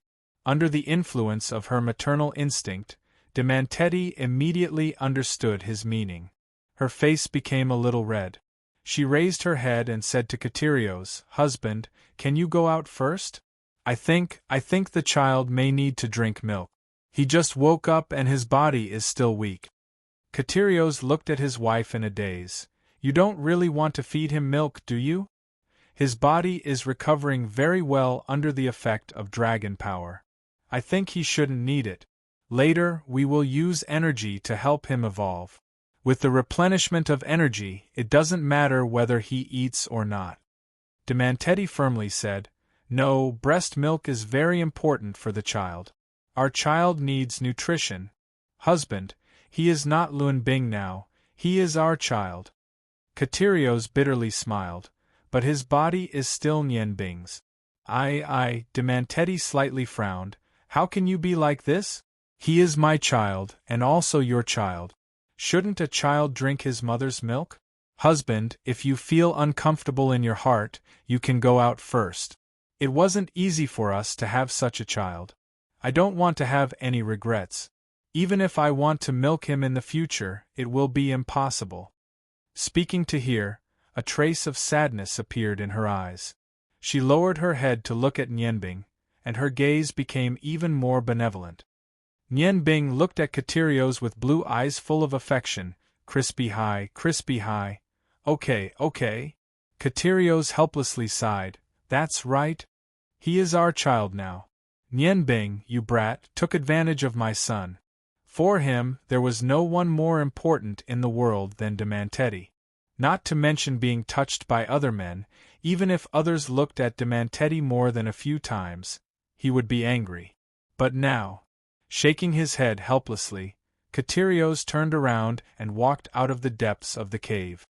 Under the influence of her maternal instinct, Demanteti immediately understood his meaning. Her face became a little red. She raised her head and said to Katerios, "Husband, can you go out first? I think the child may need to drink milk. He just woke up and his body is still weak." Katerios looked at his wife in a daze. "You don't really want to feed him milk, do you? His body is recovering very well under the effect of dragon power. I think he shouldn't need it. Later, we will use energy to help him evolve. With the replenishment of energy, it doesn't matter whether he eats or not." Demanteti firmly said, "No, breast milk is very important for the child. Our child needs nutrition. Husband, he is not Luan Bing now, he is our child." Katerios bitterly smiled, "But his body is still Nian Bing's." Demanteti slightly frowned. "How can you be like this? He is my child, and also your child. Shouldn't a child drink his mother's milk? Husband, if you feel uncomfortable in your heart, you can go out first. It wasn't easy for us to have such a child. I don't want to have any regrets. Even if I want to milk him in the future, it will be impossible." Speaking to her, a trace of sadness appeared in her eyes. She lowered her head to look at Nianbing, and her gaze became even more benevolent. Nianbing looked at Katerios with blue eyes full of affection. "Crispy high, crispy high. Okay. Katerios helplessly sighed. "That's right. He is our child now. Nianbing, you brat, took advantage of my son. For him, there was no one more important in the world than Demanteti. Not to mention being touched by other men, even if others looked at Demanteti more than a few times, he would be angry. But now..." Shaking his head helplessly, Katerios turned around and walked out of the depths of the cave.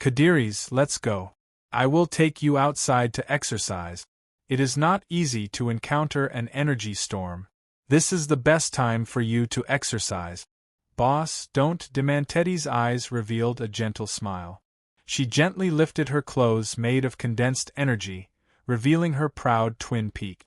"Katerios, let's go. I will take you outside to exercise. It is not easy to encounter an energy storm. This is the best time for you to exercise." "Boss, don't." Demanteti's eyes revealed a gentle smile. She gently lifted her clothes made of condensed energy, revealing her proud twin peak.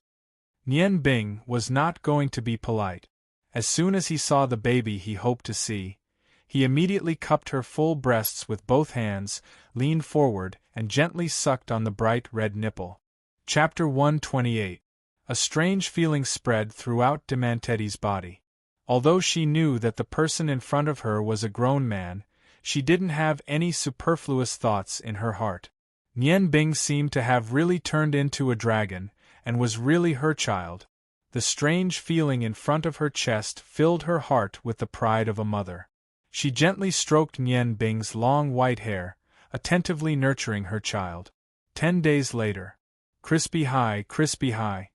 Nian Bing was not going to be polite. As soon as he saw the baby he hoped to see, he immediately cupped her full breasts with both hands, leaned forward, and gently sucked on the bright red nipple. Chapter 128. A strange feeling spread throughout Demanteti's body. Although she knew that the person in front of her was a grown man, she didn't have any superfluous thoughts in her heart. Nian Bing seemed to have really turned into a dragon, and was really her child. The strange feeling in front of her chest filled her heart with the pride of a mother. She gently stroked Nian Bing's long white hair, attentively nurturing her child. 10 days later. "Crispy high, crispy high.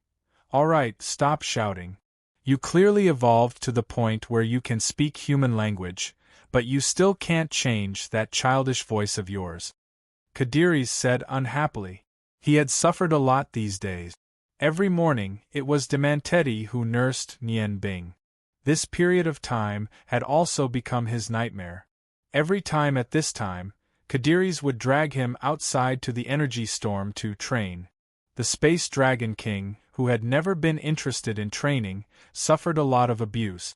All right, stop shouting. You clearly evolved to the point where you can speak human language, but you still can't change that childish voice of yours," Katerios said unhappily. He had suffered a lot these days. Every morning, it was Demanteti who nursed Nian Bing. This period of time had also become his nightmare. Every time at this time, Katerios would drag him outside to the energy storm to train. The Space Dragon King, who had never been interested in training, suffered a lot of abuse.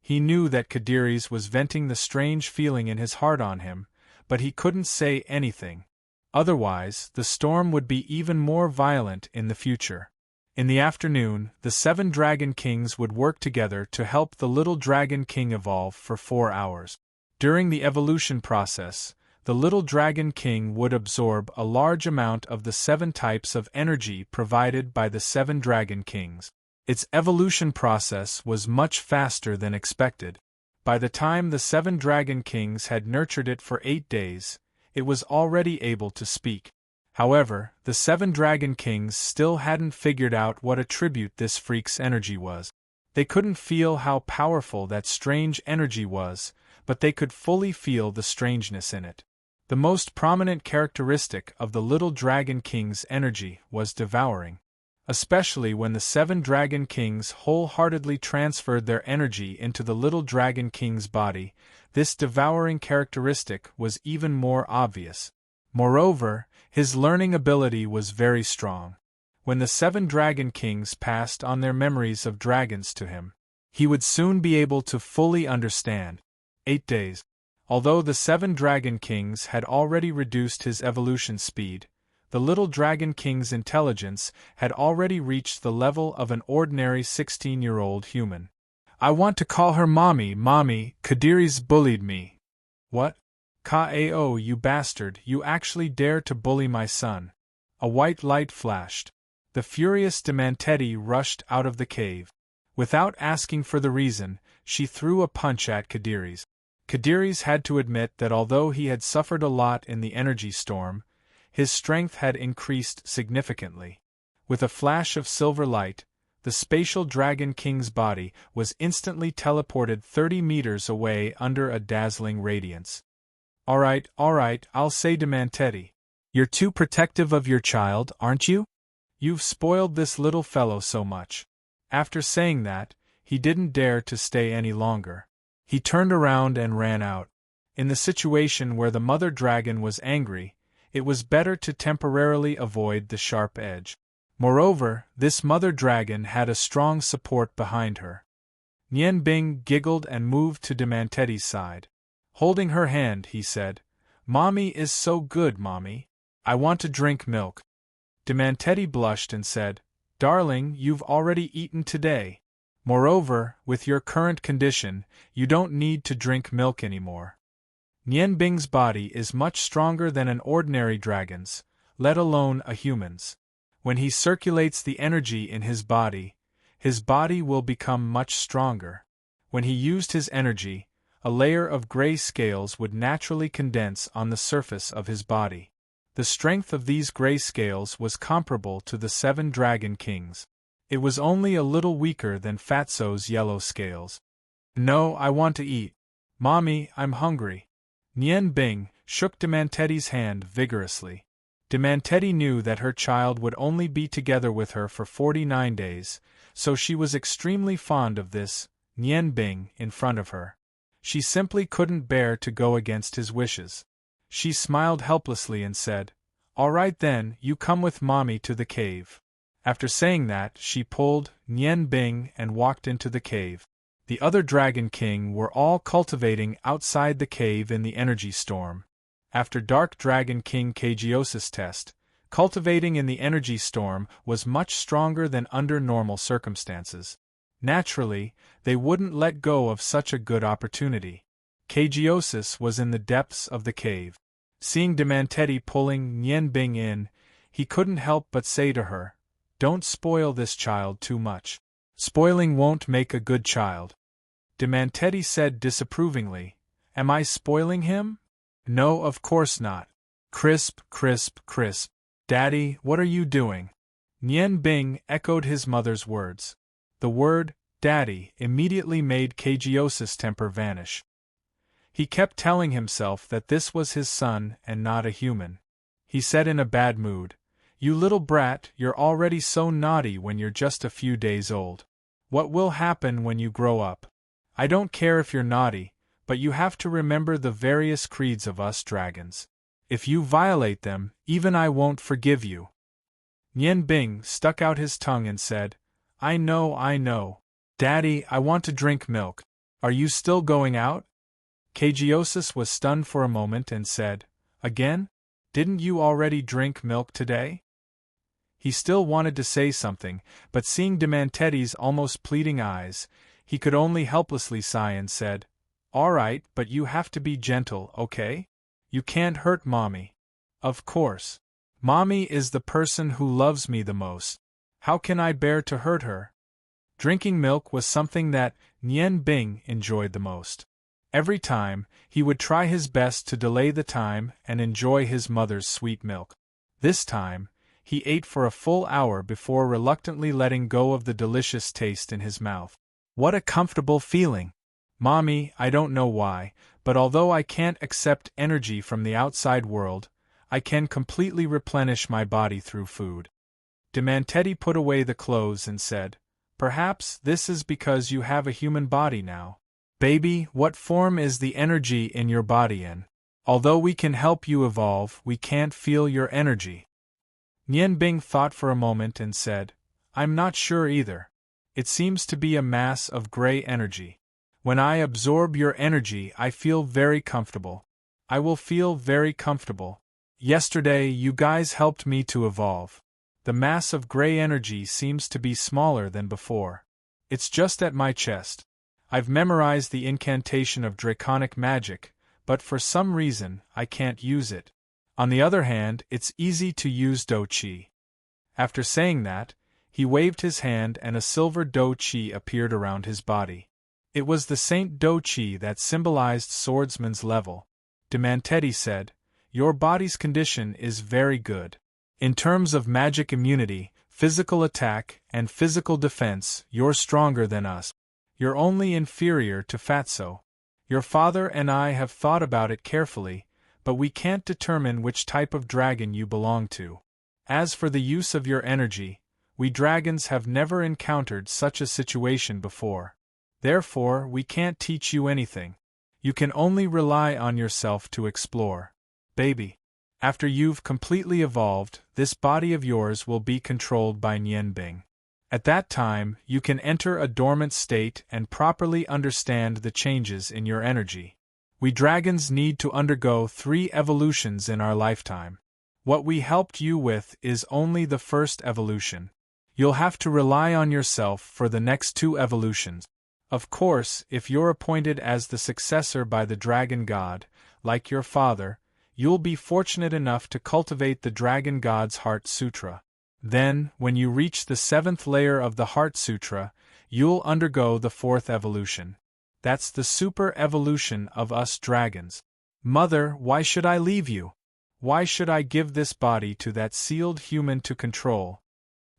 He knew that Katerios was venting the strange feeling in his heart on him, but he couldn't say anything. Otherwise, the storm would be even more violent in the future. In the afternoon, the 7 Dragon Kings would work together to help the little Dragon King evolve for 4 hours. During the evolution process, the little Dragon King would absorb a large amount of the 7 types of energy provided by the 7 Dragon Kings. Its evolution process was much faster than expected. By the time the 7 Dragon Kings had nurtured it for 8 days, it was already able to speak. However, the 7 Dragon Kings still hadn't figured out what attribute this freak's energy was. They couldn't feel how powerful that strange energy was, but they could fully feel the strangeness in it. The most prominent characteristic of the little Dragon King's energy was devouring. Especially when the 7 Dragon Kings wholeheartedly transferred their energy into the little Dragon King's body, this devouring characteristic was even more obvious. Moreover, his learning ability was very strong. When the 7 Dragon Kings passed on their memories of dragons to him, he would soon be able to fully understand. 8 days. Although the 7 Dragon Kings had already reduced his evolution speed, the little Dragon King's intelligence had already reached the level of an ordinary 16-year-old human. I want to call her Mommy, Mommy, Kadiri's bullied me. What? K.A.O. you bastard, you actually dare to bully my son. A white light flashed. The furious Demanteti rushed out of the cave. Without asking for the reason, she threw a punch at Kadiri's. Kadiri's had to admit that although he had suffered a lot in the energy storm, his strength had increased significantly. With a flash of silver light, the spatial Dragon King's body was instantly teleported 30 meters away under a dazzling radiance. Alright, I'll say Demanteti. You're too protective of your child, aren't you? You've spoiled this little fellow so much. After saying that, he didn't dare to stay any longer. He turned around and ran out. In the situation where the mother dragon was angry, it was better to temporarily avoid the sharp edge. Moreover, this mother dragon had a strong support behind her. Nian Bing giggled and moved to Demanteti's side. Holding her hand, he said, "Mommy is so good, Mommy. I want to drink milk." Demanteti blushed and said, "Darling, you've already eaten today. Moreover, with your current condition, you don't need to drink milk anymore. Nian Bing's body is much stronger than an ordinary dragon's, let alone a human's. When he circulates the energy in his body will become much stronger. When he used his energy, a layer of gray scales would naturally condense on the surface of his body. The strength of these gray scales was comparable to the 7 Dragon Kings. It was only a little weaker than Fatso's yellow scales. No, I want to eat. Mommy, I'm hungry." Nian Bing shook Demanteti's hand vigorously. Demanteti knew that her child would only be together with her for 49 days, so she was extremely fond of this Nian Bing in front of her. She simply couldn't bear to go against his wishes. She smiled helplessly and said, "All right then, you come with Mommy to the cave." After saying that, she pulled Nian Bing and walked into the cave. The other Dragon King were all cultivating outside the cave in the energy storm. After Dark Dragon King Kagiosis' test, cultivating in the energy storm was much stronger than under normal circumstances. Naturally, they wouldn't let go of such a good opportunity. Kagiosis was in the depths of the cave. Seeing Demanteti pulling Nian Bing in, he couldn't help but say to her, "Don't spoil this child too much. Spoiling won't make a good child." Demanteti said disapprovingly, "Am I spoiling him? No, of course not. Crisp, crisp, crisp. Daddy, what are you doing?" Nian Bing echoed his mother's words. The word, Daddy, immediately made Kagiosis' temper vanish. He kept telling himself that this was his son and not a human. He said in a bad mood, "You little brat, you're already so naughty when you're just a few days old. What will happen when you grow up? I don't care if you're naughty, but you have to remember the various creeds of us dragons. If you violate them, even I won't forgive you." Nian Bing stuck out his tongue and said, I know. Daddy, I want to drink milk. Are you still going out?" Kagiosis was stunned for a moment and said, "Again? Didn't you already drink milk today?" He still wanted to say something, but seeing Demanteti's almost pleading eyes, he could only helplessly sigh and said, "All right, but you have to be gentle, okay? You can't hurt Mommy." "Of course. Mommy is the person who loves me the most. How can I bear to hurt her?" Drinking milk was something that Nian Bing enjoyed the most. Every time, he would try his best to delay the time and enjoy his mother's sweet milk. This time, he ate for a full hour before reluctantly letting go of the delicious taste in his mouth. What a comfortable feeling! "Mommy, I don't know why, But although I can't accept energy from the outside world, I can completely replenish my body through food. Demanteti put away the clothes and said, "Perhaps this is because you have a human body now. Baby, what form is the energy in your body in? Although we can help you evolve, we can't feel your energy." Nianbing thought for a moment and said, "I'm not sure either. It seems to be a mass of gray energy. When I absorb your energy, I feel very comfortable. I will feel very comfortable. Yesterday, you guys helped me to evolve. The mass of gray energy seems to be smaller than before. It's just at my chest. I've memorized the incantation of draconic magic, but for some reason, I can't use it. On the other hand, it's easy to use Do Qi." After saying that, he waved his hand and a silver Do Qi appeared around his body. It was the Saint Do Qi that symbolized swordsman's level. Demanteti said, "Your body's condition is very good. In terms of magic immunity, physical attack, and physical defense, you're stronger than us. You're only inferior to Fatso. Your father and I have thought about it carefully, but we can't determine which type of dragon you belong to. As for the use of your energy, we dragons have never encountered such a situation before. Therefore, we can't teach you anything. You can only rely on yourself to explore. Baby. After you've completely evolved, this body of yours will be controlled by Nianbing. At that time, you can enter a dormant state and properly understand the changes in your energy. We dragons need to undergo 3 evolutions in our lifetime. What we helped you with is only the first evolution. You'll have to rely on yourself for the next 2 evolutions. Of course, if you're appointed as the successor by the Dragon God, like your father, you'll be fortunate enough to cultivate the Dragon God's Heart Sutra. Then, when you reach the 7th layer of the Heart Sutra, you'll undergo the 4th evolution. That's the super evolution of us dragons. Mother, why should I leave you? Why should I give this body to that sealed human to control?"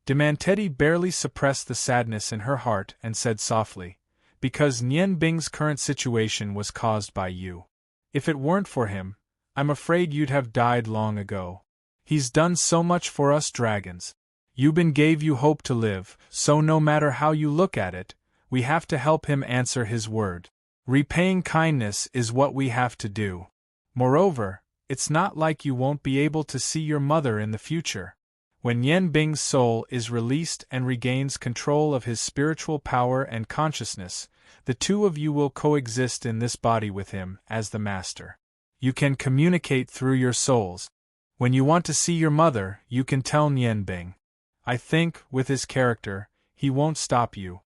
Demanteti barely suppressed the sadness in her heart and said softly, "Because Nianbing's current situation was caused by you. If it weren't for him, I'm afraid you'd have died long ago. He's done so much for us dragons. Yubin gave you hope to live, so no matter how you look at it, we have to help him answer his word. Repaying kindness is what we have to do. Moreover, it's not like you won't be able to see your mother in the future. When Nianbing's soul is released and regains control of his spiritual power and consciousness, the 2 of you will coexist in this body with him as the master. You can communicate through your souls. When you want to see your mother, you can tell Nianbing. I think, with his character, he won't stop you."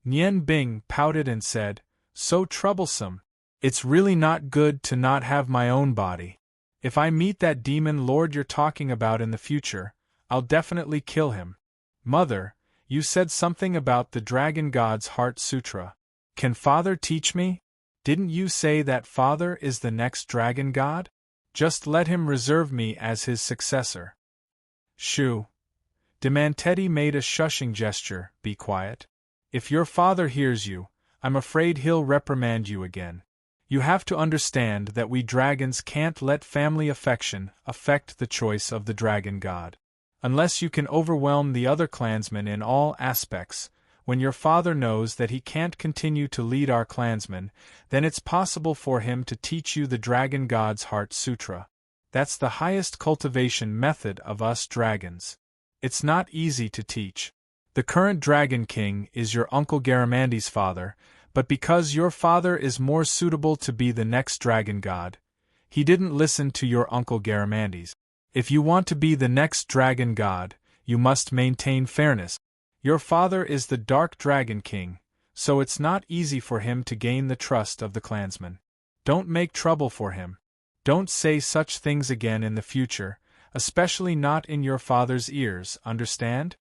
Nianbing pouted and said, "So troublesome. It's really not good to not have my own body. If I meet that demon lord you're talking about in the future, I'll definitely kill him." "Mother, you said something about the Dragon God's Heart Sutra. Can Father teach me? Didn't you say that Father is the next Dragon God? Just let him reserve me as his successor." "Shoo." Demanteti made a shushing gesture, "Be quiet. If your father hears you, I'm afraid he'll reprimand you again. You have to understand that we dragons can't let family affection affect the choice of the Dragon God. Unless you can overwhelm the other clansmen in all aspects, when your father knows that he can't continue to lead our clansmen, then it's possible for him to teach you the Dragon God's Heart Sutra. That's the highest cultivation method of us dragons. It's not easy to teach. The current Dragon King is your Uncle Garamandi's father, but because your father is more suitable to be the next Dragon God, he didn't listen to your Uncle Garamandi's. If you want to be the next Dragon God, you must maintain fairness. Your father is the Dark Dragon King, so it's not easy for him to gain the trust of the clansmen. Don't make trouble for him. Don't say such things again in the future, especially not in your father's ears, understand?"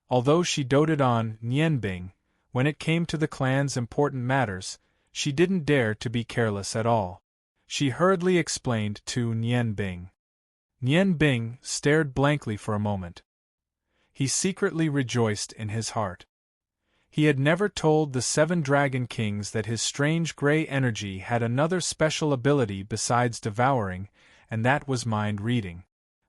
Although she doted on Nianbing, when it came to the clan's important matters, she didn't dare to be careless at all. She hurriedly explained to Nianbing. Nianbing stared blankly for a moment. He secretly rejoiced in his heart. He had never told the 7 Dragon Kings that his strange gray energy had another special ability besides devouring, and that was mind reading.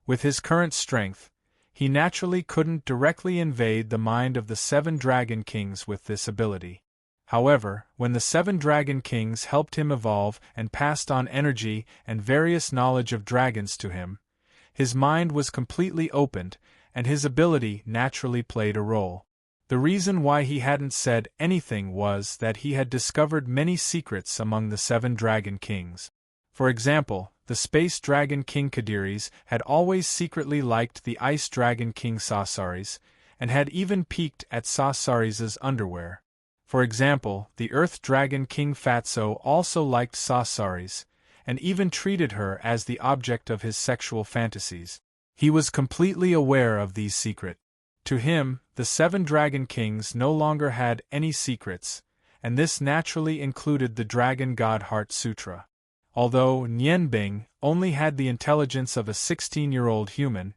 With his current strength, he naturally couldn't directly invade the mind of the 7 Dragon Kings with this ability. However, when the 7 Dragon Kings helped him evolve and passed on energy and various knowledge of dragons to him, his mind was completely opened, and his ability naturally played a role. The reason why he hadn't said anything was that he had discovered many secrets among the 7 Dragon Kings. For example, the Space Dragon King Kadiris had always secretly liked the Ice Dragon King Sasaris, and had even peeked at Sasaris' underwear. For example, the Earth Dragon King Fatso also liked Sasaris, and even treated her as the object of his sexual fantasies. He was completely aware of these secrets. To him, the 7 Dragon Kings no longer had any secrets, and this naturally included the Dragon God Heart Sutra. Although Nianbing only had the intelligence of a 16-year-old human,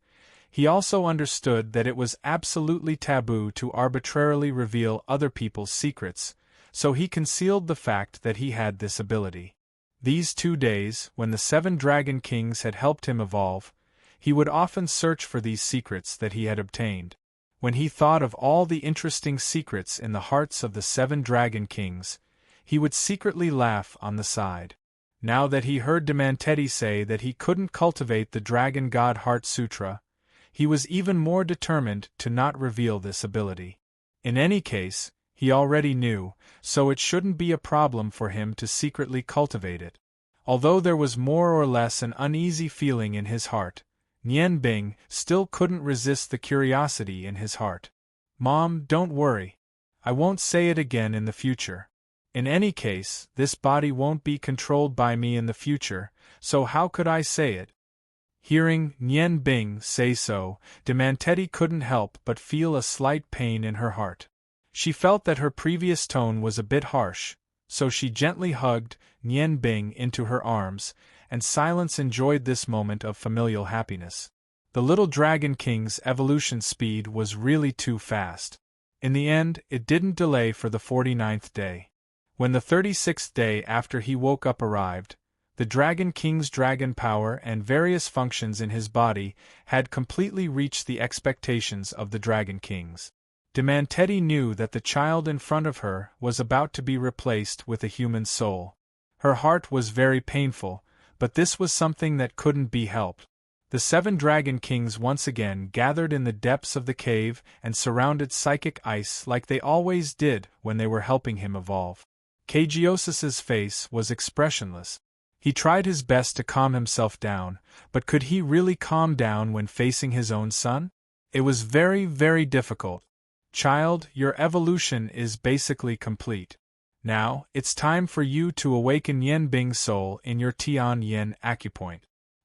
he also understood that it was absolutely taboo to arbitrarily reveal other people's secrets, so he concealed the fact that he had this ability. These 2 days, when the 7 Dragon Kings had helped him evolve, he would often search for these secrets that he had obtained. When he thought of all the interesting secrets in the hearts of the 7 Dragon Kings, he would secretly laugh on the side. Now that he heard Demanteti say that he couldn't cultivate the Dragon God Heart Sutra, he was even more determined to not reveal this ability. In any case, he already knew, so it shouldn't be a problem for him to secretly cultivate it. Although there was more or less an uneasy feeling in his heart, Nianbing still couldn't resist the curiosity in his heart. "Mom, don't worry. I won't say it again in the future. In any case, this body won't be controlled by me in the future, so how could I say it?" Hearing Nianbing say so, Demanteti couldn't help but feel a slight pain in her heart. She felt that her previous tone was a bit harsh, so she gently hugged Nianbing into her arms, and Silence enjoyed this moment of familial happiness. The little Dragon King's evolution speed was really too fast. In the end, it didn't delay for the 49th day. When the 36th day after he woke up arrived, the Dragon King's dragon power and various functions in his body had completely reached the expectations of the Dragon Kings. Demanteti knew that the child in front of her was about to be replaced with a human soul. Her heart was very painful, but this was something that couldn't be helped. The 7 Dragon Kings once again gathered in the depths of the cave and surrounded Psychic Ice like they always did when they were helping him evolve. Kagiosis's face was expressionless. He tried his best to calm himself down, but could he really calm down when facing his own son? It was very, very difficult. "Child, your evolution is basically complete. Now, it's time for you to awaken Yanbing's soul in your Tian Yin acupoint.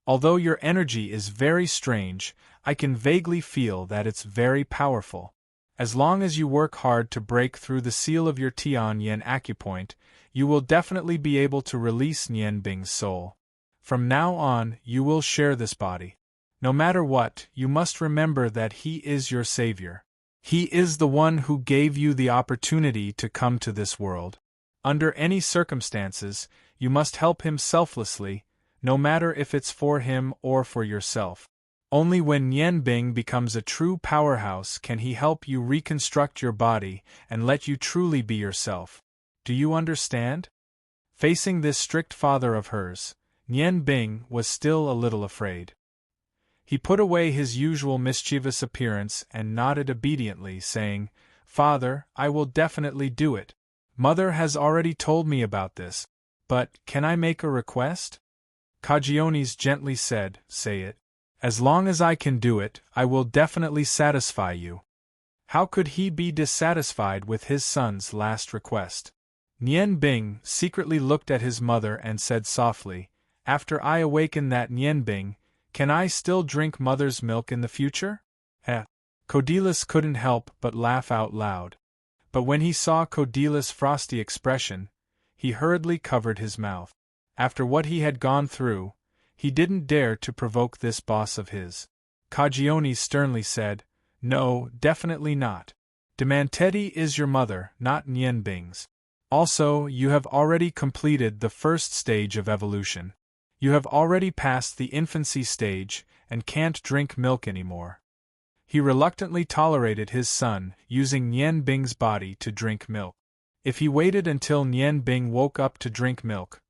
Although your energy is very strange, I can vaguely feel that it's very powerful. As long as you work hard to break through the seal of your Tian Yin acupoint, you will definitely be able to release Nianbing's soul. From now on, you will share this body. No matter what, you must remember that he is your savior. He is the one who gave you the opportunity to come to this world. Under any circumstances, you must help him selflessly, no matter if it's for him or for yourself. Only when Nianbing becomes a true powerhouse can he help you reconstruct your body and let you truly be yourself. Do you understand?" Facing this strict father of hers, Nianbing was still a little afraid. He put away his usual mischievous appearance and nodded obediently, saying, "Father, I will definitely do it. Mother has already told me about this. But, can I make a request?" Kagionis gently said, "Say it. As long as I can do it, I will definitely satisfy you." How could he be dissatisfied with his son's last request? Nianbing secretly looked at his mother and said softly, "After I awaken that Nianbing, can I still drink mother's milk in the future?" Codilis couldn't help but laugh out loud. But when he saw Codilis' frosty expression, he hurriedly covered his mouth. After what he had gone through, he didn't dare to provoke this boss of his. Kagionis sternly said, "No, definitely not. Demanteti is your mother, not Nian Bing's. Also, you have already completed the first stage of evolution. You have already passed the infancy stage and can't drink milk anymore. He reluctantly tolerated his son, using Nian Bing's body to drink milk. If he waited until Nian Bing woke up to drink milk,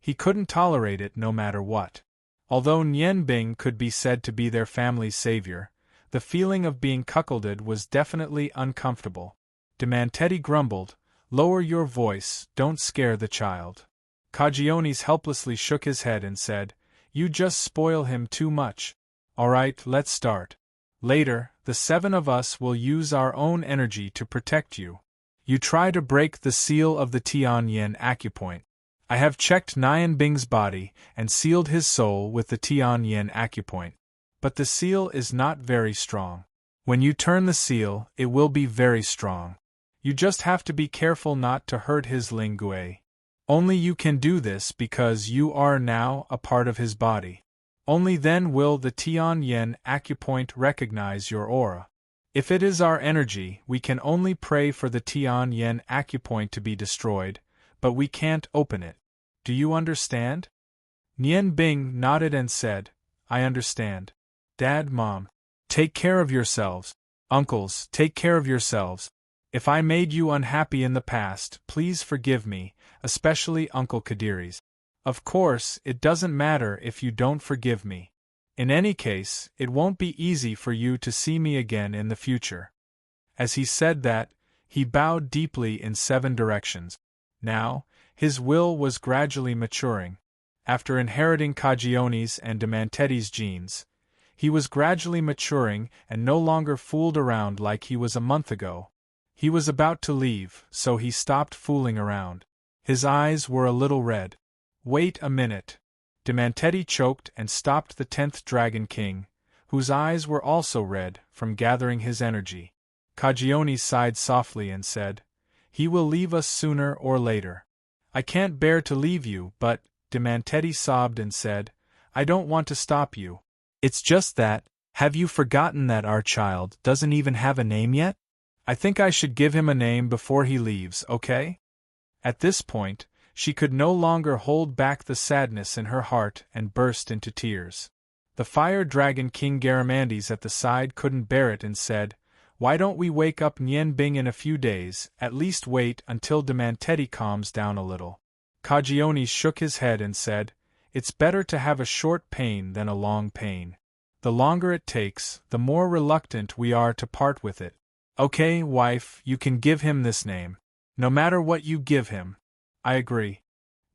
he couldn't tolerate it no matter what. Although Nian Bing could be said to be their family's savior, the feeling of being cuckolded was definitely uncomfortable. Demanteti grumbled, "Lower your voice, don't scare the child." Cagiones helplessly shook his head and said, "You just spoil him too much. Alright, let's start. Later, the 7 of us will use our own energy to protect you. You try to break the seal of the Tianyan acupoint. I have checked Nian Bing's body and sealed his soul with the Tianyan acupoint. But the seal is not very strong. When you turn the seal, it will be very strong. You just have to be careful not to hurt his lingui. Only you can do this because you are now a part of his body. Only then will the Tianyan acupoint recognize your aura. If it is our energy, we can only pray for the Tianyan acupoint to be destroyed, but we can't open it. Do you understand?" Nian Bing nodded and said, "I understand. Dad, Mom, take care of yourselves. Uncles, take care of yourselves. If I made you unhappy in the past, please forgive me, especially Uncle Kadiris. Of course, it doesn't matter if you don't forgive me. In any case, it won't be easy for you to see me again in the future." As he said that, he bowed deeply in 7 directions. Now, his will was gradually maturing. After inheriting Cagiones and Demanteti's genes, he was gradually maturing and no longer fooled around like he was a month ago. He was about to leave, so he stopped fooling around. His eyes were a little red. "Wait a minute." Demanteti choked and stopped the 10th Dragon King, whose eyes were also red, from gathering his energy. Cagiones sighed softly and said, "He will leave us sooner or later." "I can't bear to leave you, but," Demanteti sobbed and said, "I don't want to stop you. It's just that, have you forgotten that our child doesn't even have a name yet? I think I should give him a name before he leaves, okay?" At this point, she could no longer hold back the sadness in her heart and burst into tears. The Fire Dragon King Garamandes at the side couldn't bear it and said, "Why don't we wake up Nian Bing in a few days, at least wait until Demanteti calms down a little." Cagiones shook his head and said, "It's better to have a short pain than a long pain. The longer it takes, the more reluctant we are to part with it. Okay, wife, you can give him this name. No matter what you give him." "I agree."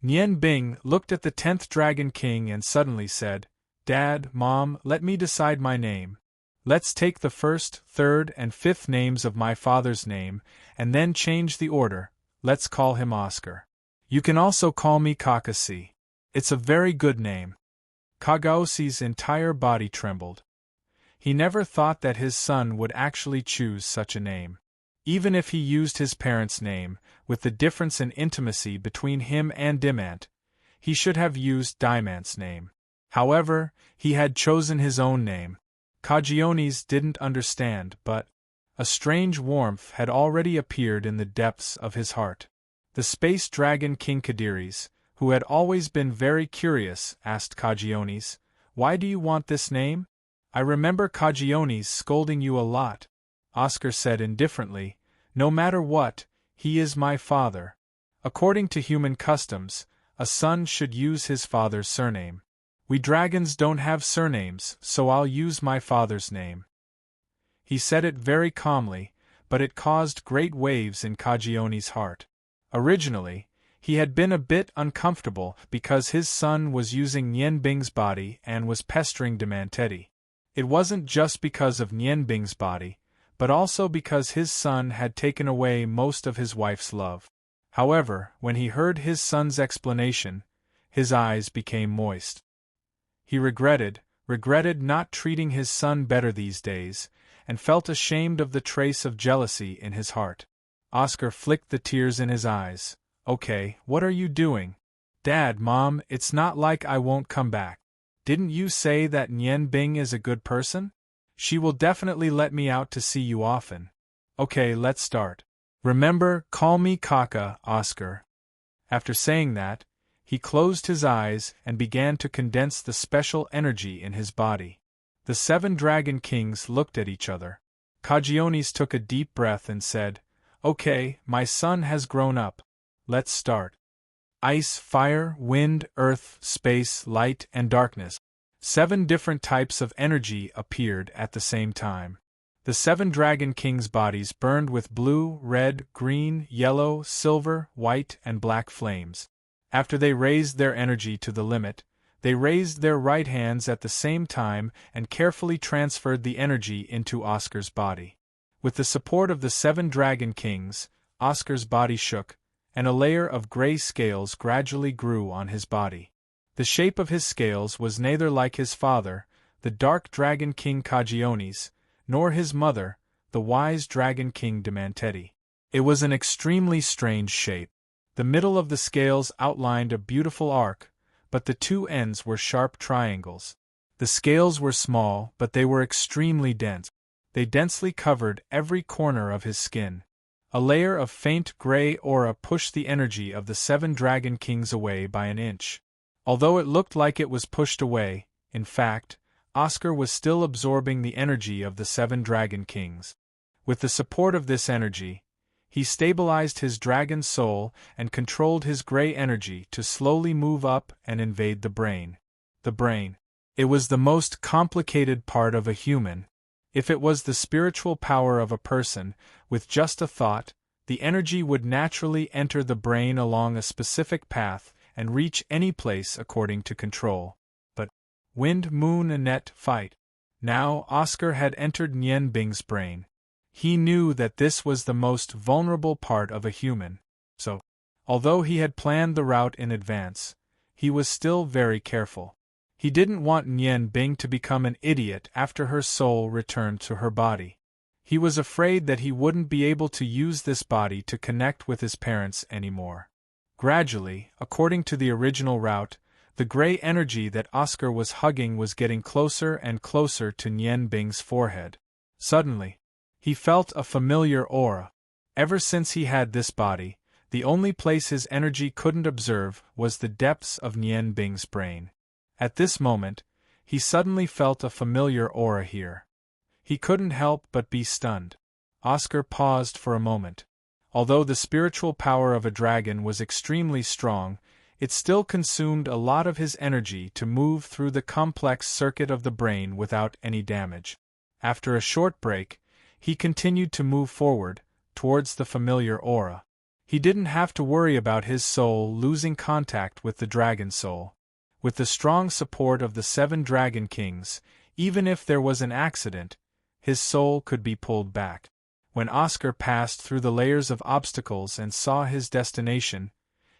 Nian Bing looked at the 10th Dragon King and suddenly said, "Dad, Mom, let me decide my name. Let's take the 1st, 3rd, and 5th names of my father's name, and then change the order. Let's call him Oscar. You can also call me Kakasi. It's a very good name." Kagaosi's entire body trembled. He never thought that his son would actually choose such a name. Even if he used his parents' name, with the difference in intimacy between him and Dimant, he should have used Dimant's name. However, he had chosen his own name. Cagiones didn't understand, but a strange warmth had already appeared in the depths of his heart. The Space Dragon King Kadiris, who had always been very curious, asked Cagiones, "Why do you want this name? I remember Cagiones scolding you a lot." Oscar said indifferently, "No matter what, he is my father. According to human customs, a son should use his father's surname. We dragons don't have surnames, so I'll use my father's name." He said it very calmly, but it caused great waves in Cagiones' heart. Originally, he had been a bit uncomfortable because his son was using Nian Bing's body and was pestering Demanteti. It wasn't just because of Nian Bing's body, but also because his son had taken away most of his wife's love. However, when he heard his son's explanation, his eyes became moist. He regretted not treating his son better these days, and felt ashamed of the trace of jealousy in his heart. Oscar flicked the tears in his eyes. "Okay, what are you doing?" "Dad, Mom, it's not like I won't come back. Didn't you say that Nian Bing is a good person? She will definitely let me out to see you often." Okay, let's start. Remember, call me Kaka, Oscar. After saying that, he closed his eyes and began to condense the special energy in his body. The 7 dragon kings looked at each other. Cagiones took a deep breath and said, "Okay, my son has grown up. Let's start." Ice, fire, wind, earth, space, light, and darkness. 7 different types of energy appeared at the same time. The 7 dragon kings' bodies burned with blue, red, green, yellow, silver, white, and black flames. After they raised their energy to the limit, they raised their right hands at the same time and carefully transferred the energy into Oscar's body. With the support of the 7 dragon kings, Oscar's body shook, and a layer of gray scales gradually grew on his body. The shape of his scales was neither like his father, the dark dragon king Cagiones, nor his mother, the wise dragon king Demantetti. It was an extremely strange shape. The middle of the scales outlined a beautiful arc, but the 2 ends were sharp triangles. The scales were small, but they were extremely dense. They densely covered every corner of his skin. A layer of faint gray aura pushed the energy of the 7 dragon kings away by an inch. Although it looked like it was pushed away, in fact, Oscar was still absorbing the energy of the 7 dragon kings. With the support of this energy, he stabilized his dragon soul and controlled his gray energy to slowly move up and invade the brain. The brain. It was the most complicated part of a human. If it was the spiritual power of a person, with just a thought, the energy would naturally enter the brain along a specific path and reach any place according to control. But Wind, Moon, Annette, fight. Now Oscar had entered Nian Bing's brain. He knew that this was the most vulnerable part of a human, so, although he had planned the route in advance, he was still very careful. He didn't want Nian Bing to become an idiot after her soul returned to her body. He was afraid that he wouldn't be able to use this body to connect with his parents anymore. Gradually, according to the original route, the gray energy that Oscar was hugging was getting closer and closer to Nian Bing's forehead. Suddenly, he felt a familiar aura. Ever since he had this body, the only place his energy couldn't observe was the depths of Nian Bing's brain. At this moment, he suddenly felt a familiar aura here. He couldn't help but be stunned. Oscar paused for a moment. Although the spiritual power of a dragon was extremely strong, it still consumed a lot of his energy to move through the complex circuit of the brain without any damage. After a short break, he continued to move forward, towards the familiar aura. He didn't have to worry about his soul losing contact with the dragon soul. With the strong support of the 7 dragon kings, even if there was an accident, his soul could be pulled back. When Oscar passed through the layers of obstacles and saw his destination,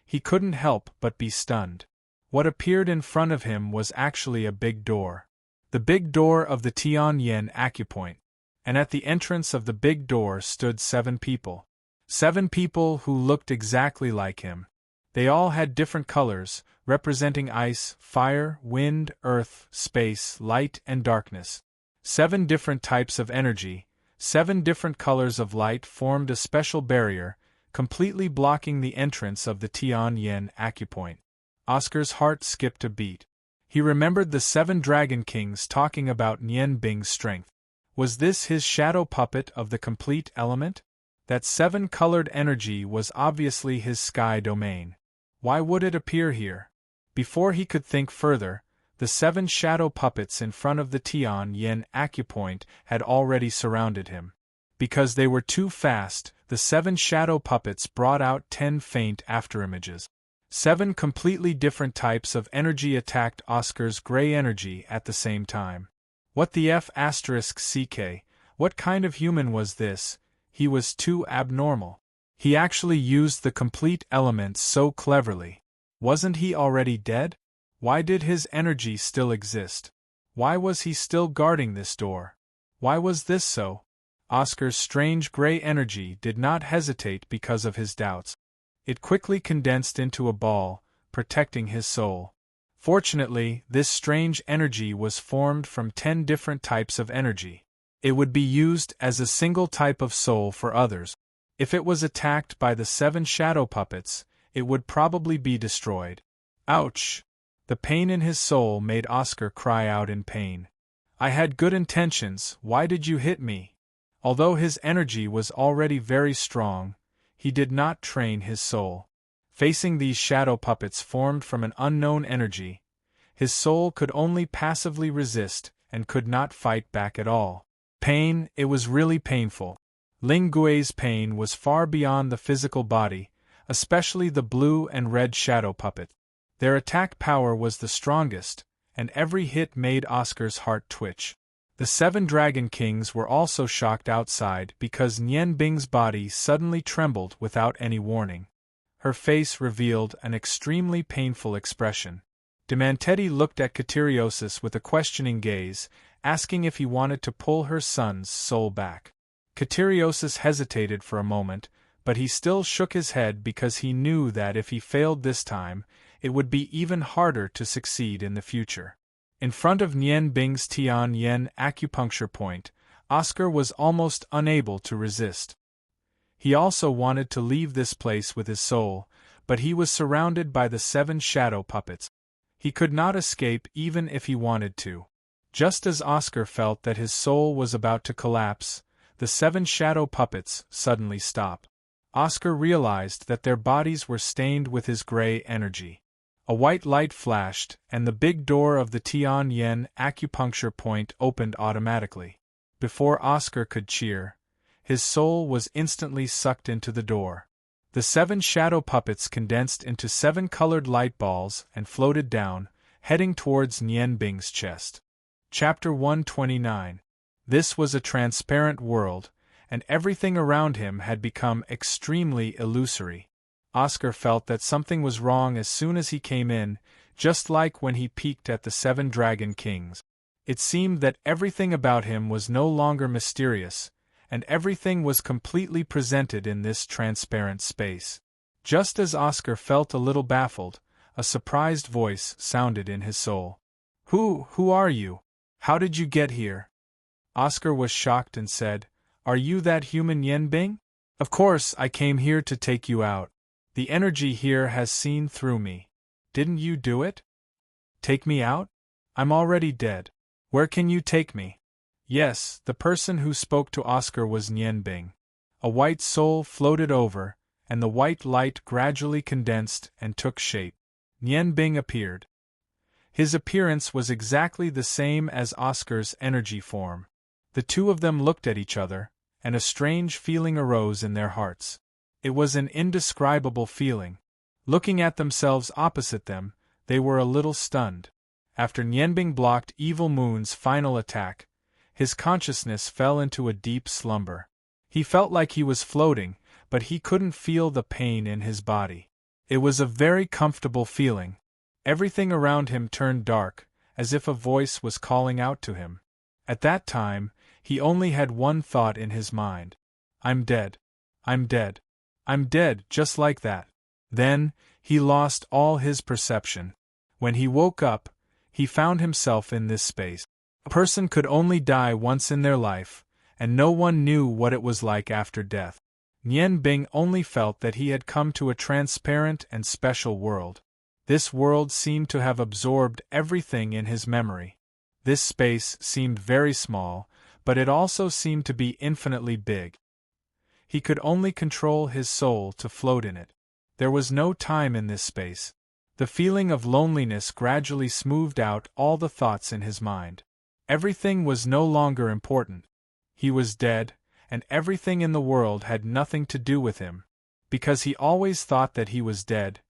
he couldn't help but be stunned. What appeared in front of him was actually a big door. The big door of the Tianyan acupoint. And at the entrance of the big door stood 7 people. 7 people who looked exactly like him. They all had different colors, representing ice, fire, wind, earth, space, light, and darkness. 7 different types of energy, 7 different colors of light formed a special barrier, completely blocking the entrance of the Tianyan acupoint. Oscar's heart skipped a beat. He remembered the 7 dragon kings talking about Nian Bing's strength. Was this his shadow puppet of the complete element? That 7-colored energy was obviously his sky domain. Why would it appear here? Before he could think further, the 7 shadow puppets in front of the Tianyan acupoint had already surrounded him. Because they were too fast, the 7 shadow puppets brought out 10 faint afterimages. 7 completely different types of energy attacked Oscar's gray energy at the same time. What the F***ck? What kind of human was this? He was too abnormal. He actually used the complete elements so cleverly. Wasn't he already dead? Why did his energy still exist? Why was he still guarding this door? Why was this so? Oscar's strange gray energy did not hesitate because of his doubts. It quickly condensed into a ball, protecting his soul. Fortunately, this strange energy was formed from 10 different types of energy. It would be used as a single type of soul for others. If it was attacked by the 7 shadow puppets, it would probably be destroyed. Ouch! The pain in his soul made Oscar cry out in pain. I had good intentions, why did you hit me? Although his energy was already very strong, he did not train his soul. Facing these shadow puppets formed from an unknown energy, his soul could only passively resist and could not fight back at all. Pain, it was really painful. Ling Gui's pain was far beyond the physical body, especially the blue and red shadow puppet. Their attack power was the strongest, and every hit made Oscar's heart twitch. The 7 Dragon Kings were also shocked outside because Nian Bing's body suddenly trembled without any warning. Her face revealed an extremely painful expression. Demanteti looked at Kateriosis with a questioning gaze, asking if he wanted to pull her son's soul back. Kateriosis hesitated for a moment, but he still shook his head because he knew that if he failed this time, it would be even harder to succeed in the future. In front of Nian Bing's Tian Yen acupuncture point, Oscar was almost unable to resist. He also wanted to leave this place with his soul, but he was surrounded by the 7 shadow puppets. He could not escape even if he wanted to. Just as Oscar felt that his soul was about to collapse, the 7 shadow puppets suddenly stopped. Oscar realized that their bodies were stained with his gray energy. A white light flashed, and the big door of the Tian Yen acupuncture point opened automatically. Before Oscar could cheer, his soul was instantly sucked into the door. The 7 shadow puppets condensed into 7 colored light balls and floated down, heading towards Nian Bing's chest. Chapter 129. This was a transparent world, and everything around him had become extremely illusory. Oscar felt that something was wrong as soon as he came in, just like when he peeked at the 7 Dragon Kings. It seemed that everything about him was no longer mysterious, and everything was completely presented in this transparent space. Just as Oscar felt a little baffled, a surprised voice sounded in his soul. Who are you? How did you get here? Oscar was shocked and said, Are you that human Yen Bing? Of course, I came here to take you out. The energy here has seen through me. Didn't you do it? Take me out? I'm already dead. Where can you take me? Yes, the person who spoke to Oscar was Nian Bing. A white soul floated over, and the white light gradually condensed and took shape. Nian Bing appeared. His appearance was exactly the same as Oscar's energy form. The two of them looked at each other, and a strange feeling arose in their hearts. It was an indescribable feeling. Looking at themselves opposite them, they were a little stunned. After Nianbing blocked Evil Moon's final attack, his consciousness fell into a deep slumber. He felt like he was floating, but he couldn't feel the pain in his body. It was a very comfortable feeling. Everything around him turned dark, as if a voice was calling out to him. At that time, he only had one thought in his mind. I'm dead. I'm dead. I'm dead, just like that. Then, he lost all his perception. When he woke up, he found himself in this space. A person could only die once in their life, and no one knew what it was like after death. Nian Bing only felt that he had come to a transparent and special world. This world seemed to have absorbed everything in his memory. This space seemed very small, but it also seemed to be infinitely big. He could only control his soul to float in it. There was no time in this space. The feeling of loneliness gradually smoothed out all the thoughts in his mind. Everything was no longer important. He was dead, and everything in the world had nothing to do with him. Because he always thought that he was dead,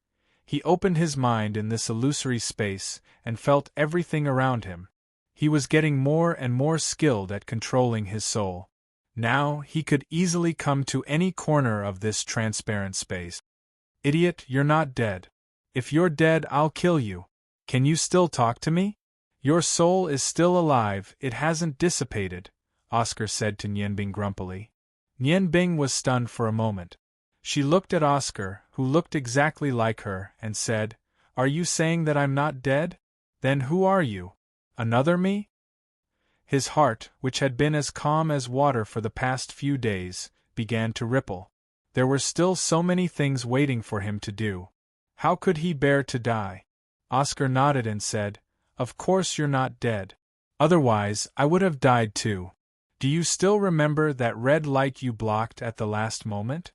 he opened his mind in this illusory space and felt everything around him. He was getting more and more skilled at controlling his soul. Now he could easily come to any corner of this transparent space. Idiot, you're not dead. If you're dead, I'll kill you. Can you still talk to me? Your soul is still alive, it hasn't dissipated, Oscar said to Nianbing grumpily. Nianbing was stunned for a moment. She looked at Oscar, who looked exactly like her, and said, Are you saying that I'm not dead? Then who are you? Another me? His heart, which had been as calm as water for the past few days, began to ripple. There were still so many things waiting for him to do. How could he bear to die? Oscar nodded and said, "Of course you're not dead. Otherwise, I would have died too. Do you still remember that red light you blocked at the last moment?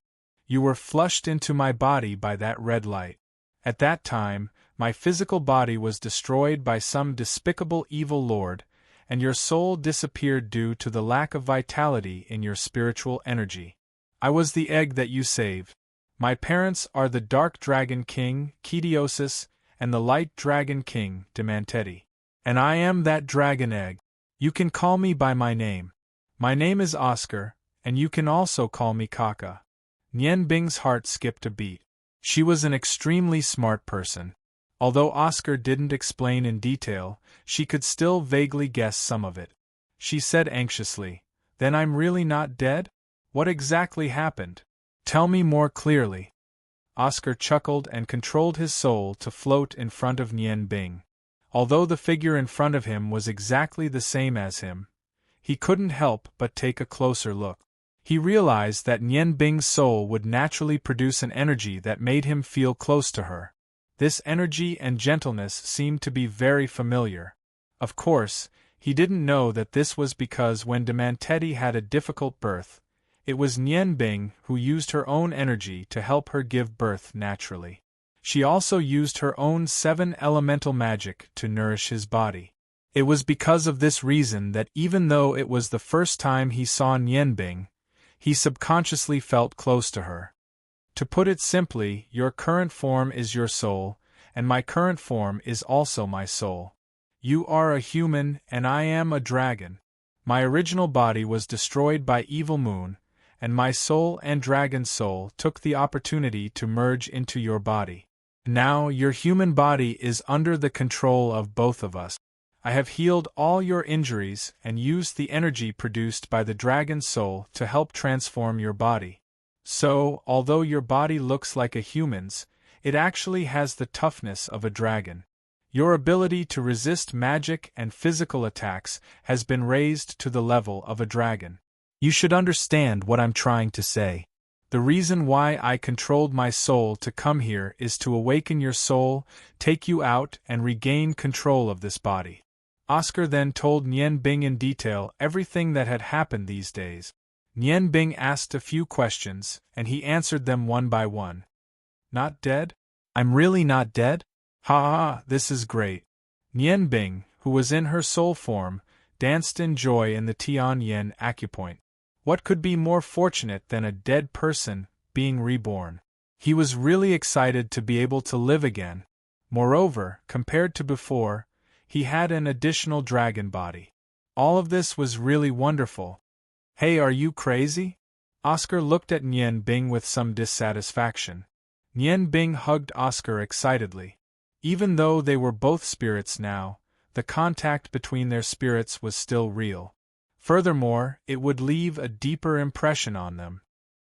You were flushed into my body by that red light. At that time, my physical body was destroyed by some despicable evil lord, and your soul disappeared due to the lack of vitality in your spiritual energy. I was the egg that you saved. My parents are the Dark Dragon King, Kidiosis, and the Light Dragon King, Demanteti. And I am that dragon egg. You can call me by my name. My name is Oscar, and you can also call me Kaka." Nian Bing's heart skipped a beat. She was an extremely smart person. Although Oscar didn't explain in detail, she could still vaguely guess some of it. She said anxiously, "Then I'm really not dead? What exactly happened? Tell me more clearly." Oscar chuckled and controlled his soul to float in front of Nian Bing. Although the figure in front of him was exactly the same as him, he couldn't help but take a closer look. He realized that Nian Bing's soul would naturally produce an energy that made him feel close to her. This energy and gentleness seemed to be very familiar. Of course, he didn't know that this was because when Demanteti had a difficult birth, it was Nian Bing who used her own energy to help her give birth naturally. She also used her own 7 elemental magic to nourish his body. It was because of this reason that even though it was the first time he saw Nian Bing, he subconsciously felt close to her. To put it simply, your current form is your soul, and my current form is also my soul. You are a human, and I am a dragon. My original body was destroyed by Evil Moon, and my soul and dragon soul took the opportunity to merge into your body. Now your human body is under the control of both of us. I have healed all your injuries and used the energy produced by the dragon soul to help transform your body. So, although your body looks like a human's, it actually has the toughness of a dragon. Your ability to resist magic and physical attacks has been raised to the level of a dragon. You should understand what I'm trying to say. The reason why I controlled my soul to come here is to awaken your soul, take you out, and regain control of this body. Oscar then told Nian Bing in detail everything that had happened these days. Nian Bing asked a few questions, and he answered them one by one. "Not dead? I'm really not dead? Ha, this is great." Nian Bing, who was in her soul form, danced in joy in the Tian Yen acupoint. What could be more fortunate than a dead person being reborn? He was really excited to be able to live again. Moreover, compared to before, he had an additional dragon body. All of this was really wonderful. "Hey, are you crazy?" Oscar looked at Nian Bing with some dissatisfaction. Nian Bing hugged Oscar excitedly. Even though they were both spirits now, the contact between their spirits was still real. Furthermore, it would leave a deeper impression on them.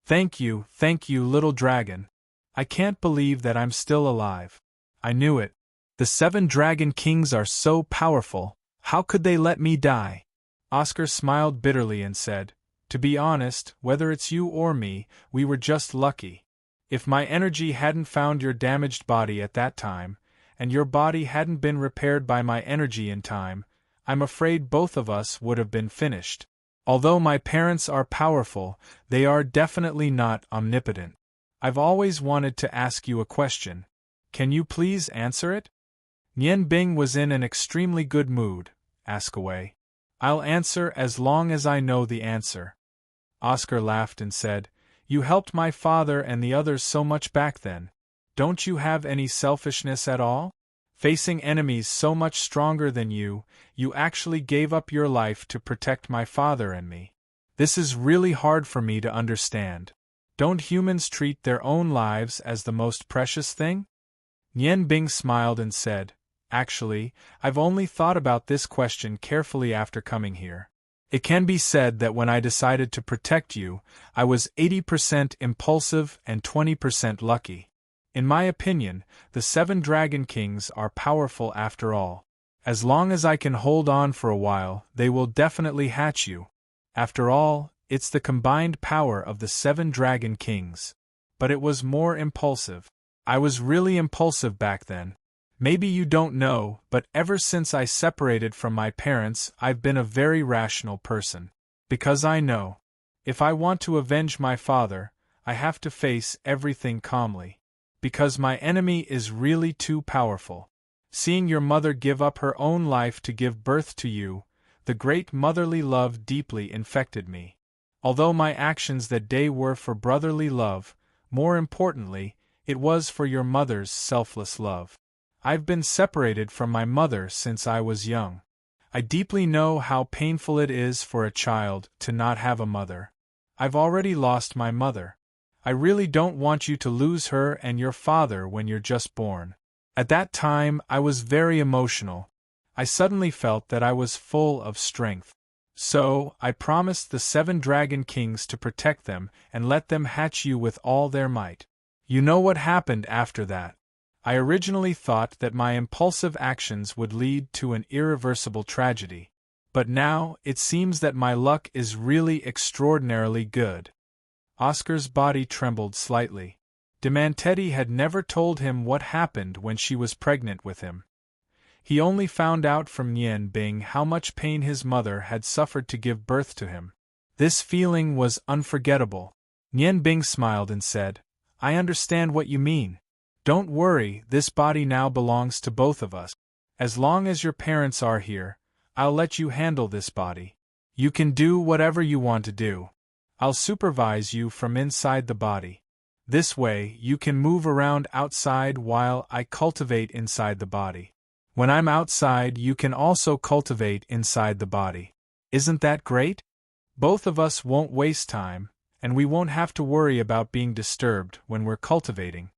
Thank you, little dragon. I can't believe that I'm still alive. I knew it. The 7 dragon kings are so powerful, how could they let me die?" Oscar smiled bitterly and said, "To be honest, whether it's you or me, we were just lucky. If my energy hadn't found your damaged body at that time, and your body hadn't been repaired by my energy in time, I'm afraid both of us would have been finished. Although my parents are powerful, they are definitely not omnipotent. I've always wanted to ask you a question. Can you please answer it?" Nian Bing was in an extremely good mood. "Ask away. I'll answer as long as I know the answer." Oscar laughed and said, "You helped my father and the others so much back then. Don't you have any selfishness at all? Facing enemies so much stronger than you actually gave up your life to protect my father and me. This is really hard for me to understand. Don't humans treat their own lives as the most precious thing?" Nian Bing smiled and said, "Actually, I've only thought about this question carefully after coming here. It can be said that when I decided to protect you, I was 80% impulsive and 20% lucky. In my opinion, the 7 Dragon Kings are powerful after all. As long as I can hold on for a while, they will definitely hatch you. After all, it's the combined power of the 7 Dragon Kings. But it was more impulsive. I was really impulsive back then. Maybe you don't know, but ever since I separated from my parents, I've been a very rational person. Because I know, if I want to avenge my father, I have to face everything calmly. Because my enemy is really too powerful. Seeing your mother give up her own life to give birth to you, the great motherly love deeply infected me. Although my actions that day were for brotherly love, more importantly, it was for your mother's selfless love. I've been separated from my mother since I was young. I deeply know how painful it is for a child to not have a mother. I've already lost my mother. I really don't want you to lose her and your father when you're just born. At that time, I was very emotional. I suddenly felt that I was full of strength. So, I promised the 7 Dragon Kings to protect them and let them hatch you with all their might. You know what happened after that. I originally thought that my impulsive actions would lead to an irreversible tragedy. But now, it seems that my luck is really extraordinarily good. Oscar's body trembled slightly. Demantetti had never told him what happened when she was pregnant with him. He only found out from Nian Bing how much pain his mother had suffered to give birth to him. This feeling was unforgettable. Nian Bing smiled and said, "I understand what you mean. Don't worry, this body now belongs to both of us. As long as your parents are here, I'll let you handle this body. You can do whatever you want to do. I'll supervise you from inside the body. This way, you can move around outside while I cultivate inside the body. When I'm outside, you can also cultivate inside the body. Isn't that great? Both of us won't waste time, and we won't have to worry about being disturbed when we're cultivating."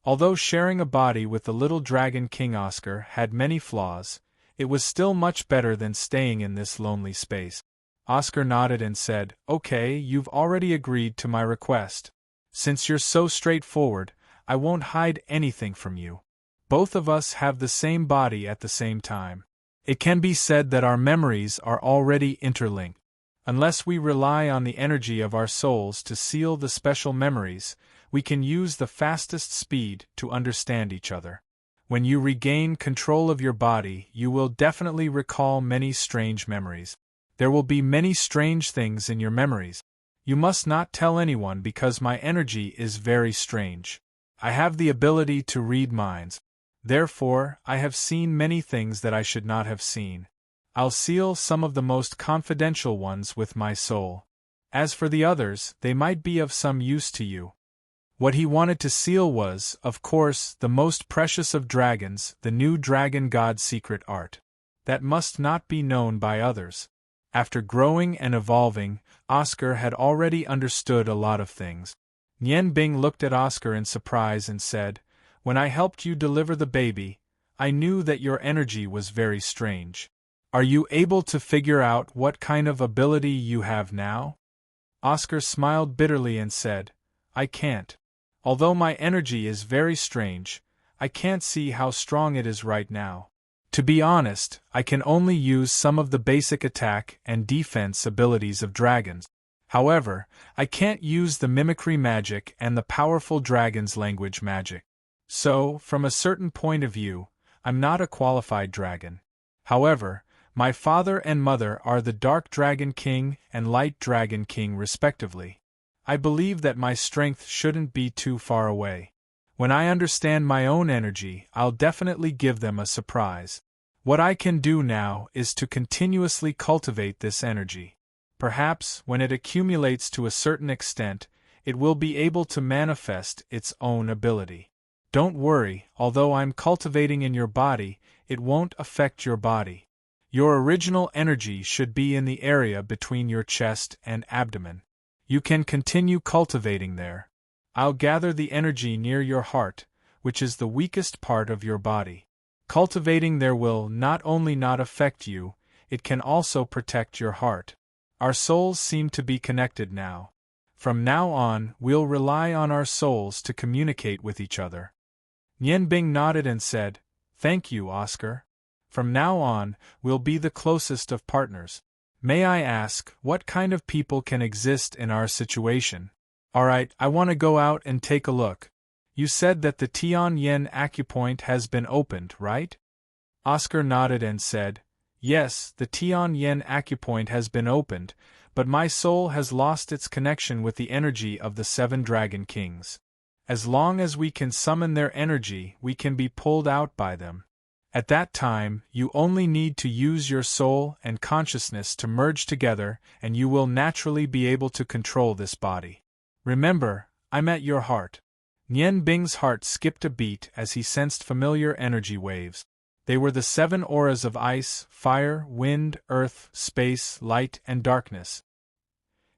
Although sharing a body with the little Dragon King Oscar had many flaws, it was still much better than staying in this lonely space. Oscar nodded and said, "Okay, you've already agreed to my request. Since you're so straightforward, I won't hide anything from you. Both of us have the same body at the same time. It can be said that our memories are already interlinked. Unless we rely on the energy of our souls to seal the special memories, we can use the fastest speed to understand each other. When you regain control of your body, you will definitely recall many strange memories. There will be many strange things in your memories. You must not tell anyone because my energy is very strange. I have the ability to read minds. Therefore, I have seen many things that I should not have seen. I'll seal some of the most confidential ones with my soul. As for the others, they might be of some use to you." What he wanted to seal was, of course, the most precious of dragons, the new dragon god's secret art. That must not be known by others. After growing and evolving, Oscar had already understood a lot of things. Nian Bing looked at Oscar in surprise and said, "When I helped you deliver the baby, I knew that your energy was very strange. Are you able to figure out what kind of ability you have now?" Oscar smiled bitterly and said, "I can't. Although my energy is very strange, I can't see how strong it is right now. To be honest, I can only use some of the basic attack and defense abilities of dragons. However, I can't use the mimicry magic and the powerful dragon's language magic. So, from a certain point of view, I'm not a qualified dragon. However, my father and mother are the Dark Dragon King and Light Dragon King respectively. I believe that my strength shouldn't be too far away. When I understand my own energy, I'll definitely give them a surprise. What I can do now is to continuously cultivate this energy. Perhaps, when it accumulates to a certain extent, it will be able to manifest its own ability. Don't worry, although I'm cultivating in your body, it won't affect your body. Your original energy should be in the area between your chest and abdomen. You can continue cultivating there. I'll gather the energy near your heart, which is the weakest part of your body. Cultivating there will not only not affect you, it can also protect your heart. Our souls seem to be connected now. From now on, we'll rely on our souls to communicate with each other." Nian Bing nodded and said, "Thank you, Oscar. From now on, we'll be the closest of partners. May I ask, what kind of people can exist in our situation? Alright, I want to go out and take a look. You said that the Tian-Yen acupoint has been opened, right? Oscar nodded and said, Yes, the Tian-Yen acupoint has been opened, but my soul has lost its connection with the energy of the 7 Dragon Kings. As long as we can summon their energy, we can be pulled out by them. At that time, you only need to use your soul and consciousness to merge together, and you will naturally be able to control this body. Remember, I'm at your heart. Nian Bing's heart skipped a beat as he sensed familiar energy waves. They were the 7 auras of ice, fire, wind, earth, space, light, and darkness.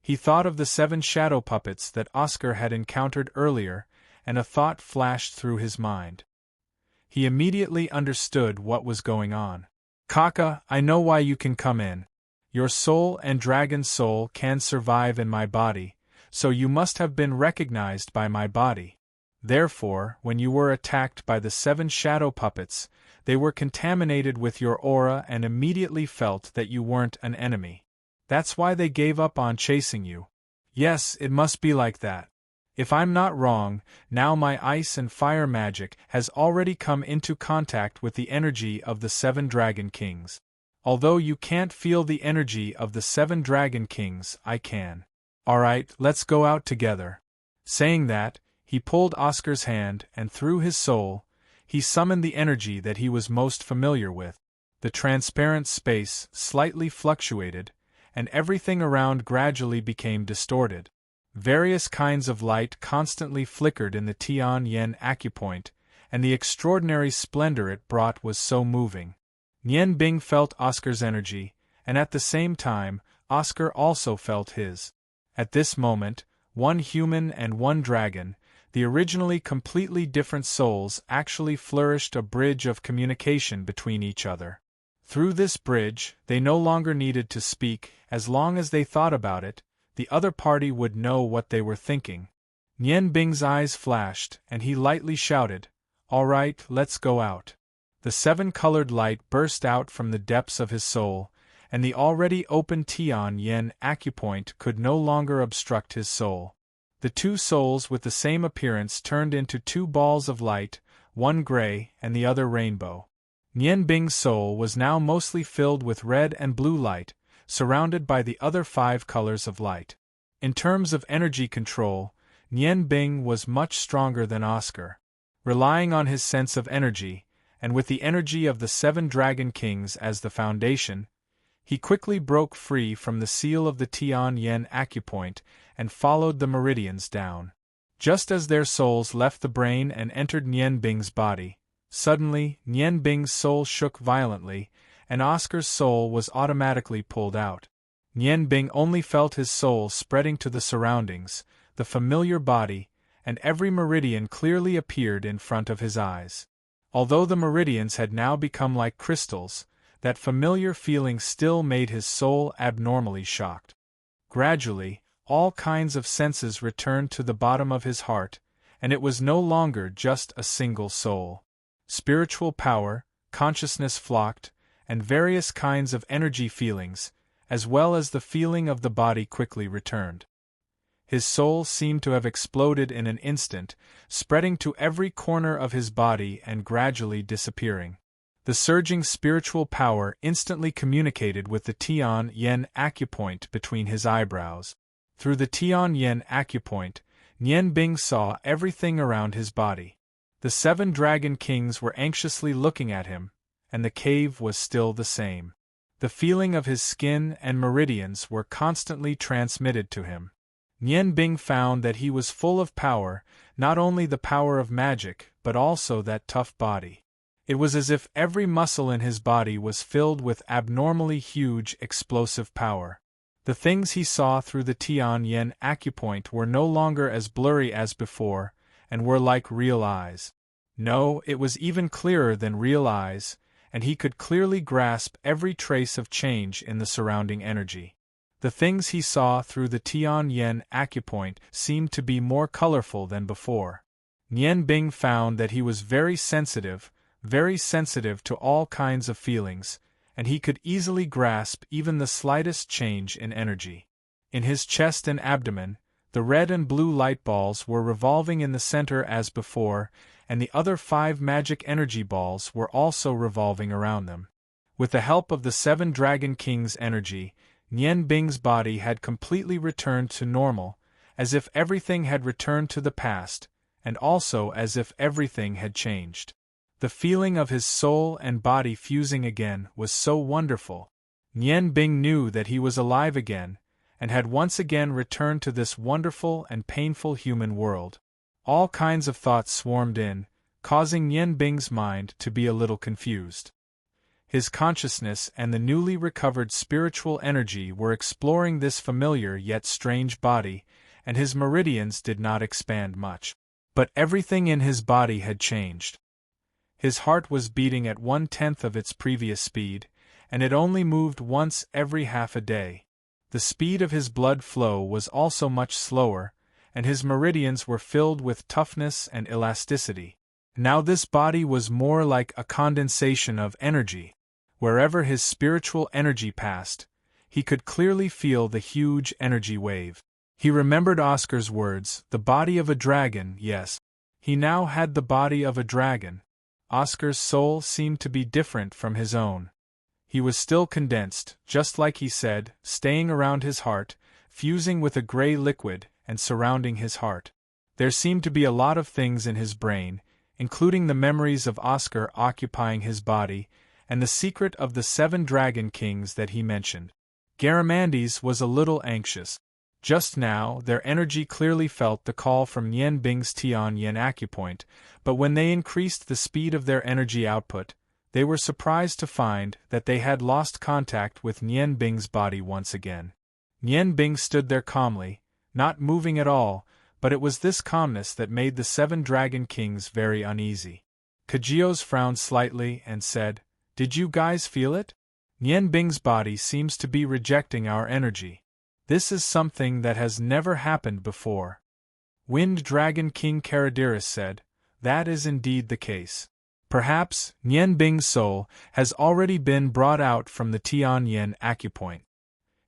He thought of the 7 shadow puppets that Oscar had encountered earlier, and a thought flashed through his mind. He immediately understood what was going on. Kaka, I know why you can come in. Your soul and dragon soul can survive in my body, so you must have been recognized by my body. Therefore, when you were attacked by the 7 shadow puppets, they were contaminated with your aura and immediately felt that you weren't an enemy. That's why they gave up on chasing you. Yes, it must be like that. If I'm not wrong, now my ice and fire magic has already come into contact with the energy of the 7 Dragon Kings. Although you can't feel the energy of the 7 Dragon Kings, I can. Alright, let's go out together. Saying that, he pulled Oscar's hand and through his soul, he summoned the energy that he was most familiar with. The transparent space slightly fluctuated, and everything around gradually became distorted. Various kinds of light constantly flickered in the Tian-Yen acupoint, and the extraordinary splendor it brought was so moving. Nian Bing felt Oscar's energy, and at the same time, Oscar also felt his. At this moment, 1 human and 1 dragon, the originally completely different souls actually flourished a bridge of communication between each other. Through this bridge, they no longer needed to speak. As long as they thought about it, the other party would know what they were thinking. Nian Bing's eyes flashed, and he lightly shouted, All right, let's go out. The 7-colored light burst out from the depths of his soul, and the already open Tian-Yen acupoint could no longer obstruct his soul. The 2 souls with the same appearance turned into 2 balls of light, one gray and the other rainbow. Nian Bing's soul was now mostly filled with red and blue light, surrounded by the other 5 colors of light. In terms of energy control, Nian Bing was much stronger than Oscar. Relying on his sense of energy, and with the energy of the 7 Dragon Kings as the foundation, he quickly broke free from the seal of the Tian-Yen acupoint and followed the meridians down. Just as their souls left the brain and entered Nian Bing's body, suddenly Nian Bing's soul shook violently, and Oscar's soul was automatically pulled out. Nian Bing only felt his soul spreading to the surroundings, the familiar body, and every meridian clearly appeared in front of his eyes. Although the meridians had now become like crystals, that familiar feeling still made his soul abnormally shocked. Gradually, all kinds of senses returned to the bottom of his heart, and it was no longer just a single soul. Spiritual power, consciousness flocked, and various kinds of energy feelings, as well as the feeling of the body quickly returned. His soul seemed to have exploded in an instant, spreading to every corner of his body and gradually disappearing. The surging spiritual power instantly communicated with the Tian-Yen acupoint between his eyebrows. Through the Tian-Yen acupoint, Nian Bing saw everything around his body. The 7 Dragon Kings were anxiously looking at him, and the cave was still the same. The feeling of his skin and meridians were constantly transmitted to him. Nian Bing found that he was full of power, not only the power of magic, but also that tough body. It was as if every muscle in his body was filled with abnormally huge, explosive power. The things he saw through the Tian-Yen acupoint were no longer as blurry as before, and were like real eyes. No, it was even clearer than real eyes, and he could clearly grasp every trace of change in the surrounding energy. The things he saw through the Tian-Yen acupoint seemed to be more colorful than before. Nian Bing found that he was very sensitive, very sensitive to all kinds of feelings, and he could easily grasp even the slightest change in energy. In his chest and abdomen, the red and blue light balls were revolving in the center as before, and the other 5 magic energy balls were also revolving around them. With the help of the 7 Dragon Kings' energy, Nian Bing's body had completely returned to normal, as if everything had returned to the past, and also as if everything had changed. The feeling of his soul and body fusing again was so wonderful. Nian Bing knew that he was alive again, and had once again returned to this wonderful and painful human world. All kinds of thoughts swarmed in, causing Nian Bing's mind to be a little confused. His consciousness and the newly recovered spiritual energy were exploring this familiar yet strange body, and his meridians did not expand much. But everything in his body had changed. His heart was beating at 1/10 of its previous speed, and it only moved once every half a day. The speed of his blood flow was also much slower, and his meridians were filled with toughness and elasticity. Now this body was more like a condensation of energy. Wherever his spiritual energy passed, he could clearly feel the huge energy wave. He remembered Oscar's words, the body of a dragon, yes. He now had the body of a dragon. Oscar's soul seemed to be different from his own. He was still condensed, just like he said, staying around his heart, fusing with a gray liquid, and surrounding his heart. There seemed to be a lot of things in his brain, including the memories of Oscar occupying his body, and the secret of the 7 Dragon Kings that he mentioned. Garamandes was a little anxious. Just now, their energy clearly felt the call from Nian Bing's Tian Yin acupoint, but when they increased the speed of their energy output, they were surprised to find that they had lost contact with Nian Bing's body once again. Nian Bing stood there calmly, not moving at all, but it was this calmness that made the 7 Dragon Kings very uneasy. Kajios frowned slightly and said, "Did you guys feel it? Nian Bing's body seems to be rejecting our energy. This is something that has never happened before." Wind Dragon King Karadiris said, "That is indeed the case. Perhaps, Nian Bing's soul has already been brought out from the Tian Yin acupoint.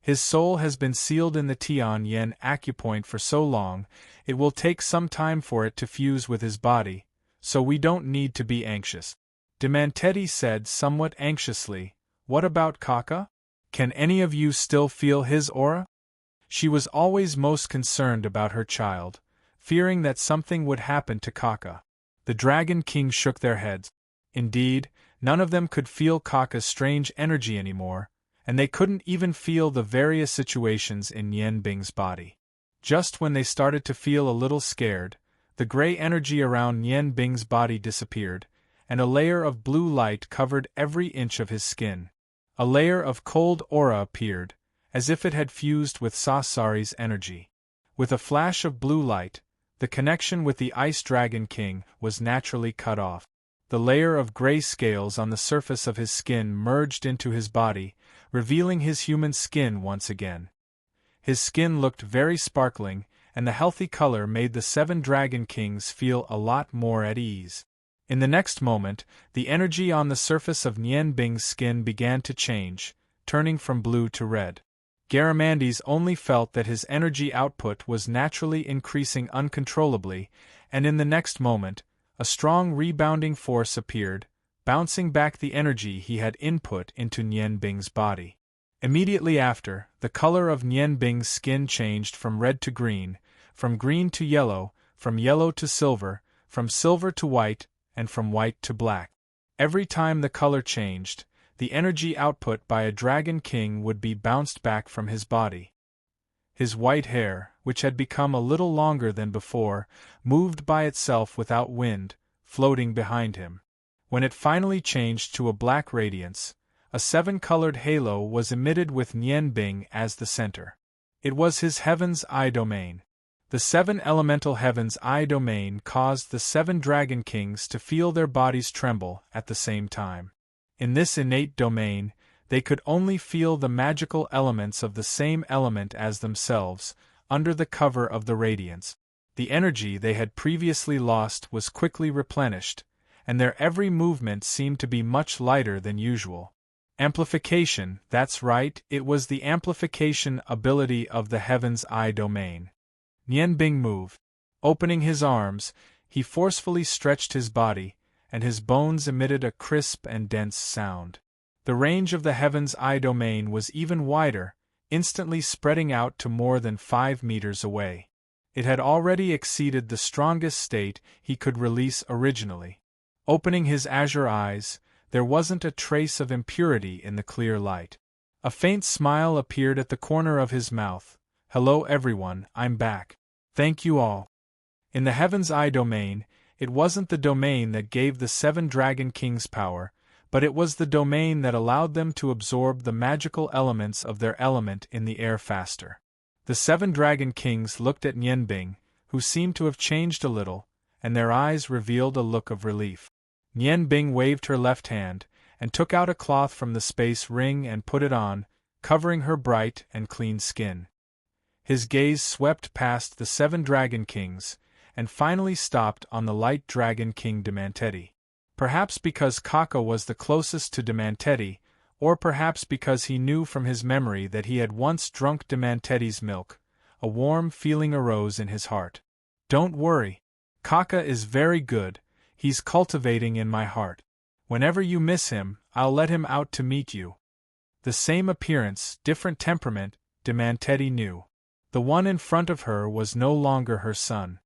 His soul has been sealed in the Tian Yin acupoint for so long, it will take some time for it to fuse with his body, so we don't need to be anxious." Demanteti said somewhat anxiously, "What about Kaka? Can any of you still feel his aura?" She was always most concerned about her child, fearing that something would happen to Kaka. The Dragon Kings shook their heads. Indeed, none of them could feel Kaka's strange energy anymore, and they couldn't even feel the various situations in Nian Bing's body. Just when they started to feel a little scared, the gray energy around Nian Bing's body disappeared, and a layer of blue light covered every inch of his skin. A layer of cold aura appeared, as if it had fused with Sasari's energy. With a flash of blue light, the connection with the Ice Dragon King was naturally cut off. The layer of gray scales on the surface of his skin merged into his body, revealing his human skin once again. His skin looked very sparkling, and the healthy color made the 7 Dragon Kings feel a lot more at ease. In the next moment, the energy on the surface of Nian Bing's skin began to change, turning from blue to red. Garamandes only felt that his energy output was naturally increasing uncontrollably, and in the next moment, a strong rebounding force appeared, bouncing back the energy he had input into Nian Bing's body. Immediately after, the color of Nian Bing's skin changed from red to green, from green to yellow, from yellow to silver, from silver to white, and from white to black. Every time the color changed, the energy output by a Dragon King would be bounced back from his body. His white hair, which had become a little longer than before, moved by itself without wind, floating behind him. When it finally changed to a black radiance, a 7-colored halo was emitted with Nian Bing as the center. It was his Heaven's Eye domain. The 7 elemental Heaven's Eye domain caused the 7 Dragon Kings to feel their bodies tremble at the same time. In this innate domain, they could only feel the magical elements of the same element as themselves, under the cover of the radiance. The energy they had previously lost was quickly replenished, and their every movement seemed to be much lighter than usual. Amplification, that's right, it was the amplification ability of the Heaven's Eye domain. Nian Bing moved. Opening his arms, he forcefully stretched his body, and his bones emitted a crisp and dense sound. The range of the Heaven's Eye domain was even wider, instantly spreading out to more than 5 meters away. It had already exceeded the strongest state he could release originally. Opening his azure eyes, there wasn't a trace of impurity in the clear light. A faint smile appeared at the corner of his mouth. "Hello everyone, I'm back. Thank you all." In the Heaven's Eye domain, it wasn't the domain that gave the 7 Dragon Kings power, but it was the domain that allowed them to absorb the magical elements of their element in the air faster. The 7 Dragon Kings looked at Nian Bing, who seemed to have changed a little, and their eyes revealed a look of relief. Nian Bing waved her left hand, and took out a cloth from the space ring and put it on, covering her bright and clean skin. His gaze swept past the 7 Dragon Kings, and finally stopped on the light Dragon King Demanteti. Perhaps because Kaka was the closest to Demanteti, or perhaps because he knew from his memory that he had once drunk Demanteti's milk, a warm feeling arose in his heart. "Don't worry. Kaka is very good, he's cultivating in my heart. Whenever you miss him, I'll let him out to meet you." The same appearance, different temperament, Demanteti knew. The one in front of her was no longer her son.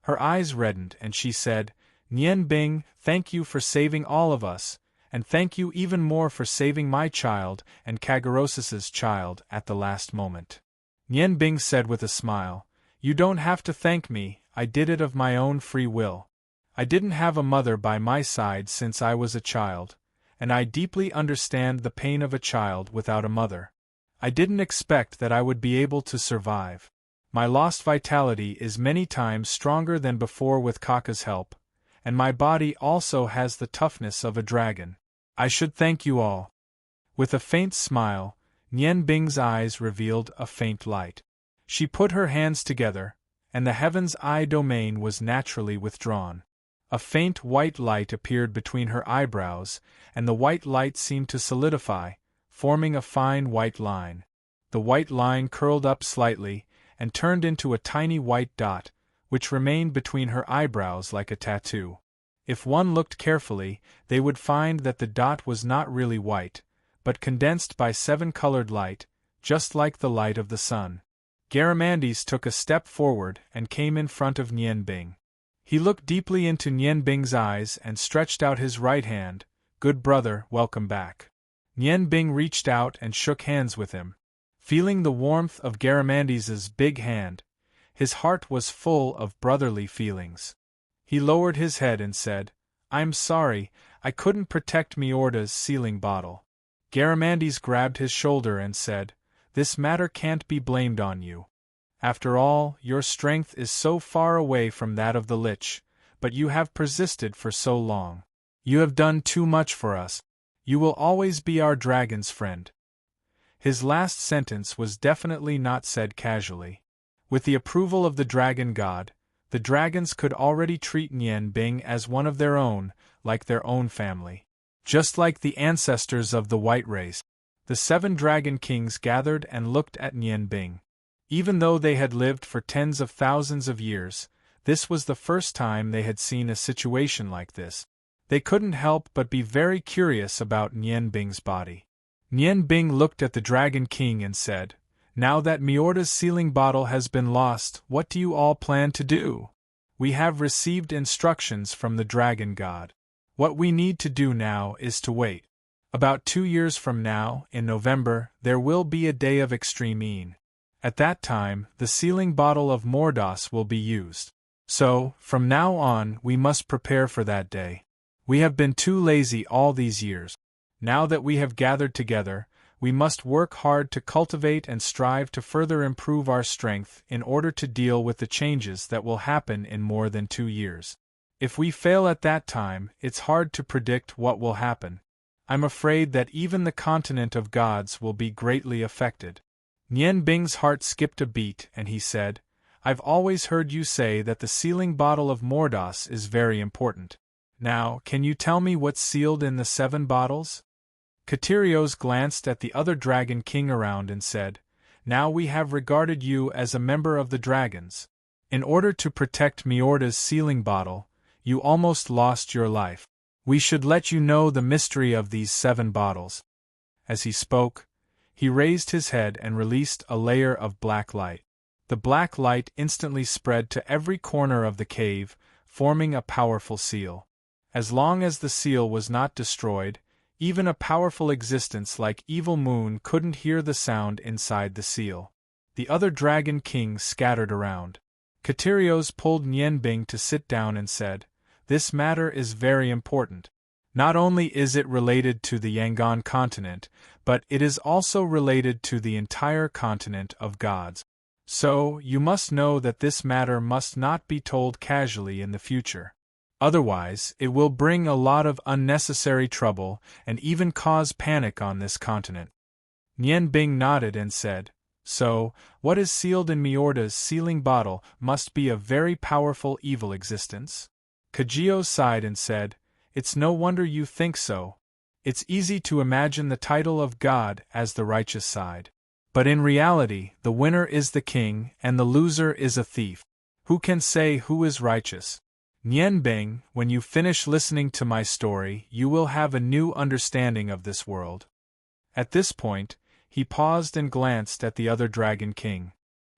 Her eyes reddened and she said, "Nian Bing, thank you for saving all of us, and thank you even more for saving my child and Kagarosis's child at the last moment." Nian Bing said with a smile, "You don't have to thank me, I did it of my own free will. I didn't have a mother by my side since I was a child, and I deeply understand the pain of a child without a mother. I didn't expect that I would be able to survive. My lost vitality is many times stronger than before with Kaka's help, and my body also has the toughness of a dragon. I should thank you all." With a faint smile, Nian Bing's eyes revealed a faint light. She put her hands together, and the Heaven's Eye domain was naturally withdrawn. A faint white light appeared between her eyebrows, and the white light seemed to solidify, forming a fine white line. The white line curled up slightly, and turned into a tiny white dot, which remained between her eyebrows like a tattoo. If one looked carefully, they would find that the dot was not really white, but condensed by 7-colored light, just like the light of the sun. Garamandes took a step forward and came in front of Nian Bing. He looked deeply into Nian Bing's eyes and stretched out his right hand. "Good brother, welcome back." Nian Bing reached out and shook hands with him. Feeling the warmth of Garamandes's big hand, his heart was full of brotherly feelings. He lowered his head and said, "I'm sorry, I couldn't protect Miorda's sealing bottle." Garamandes grabbed his shoulder and said, "This matter can't be blamed on you. After all, your strength is so far away from that of the Lich, but you have persisted for so long. You have done too much for us. You will always be our dragon's friend." His last sentence was definitely not said casually. With the approval of the dragon god, the dragons could already treat Nian Bing as one of their own, like their own family. Just like the ancestors of the white race, the 7 Dragon Kings gathered and looked at Nian Bing. Even though they had lived for tens of thousands of years, this was the first time they had seen a situation like this. They couldn't help but be very curious about Nian Bing's body. Nian Bing looked at the Dragon King and said, "Now that Miorda's sealing bottle has been lost, what do you all plan to do? We have received instructions from the Dragon God. What we need to do now is to wait. About 2 years from now, in November, there will be a day of extreme Een. At that time, the sealing bottle of Mordos will be used. So, from now on, we must prepare for that day. We have been too lazy all these years. Now that we have gathered together, we must work hard to cultivate and strive to further improve our strength in order to deal with the changes that will happen in more than 2 years. If we fail at that time, it's hard to predict what will happen. I'm afraid that even the continent of gods will be greatly affected." Nian Bing's heart skipped a beat and he said, "I've always heard you say that the sealing bottle of Mordos is very important. Now, can you tell me what's sealed in the 7 bottles? Katerios glanced at the other Dragon King around and said, Now we have regarded you as a member of the dragons. In order to protect Miorda's sealing bottle, you almost lost your life. We should let you know the mystery of these 7 bottles. As he spoke, he raised his head and released a layer of black light. The black light instantly spread to every corner of the cave, forming a powerful seal. As long as the seal was not destroyed, even a powerful existence like Evil Moon couldn't hear the sound inside the seal. The other Dragon Kings scattered around. Katerios pulled Nienbing to sit down and said, This matter is very important. Not only is it related to the Yangon continent, but it is also related to the entire continent of gods. So, you must know that this matter must not be told casually in the future. Otherwise, it will bring a lot of unnecessary trouble and even cause panic on this continent. Nienbing nodded and said, So, what is sealed in Miorda's sealing bottle must be a very powerful evil existence? Kajio sighed and said, It's no wonder you think so. It's easy to imagine the title of God as the righteous side. But in reality, the winner is the king and the loser is a thief. Who can say who is righteous? Nienbing, when you finish listening to my story, you will have a new understanding of this world. At this point, he paused and glanced at the other Dragon King.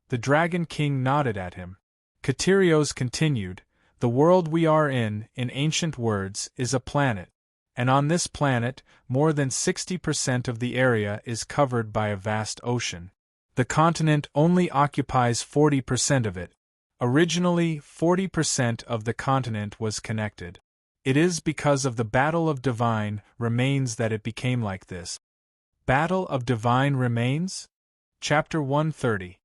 The Dragon King nodded at him. Katerios continued, The world we are in ancient words, is a planet. And on this planet, more than 60% of the area is covered by a vast ocean. The continent only occupies 40% of it. Originally, 40% of the continent was connected. It is because of the Battle of Divine Remains that it became like this. Battle of Divine Remains? Chapter 130.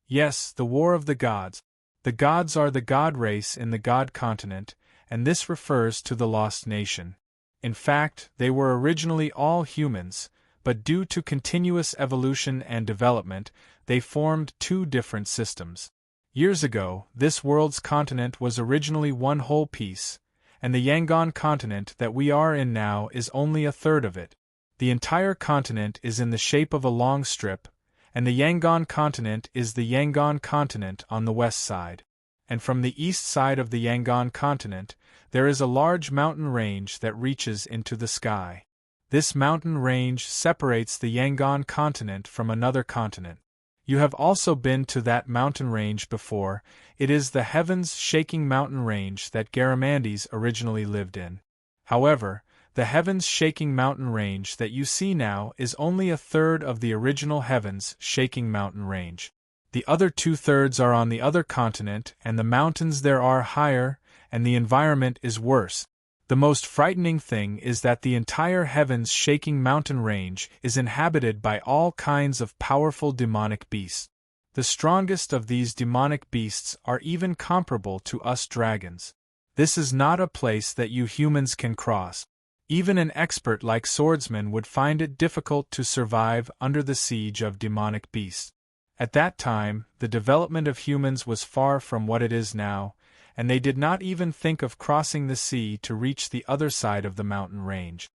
Yes, the War of the Gods. The gods are the god race in the god continent, and this refers to the lost nation. In fact, they were originally all humans, but due to continuous evolution and development, they formed 2 different systems. Years ago, this world's continent was originally one whole piece, and the Yangon continent that we are in now is only a third of it. The entire continent is in the shape of a long strip, and the Yangon continent is the Yangon continent on the west side. And from the east side of the Yangon continent, there is a large mountain range that reaches into the sky. This mountain range separates the Yangon continent from another continent. You have also been to that mountain range before. It is the heavens-shaking mountain range that Garamandes originally lived in. However, the heavens-shaking mountain range that you see now is only a third of the original heavens-shaking mountain range. The other 2/3 are on the other continent, and the mountains there are higher, and the environment is worse. The most frightening thing is that the entire heavens-shaking mountain range is inhabited by all kinds of powerful demonic beasts. The strongest of these demonic beasts are even comparable to us dragons. This is not a place that you humans can cross. Even an expert like swordsman would find it difficult to survive under the siege of demonic beasts. At that time, the development of humans was far from what it is now, and they did not even think of crossing the sea to reach the other side of the mountain range.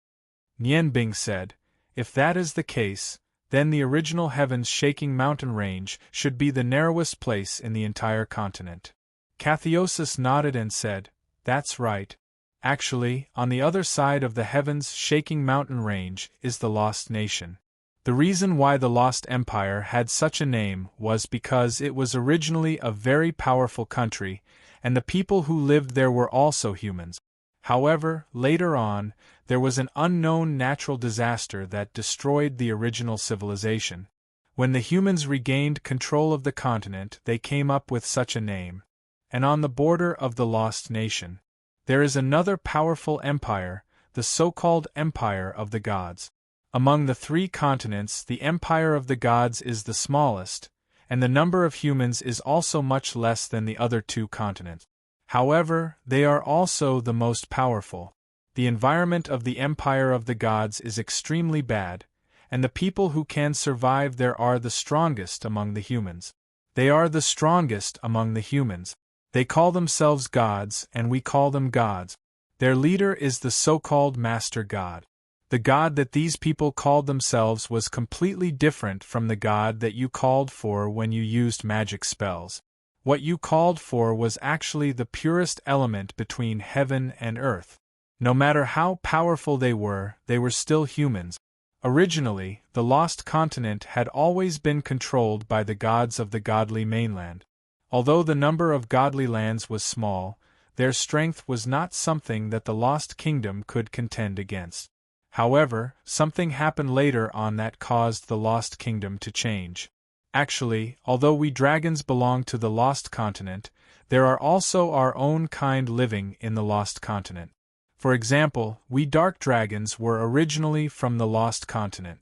Nienbing said, If that is the case, then the original heavens-shaking mountain range should be the narrowest place in the entire continent. Kathiosis nodded and said, That's right. Actually, on the other side of the heavens-shaking mountain range is the Lost Nation. The reason why the Lost Empire had such a name was because it was originally a very powerful country, and the people who lived there were also humans. However, later on, there was an unknown natural disaster that destroyed the original civilization. When the humans regained control of the continent, they came up with such a name. And on the border of the Lost Nation, there is another powerful empire, the so-called Empire of the Gods. Among the 3 continents, the Empire of the Gods is the smallest, and the number of humans is also much less than the other 2 continents. However, they are also the most powerful. The environment of the Empire of the Gods is extremely bad, and the people who can survive there are the strongest among the humans. They are the strongest among the humans. They call themselves gods, and we call them gods. Their leader is the so-called Master God. The God that these people called themselves was completely different from the God that you called for when you used magic spells. What you called for was actually the purest element between heaven and earth. No matter how powerful they were still humans. Originally, the Lost Continent had always been controlled by the gods of the godly mainland. Although the number of godly lands was small, their strength was not something that the Lost Kingdom could contend against. However, something happened later on that caused the Lost Kingdom to change. Actually, although we dragons belong to the Lost Continent, there are also our own kind living in the Lost Continent. For example, we dark dragons were originally from the Lost Continent.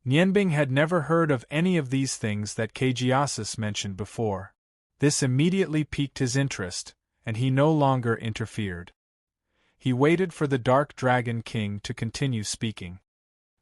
Nianbing had never heard of any of these things that Kajiasis mentioned before. This immediately piqued his interest, and he no longer interfered. He waited for the Dark Dragon King to continue speaking.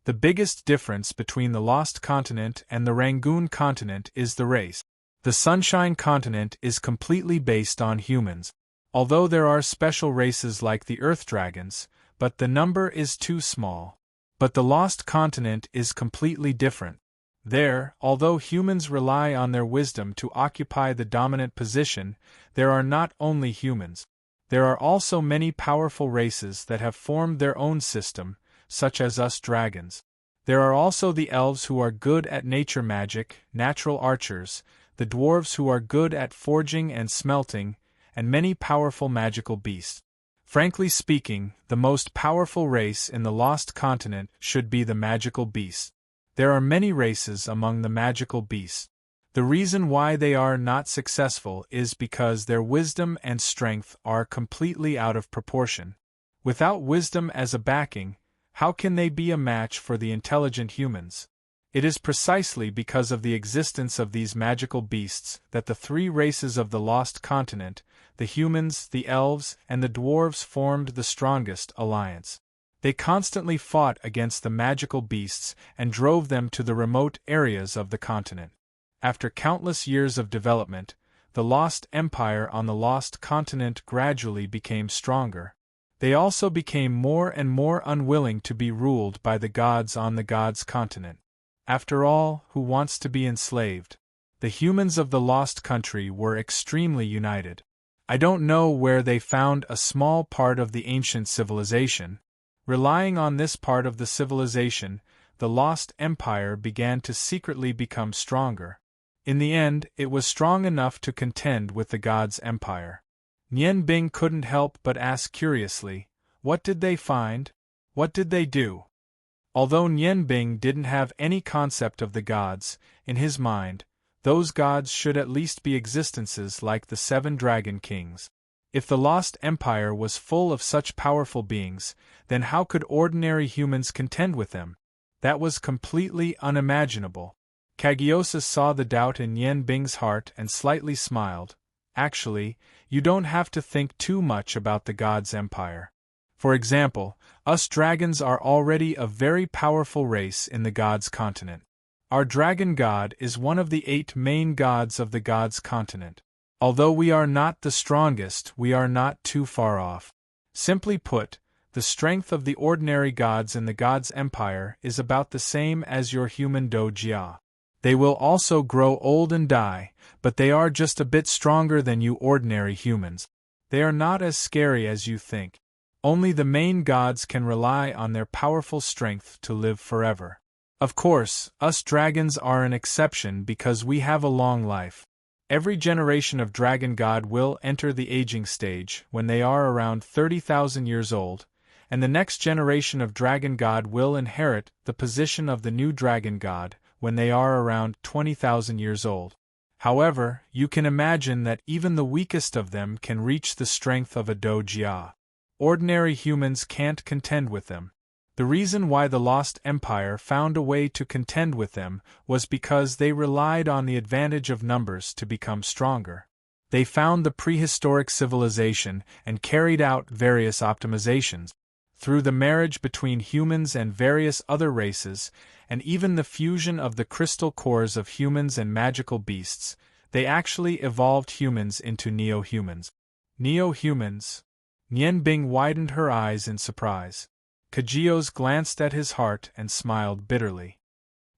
The biggest difference between the Lost Continent and the Rangoon Continent is the race. The Sunshine Continent is completely based on humans. Although there are special races like the Earth Dragons, but the number is too small. But the Lost Continent is completely different. There, although humans rely on their wisdom to occupy the dominant position, there are not only humans. There are also many powerful races that have formed their own system, such as us dragons. There are also the elves who are good at nature magic, natural archers, the dwarves who are good at forging and smelting, and many powerful magical beasts. Frankly speaking, the most powerful race in the Lost Continent should be the magical beasts. There are many races among the magical beasts. The reason why they are not successful is because their wisdom and strength are completely out of proportion. Without wisdom as a backing, how can they be a match for the intelligent humans? It is precisely because of the existence of these magical beasts that the three races of the Lost Continent, the humans, the elves, and the dwarves, formed the strongest alliance. They constantly fought against the magical beasts and drove them to the remote areas of the continent. After countless years of development, the Lost Empire on the Lost Continent gradually became stronger. They also became more and more unwilling to be ruled by the gods on the Gods' Continent. After all, who wants to be enslaved? The humans of the Lost Country were extremely united. I don't know where they found a small part of the ancient civilization. Relying on this part of the civilization, the Lost Empire began to secretly become stronger. In the end, it was strong enough to contend with the Gods' Empire. Nianbing couldn't help but ask curiously, what did they find? What did they do? Although Nianbing didn't have any concept of the gods, in his mind, those gods should at least be existences like the 7 Dragon Kings. If the Lost Empire was full of such powerful beings, then how could ordinary humans contend with them? That was completely unimaginable. Kagiosas saw the doubt in Nianbing's heart and slightly smiled. Actually, you don't have to think too much about the Gods' Empire. For example, us dragons are already a very powerful race in the Gods' Continent. Our dragon god is one of the 8 main gods of the Gods' Continent. Although we are not the strongest, we are not too far off. Simply put, the strength of the ordinary gods in the Gods' Empire is about the same as your human Dojia. They will also grow old and die, but they are just a bit stronger than you ordinary humans. They are not as scary as you think. Only the main gods can rely on their powerful strength to live forever. Of course, us dragons are an exception because we have a long life. Every generation of dragon god will enter the aging stage when they are around 30,000 years old, and the next generation of dragon god will inherit the position of the new dragon god when they are around 20,000 years old. However, you can imagine that even the weakest of them can reach the strength of a Dojia. Ordinary humans can't contend with them. The reason why the Lost Empire found a way to contend with them was because they relied on the advantage of numbers to become stronger. They found the prehistoric civilization and carried out various optimizations. Through the marriage between humans and various other races, and even the fusion of the crystal cores of humans and magical beasts, they actually evolved humans into neo-humans. Neo-humans. Nianbing widened her eyes in surprise. Kajios glanced at his heart and smiled bitterly.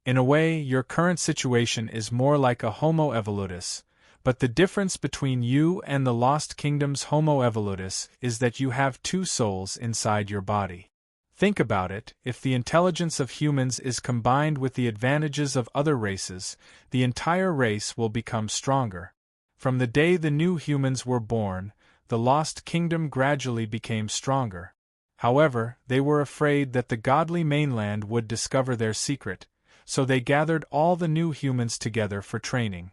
In a way, your current situation is more like a Homo evolutus, but the difference between you and the Lost Kingdom's Homo evolutus is that you have two souls inside your body. Think about it, if the intelligence of humans is combined with the advantages of other races, the entire race will become stronger. From the day the new humans were born, the Lost Kingdom gradually became stronger. However, they were afraid that the godly mainland would discover their secret, so they gathered all the new humans together for training.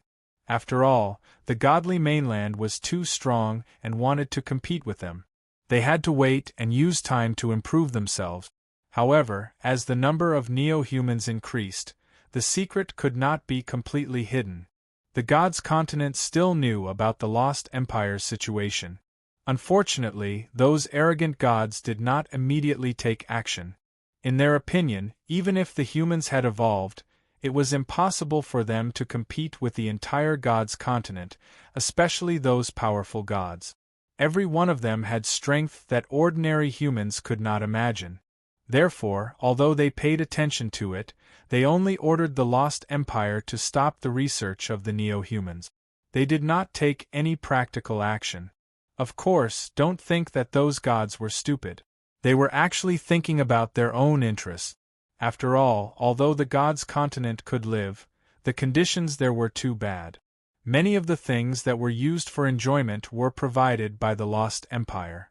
After all, the godly mainland was too strong and wanted to compete with them. They had to wait and use time to improve themselves. However, as the number of neo-humans increased, the secret could not be completely hidden. The gods' continent still knew about the Lost Empire's situation. Unfortunately, those arrogant gods did not immediately take action. In their opinion, even if the humans had evolved, it was impossible for them to compete with the entire gods' continent, especially those powerful gods. Every one of them had strength that ordinary humans could not imagine. Therefore, although they paid attention to it, they only ordered the Lost Empire to stop the research of the neo-humans. They did not take any practical action. Of course, don't think that those gods were stupid. They were actually thinking about their own interests. After all, although the gods' continent could live, the conditions there were too bad. Many of the things that were used for enjoyment were provided by the Lost Empire.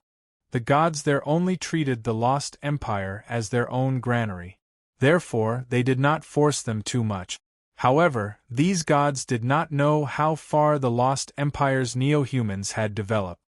The gods there only treated the Lost Empire as their own granary. Therefore, they did not force them too much. However, these gods did not know how far the Lost Empire's neo-humans had developed.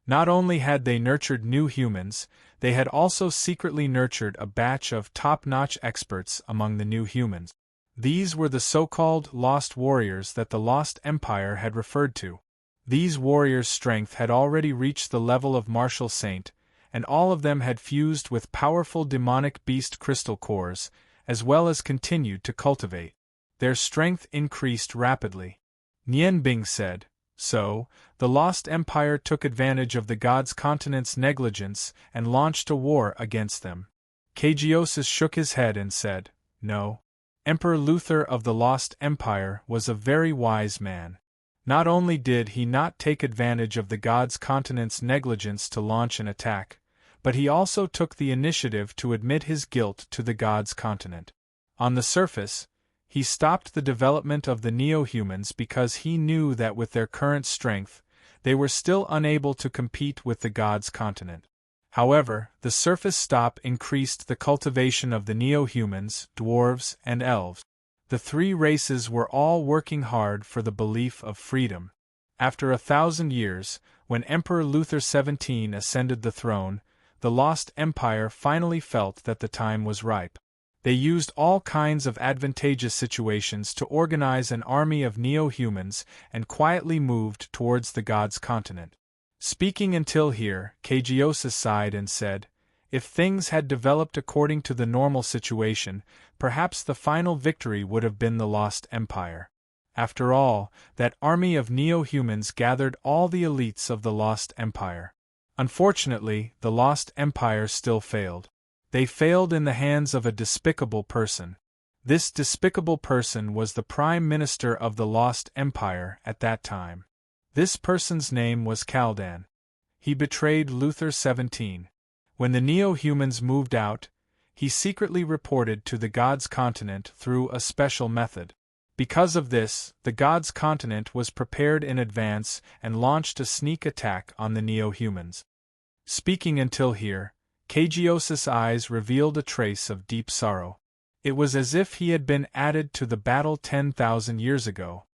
Not only had they nurtured new humans, they had also secretly nurtured a batch of top-notch experts among the new humans. These were the so-called Lost Warriors that the Lost Empire had referred to. These warriors' strength had already reached the level of martial saint, and all of them had fused with powerful demonic beast crystal cores, as well as continued to cultivate. Their strength increased rapidly. Nianbing said, "So, the Lost Empire took advantage of the gods' continent's negligence and launched a war against them." Kagiosis shook his head and said, "No. Emperor Luther of the Lost Empire was a very wise man. Not only did he not take advantage of the gods' continent's negligence to launch an attack, but he also took the initiative to admit his guilt to the gods' continent. On the surface, he stopped the development of the neo-humans because he knew that with their current strength, they were still unable to compete with the gods' continent. However, the surface stop increased the cultivation of the neo-humans, dwarves, and elves. The three races were all working hard for the belief of freedom. After 1,000 years, when Emperor Luther 17 ascended the throne, the Lost Empire finally felt that the time was ripe. They used all kinds of advantageous situations to organize an army of neo-humans and quietly moved towards the gods' continent. Speaking until here, Kagiosis sighed and said, "If things had developed according to the normal situation, perhaps the final victory would have been the Lost Empire. After all, that army of neo-humans gathered all the elites of the Lost Empire. Unfortunately, the Lost Empire still failed. They failed in the hands of a despicable person. This despicable person was the Prime Minister of the Lost Empire at that time. This person's name was Kaldan. He betrayed Luther 17. When the neo-humans moved out, he secretly reported to the gods' continent through a special method. Because of this, the gods' continent was prepared in advance and launched a sneak attack on the neo-humans." Speaking until here, Kagiosis' eyes revealed a trace of deep sorrow. It was as if he had been added to the battle 10,000 years ago.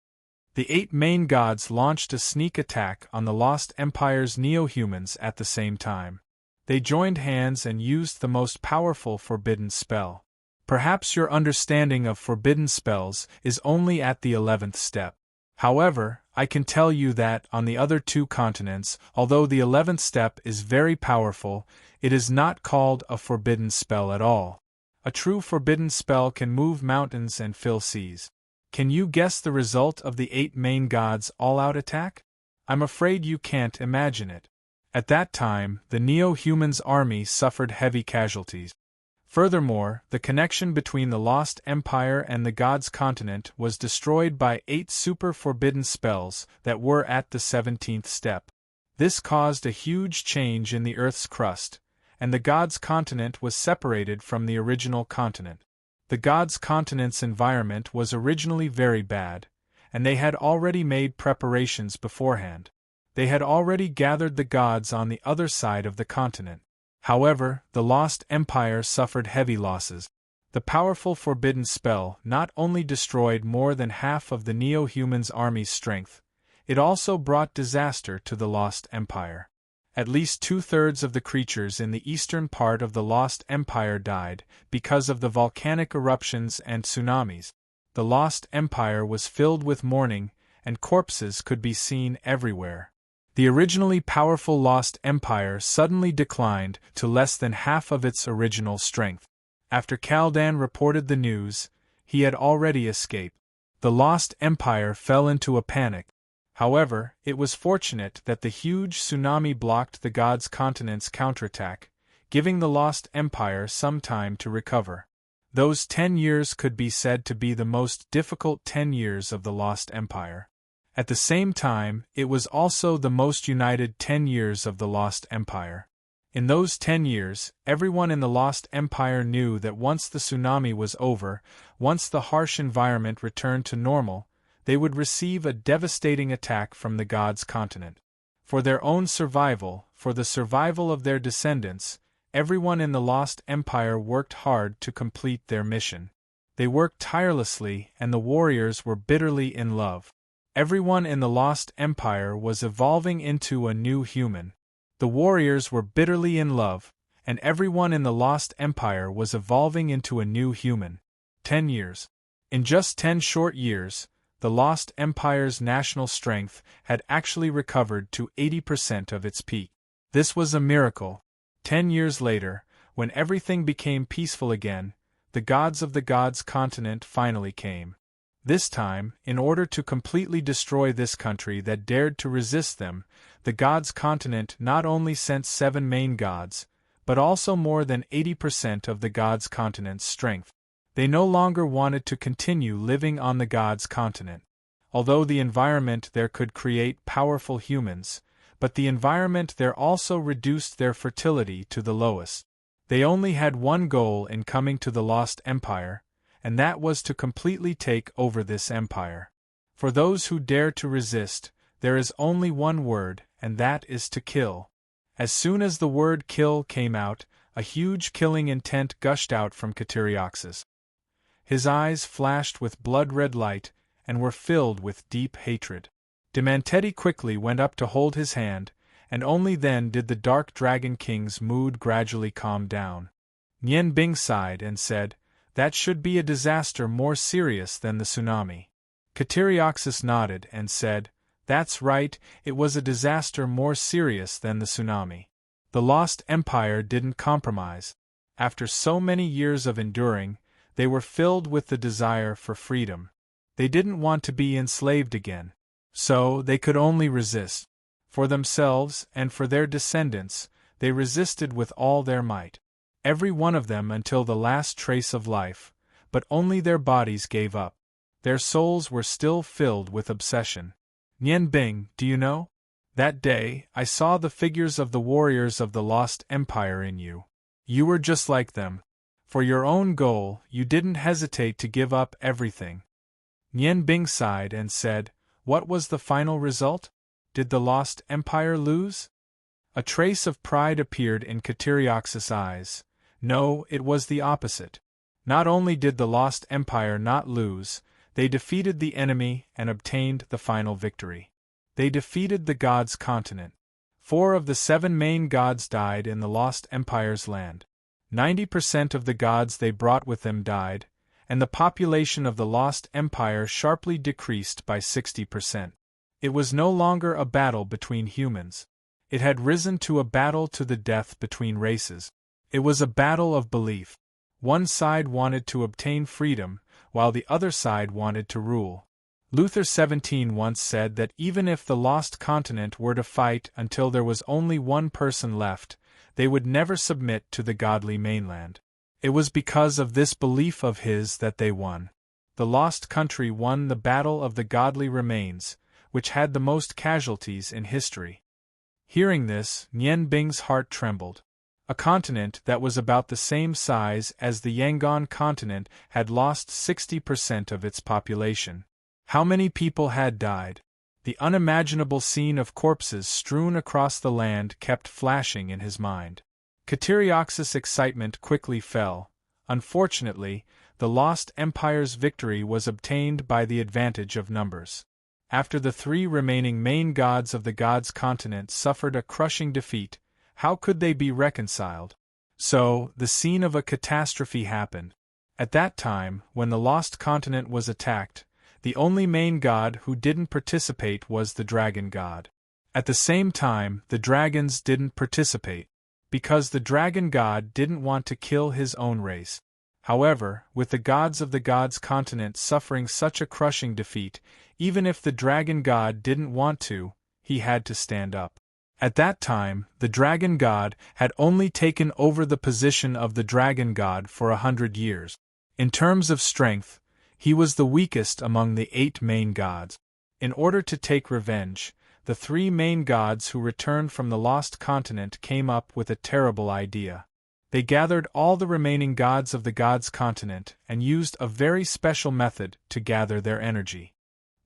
The 8 main gods launched a sneak attack on the Lost Empire's neo-humans at the same time. They joined hands and used the most powerful forbidden spell. Perhaps your understanding of forbidden spells is only at the 11th step. However, I can tell you that, on the other 2 continents, although the 11th step is very powerful, it is not called a forbidden spell at all. A true forbidden spell can move mountains and fill seas. Can you guess the result of the 8 main gods' all-out attack? I'm afraid you can't imagine it. At that time, the Neo-Humans' army suffered heavy casualties. Furthermore, the connection between the Lost Empire and the Gods' Continent was destroyed by 8 super forbidden spells that were at the 17th step. This caused a huge change in the Earth's crust, and the Gods' Continent was separated from the original continent. The Gods' Continent's environment was originally very bad, and they had already made preparations beforehand. They had already gathered the gods on the other side of the continent. However, the Lost Empire suffered heavy losses. The powerful forbidden spell not only destroyed more than half of the Neo-Humans' army's strength, it also brought disaster to the Lost Empire. At least 2/3 of the creatures in the eastern part of the Lost Empire died because of the volcanic eruptions and tsunamis. The Lost Empire was filled with mourning, and corpses could be seen everywhere. The originally powerful Lost Empire suddenly declined to less than half of its original strength. After Kaldan reported the news, he had already escaped. The Lost Empire fell into a panic. However, it was fortunate that the huge tsunami blocked the Gods' Continent's counterattack, giving the Lost Empire some time to recover. Those 10 years could be said to be the most difficult 10 years of the Lost Empire. At the same time, it was also the most united 10 years of the Lost Empire. In those 10 years, everyone in the Lost Empire knew that once the tsunami was over, once the harsh environment returned to normal, they would receive a devastating attack from the Gods' Continent. For their own survival, for the survival of their descendants, everyone in the Lost Empire worked hard to complete their mission. They worked tirelessly, and the warriors were bitterly in love. Everyone in the Lost Empire was evolving into a new human. The warriors were bitterly in love, and everyone in the Lost Empire was evolving into a new human. 10 years. In just 10 short years, the Lost Empire's national strength had actually recovered to 80% of its peak. This was a miracle. 10 years later, when everything became peaceful again, the gods of the Gods' Continent finally came. This time, in order to completely destroy this country that dared to resist them, the Gods' Continent not only sent 7 main gods, but also more than 80% of the Gods' Continent's strength. They no longer wanted to continue living on the Gods' Continent. Although the environment there could create powerful humans, but the environment there also reduced their fertility to the lowest. They only had one goal in coming to the Lost Empire, and that was to completely take over this empire. For those who dare to resist, there is only one word, and that is to kill. As soon as the word kill came out, a huge killing intent gushed out from Kateriaxis. His eyes flashed with blood-red light, and were filled with deep hatred. Demanteti quickly went up to hold his hand, and only then did the Dark Dragon King's mood gradually calm down. Nian Bing sighed and said, "That should be a disaster more serious than the tsunami." Kateriaxis nodded and said, "That's right, it was a disaster more serious than the tsunami." The Lost Empire didn't compromise. After so many years of enduring, they were filled with the desire for freedom. They didn't want to be enslaved again. So, they could only resist. For themselves, and for their descendants, they resisted with all their might. Every one of them until the last trace of life, but only their bodies gave up. Their souls were still filled with obsession. Nian Bing, do you know? That day, I saw the figures of the warriors of the Lost Empire in you. You were just like them. For your own goal, you didn't hesitate to give up everything. Nian Bing sighed and said, "What was the final result? Did the Lost Empire lose?" A trace of pride appeared in Kateriaxis' eyes. No, it was the opposite. Not only did the Lost Empire not lose, they defeated the enemy and obtained the final victory. They defeated the Gods' Continent. 4 of the 7 main gods died in the Lost Empire's land. 90% of the gods they brought with them died, and the population of the Lost Empire sharply decreased by 60%. It was no longer a battle between humans. It had risen to a battle to the death between races. It was a battle of belief. One side wanted to obtain freedom, while the other side wanted to rule. Luther 17 once said that even if the lost continent were to fight until there was only one person left, they would never submit to the godly mainland. It was because of this belief of his that they won. The lost country won the battle of the godly remains, which had the most casualties in history. Hearing this, Nian Bing's heart trembled. A continent that was about the same size as the Yangon continent had lost 60% of its population. How many people had died? The unimaginable scene of corpses strewn across the land kept flashing in his mind. Kateriox's excitement quickly fell. Unfortunately, the lost empire's victory was obtained by the advantage of numbers. After the three remaining main gods of the gods' continent suffered a crushing defeat, how could they be reconciled? So, the scene of a catastrophe happened. At that time, when the lost continent was attacked, the only main god who didn't participate was the dragon god. At the same time, the dragons didn't participate, because the dragon god didn't want to kill his own race. However, with the gods of the gods' continent suffering such a crushing defeat, even if the dragon god didn't want to, he had to stand up. At that time, the dragon god had only taken over the position of the dragon god for 100 years. In terms of strength, he was the weakest among the 8 main gods. In order to take revenge, the 3 main gods who returned from the lost continent came up with a terrible idea. They gathered all the remaining gods of the gods' continent and used a very special method to gather their energy.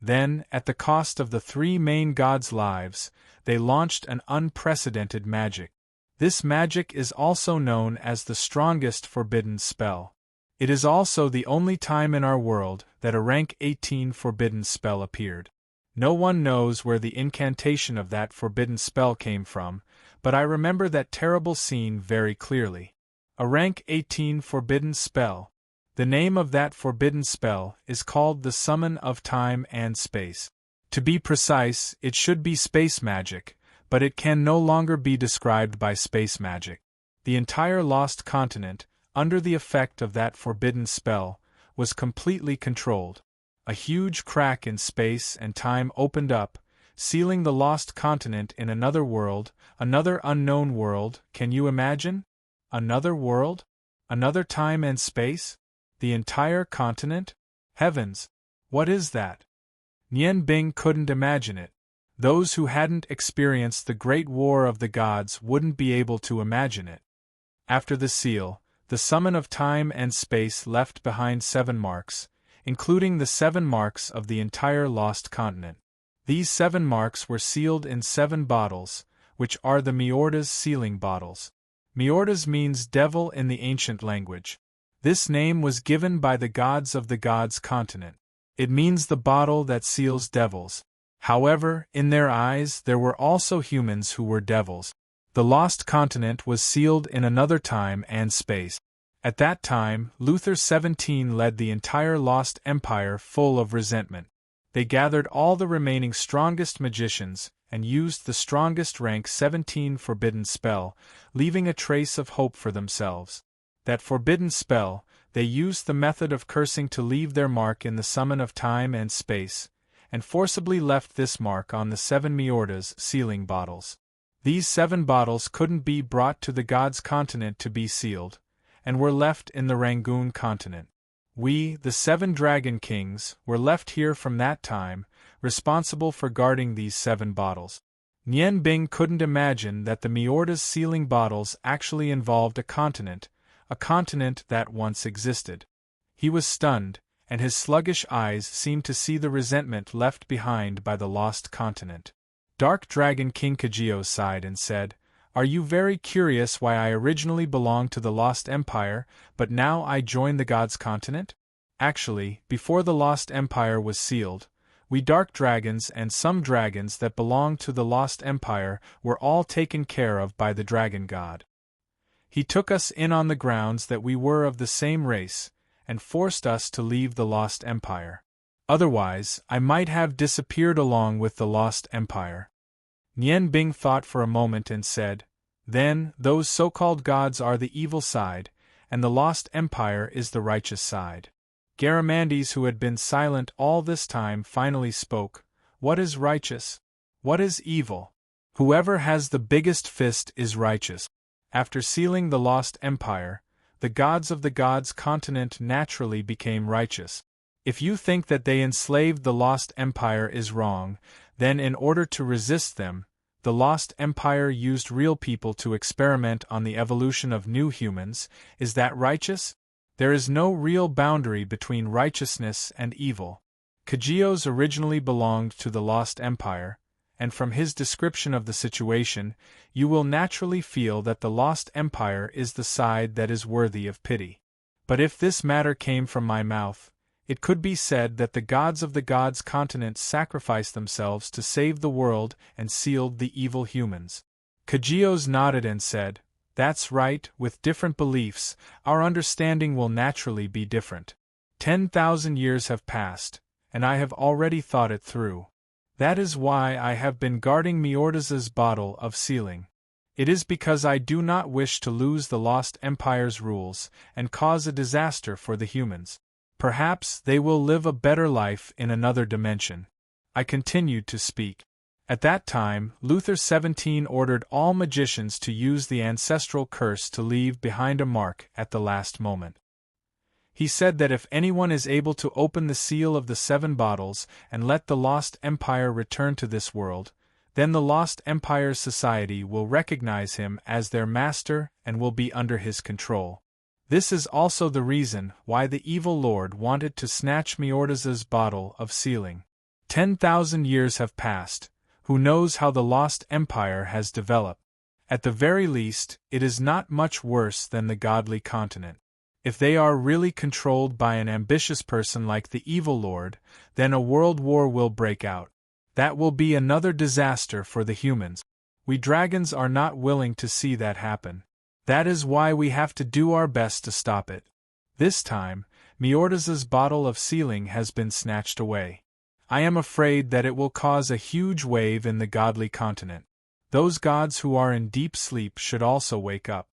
Then, at the cost of the 3 main gods' lives, they launched an unprecedented magic. This magic is also known as the strongest forbidden spell. It is also the only time in our world that a rank 18 forbidden spell appeared. No one knows where the incantation of that forbidden spell came from, but I remember that terrible scene very clearly. A rank 18 forbidden spell. The name of that forbidden spell is called the Summon of Time and Space. To be precise, it should be space magic, but it can no longer be described by space magic. The entire lost continent, under the effect of that forbidden spell, was completely controlled. A huge crack in space and time opened up, sealing the lost continent in another world, another unknown world. Can you imagine? Another world? Another time and space? The entire continent? Heavens! What is that? Nian Bing couldn't imagine it. Those who hadn't experienced the Great War of the Gods wouldn't be able to imagine it. After the seal, the summon of time and space left behind 7 marks, including the 7 marks of the entire lost continent. These 7 marks were sealed in 7 bottles, which are the Miorda's sealing bottles. Miorda's means devil in the ancient language. This name was given by the gods of the gods' continent. It means the bottle that seals devils. However, in their eyes there were also humans who were devils. The lost continent was sealed in another time and space. At that time, Luther 17 led the entire lost empire full of resentment. They gathered all the remaining strongest magicians and used the strongest rank 17 forbidden spell, leaving a trace of hope for themselves. That forbidden spell, they used the method of cursing to leave their mark in the summon of time and space, and forcibly left this mark on the 7 Miorda's sealing bottles. These 7 bottles couldn't be brought to the gods' continent to be sealed, and were left in the Rangoon continent. We, the 7 dragon kings, were left here from that time, responsible for guarding these 7 bottles. Nian Bing couldn't imagine that the Miorda's sealing bottles actually involved a continent that once existed. He was stunned, and his sluggish eyes seemed to see the resentment left behind by the lost continent. Dark Dragon King Kajio sighed and said, "Are you very curious why I originally belonged to the Lost Empire, but now I join the Gods' Continent? Actually, before the Lost Empire was sealed, we Dark Dragons and some dragons that belonged to the Lost Empire were all taken care of by the Dragon God. He took us in on the grounds that we were of the same race, and forced us to leave the Lost Empire. Otherwise, I might have disappeared along with the Lost Empire." Nian Bing thought for a moment and said, "Then, those so-called gods are the evil side, and the Lost Empire is the righteous side." Garamandes, who had been silent all this time, finally spoke. What is righteous? What is evil? Whoever has the biggest fist is righteous. After sealing the lost empire, the gods of the gods continent naturally became righteous. If you think that they enslaved the lost empire is wrong, then in order to resist them, the lost empire used real people to experiment on the evolution of new humans. Is that righteous? There is no real boundary between righteousness and evil. Kageos originally belonged to the lost empire, and from his description of the situation, you will naturally feel that the lost empire is the side that is worthy of pity. But if this matter came from my mouth, it could be said that the gods of the gods continent sacrificed themselves to save the world and sealed the evil humans. Kageos nodded and said, That's right, with different beliefs, our understanding will naturally be different. 10,000 years have passed, and I have already thought it through. That is why I have been guarding Meorda's bottle of sealing. It is because I do not wish to lose the Lost Empire's rules and cause a disaster for the humans. Perhaps they will live a better life in another dimension. I continued to speak. At that time, Luther 17 ordered all magicians to use the ancestral curse to leave behind a mark at the last moment. He said that if anyone is able to open the seal of the 7 bottles and let the Lost Empire return to this world, then the Lost Empire's society will recognize him as their master and will be under his control. This is also the reason why the evil lord wanted to snatch Meorda's bottle of sealing. 10,000 years have passed. Who knows how the Lost Empire has developed? At the very least, it is not much worse than the godly continent. If they are really controlled by an ambitious person like the evil lord, then a world war will break out. That will be another disaster for the humans. We dragons are not willing to see that happen. That is why we have to do our best to stop it. This time, Meorda's bottle of sealing has been snatched away. I am afraid that it will cause a huge wave in the godly continent. Those gods who are in deep sleep should also wake up.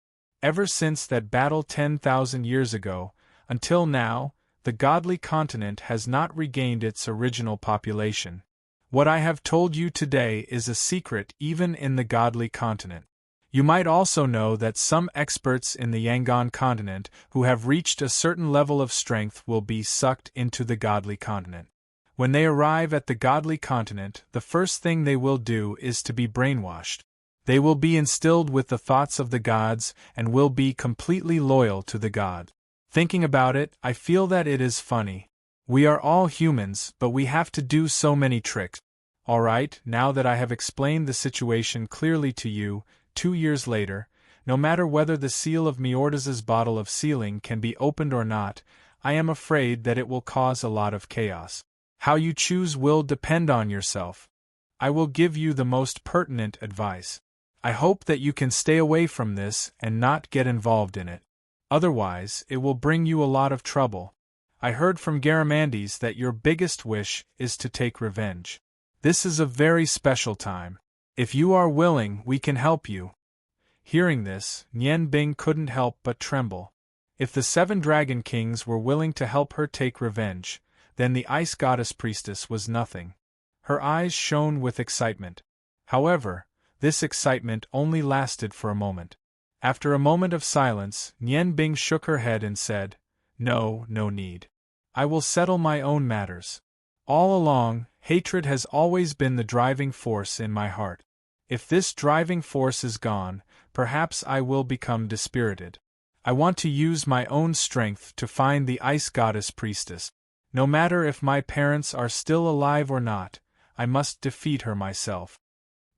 Ever since that battle 10,000 years ago, until now, the godly continent has not regained its original population. What I have told you today is a secret even in the godly continent. You might also know that some experts in the Yangon continent who have reached a certain level of strength will be sucked into the godly continent. When they arrive at the godly continent, the first thing they will do is to be brainwashed. They will be instilled with the thoughts of the gods and will be completely loyal to the god. Thinking about it, I feel that it is funny. We are all humans, but we have to do so many tricks. Alright, now that I have explained the situation clearly to you, 2 years later, no matter whether the seal of Meorda's bottle of sealing can be opened or not, I am afraid that it will cause a lot of chaos. How you choose will depend on yourself. I will give you the most pertinent advice. I hope that you can stay away from this and not get involved in it. Otherwise, it will bring you a lot of trouble. I heard from Garamandes that your biggest wish is to take revenge. This is a very special time. If you are willing, we can help you. Hearing this, Nian Bing couldn't help but tremble. If the 7 dragon kings were willing to help her take revenge, then the ice goddess priestess was nothing. Her eyes shone with excitement. However, this excitement only lasted for a moment. After a moment of silence, Nian Bing shook her head and said, No need. I will settle my own matters. All along, hatred has always been the driving force in my heart. If this driving force is gone, perhaps I will become dispirited. I want to use my own strength to find the ice goddess priestess. No matter if my parents are still alive or not, I must defeat her myself.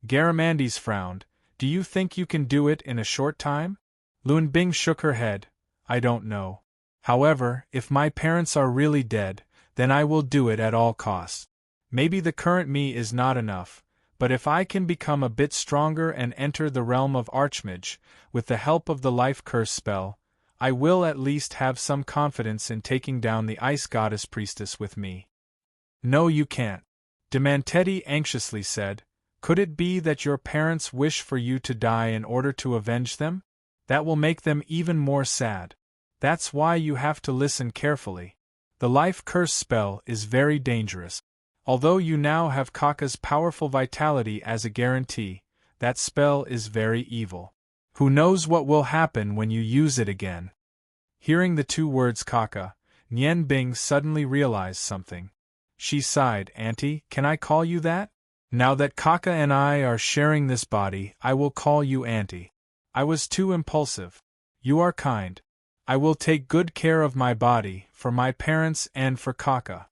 Garamandes frowned. Do you think you can do it in a short time? Lun Bing shook her head. I don't know. However, if my parents are really dead, then I will do it at all costs. Maybe the current me is not enough, but if I can become a bit stronger and enter the realm of Archmage, with the help of the life curse spell, I will at least have some confidence in taking down the ice goddess priestess with me. No, you can't. Demanteti anxiously said. Could it be that your parents wish for you to die in order to avenge them? That will make them even more sad. That's why you have to listen carefully. The life curse spell is very dangerous. Although you now have Kaka's powerful vitality as a guarantee, that spell is very evil. Who knows what will happen when you use it again? Hearing the two words Kaka, Nian Bing suddenly realized something. She sighed. Auntie, can I call you that? Now that Kaka and I are sharing this body, I will call you Auntie. I was too impulsive. You are kind. I will take good care of my body, for my parents and for Kaka.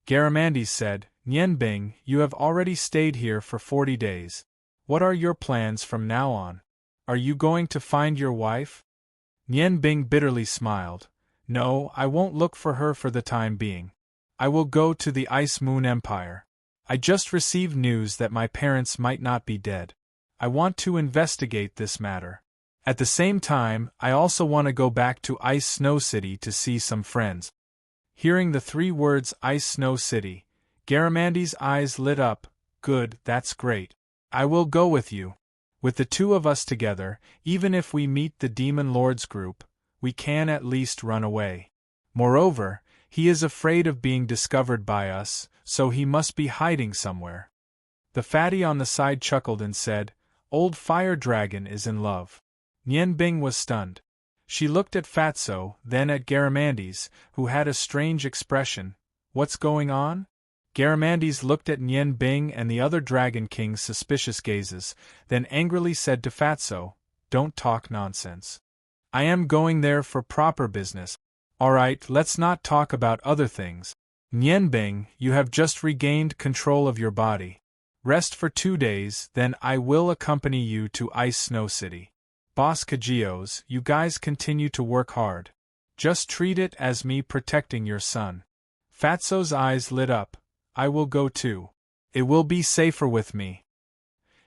Garamandes said, Nian Bing, you have already stayed here for 40 days. What are your plans from now on? Are you going to find your wife? Nian Bing bitterly smiled. No, I won't look for her for the time being. I will go to the Ice Moon Empire. I just received news that my parents might not be dead. I want to investigate this matter. At the same time, I also want to go back to Ice Snow City to see some friends. Hearing the 3 words Ice Snow City, Garamandes' eyes lit up. Good, that's great. I will go with you. With the 2 of us together, even if we meet the Demon Lord's group, we can at least run away. Moreover, he is afraid of being discovered by us, so he must be hiding somewhere. The fatty on the side chuckled and said, Old Fire Dragon is in love. Nian Bing was stunned. She looked at Fatso, then at Garamandes, who had a strange expression. What's going on? Garamandes looked at Nian Bing and the other Dragon King's suspicious gazes, then angrily said to Fatso, Don't talk nonsense. I am going there for proper business. Alright, let's not talk about other things. Nian Bing, you have just regained control of your body. Rest for 2 days, then I will accompany you to Ice Snow City. Boss Kajios, you guys continue to work hard. Just treat it as me protecting your son. Fatso's eyes lit up. I will go too. It will be safer with me.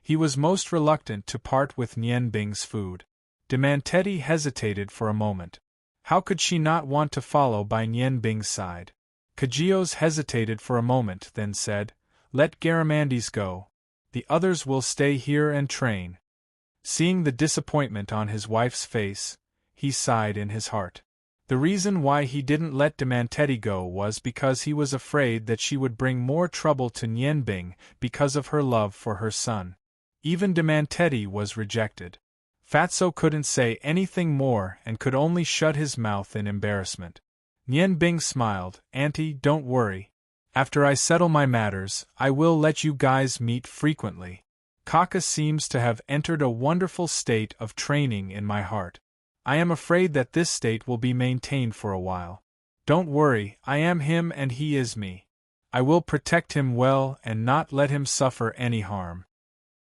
He was most reluctant to part with Nian Bing's food. Demanteti hesitated for a moment. How could she not want to follow by Nian Bing's side? Kajios hesitated for a moment, then said, Let Garamandes go. The others will stay here and train. Seeing the disappointment on his wife's face, he sighed in his heart. The reason why he didn't let Demanteti go was because he was afraid that she would bring more trouble to Nian Bing because of her love for her son. Even Demanteti was rejected. Fatso couldn't say anything more and could only shut his mouth in embarrassment. Nian Bing smiled. Auntie, don't worry. After I settle my matters, I will let you guys meet frequently. Kaka seems to have entered a wonderful state of training in my heart. I am afraid that this state will be maintained for a while. Don't worry, I am him and he is me. I will protect him well and not let him suffer any harm.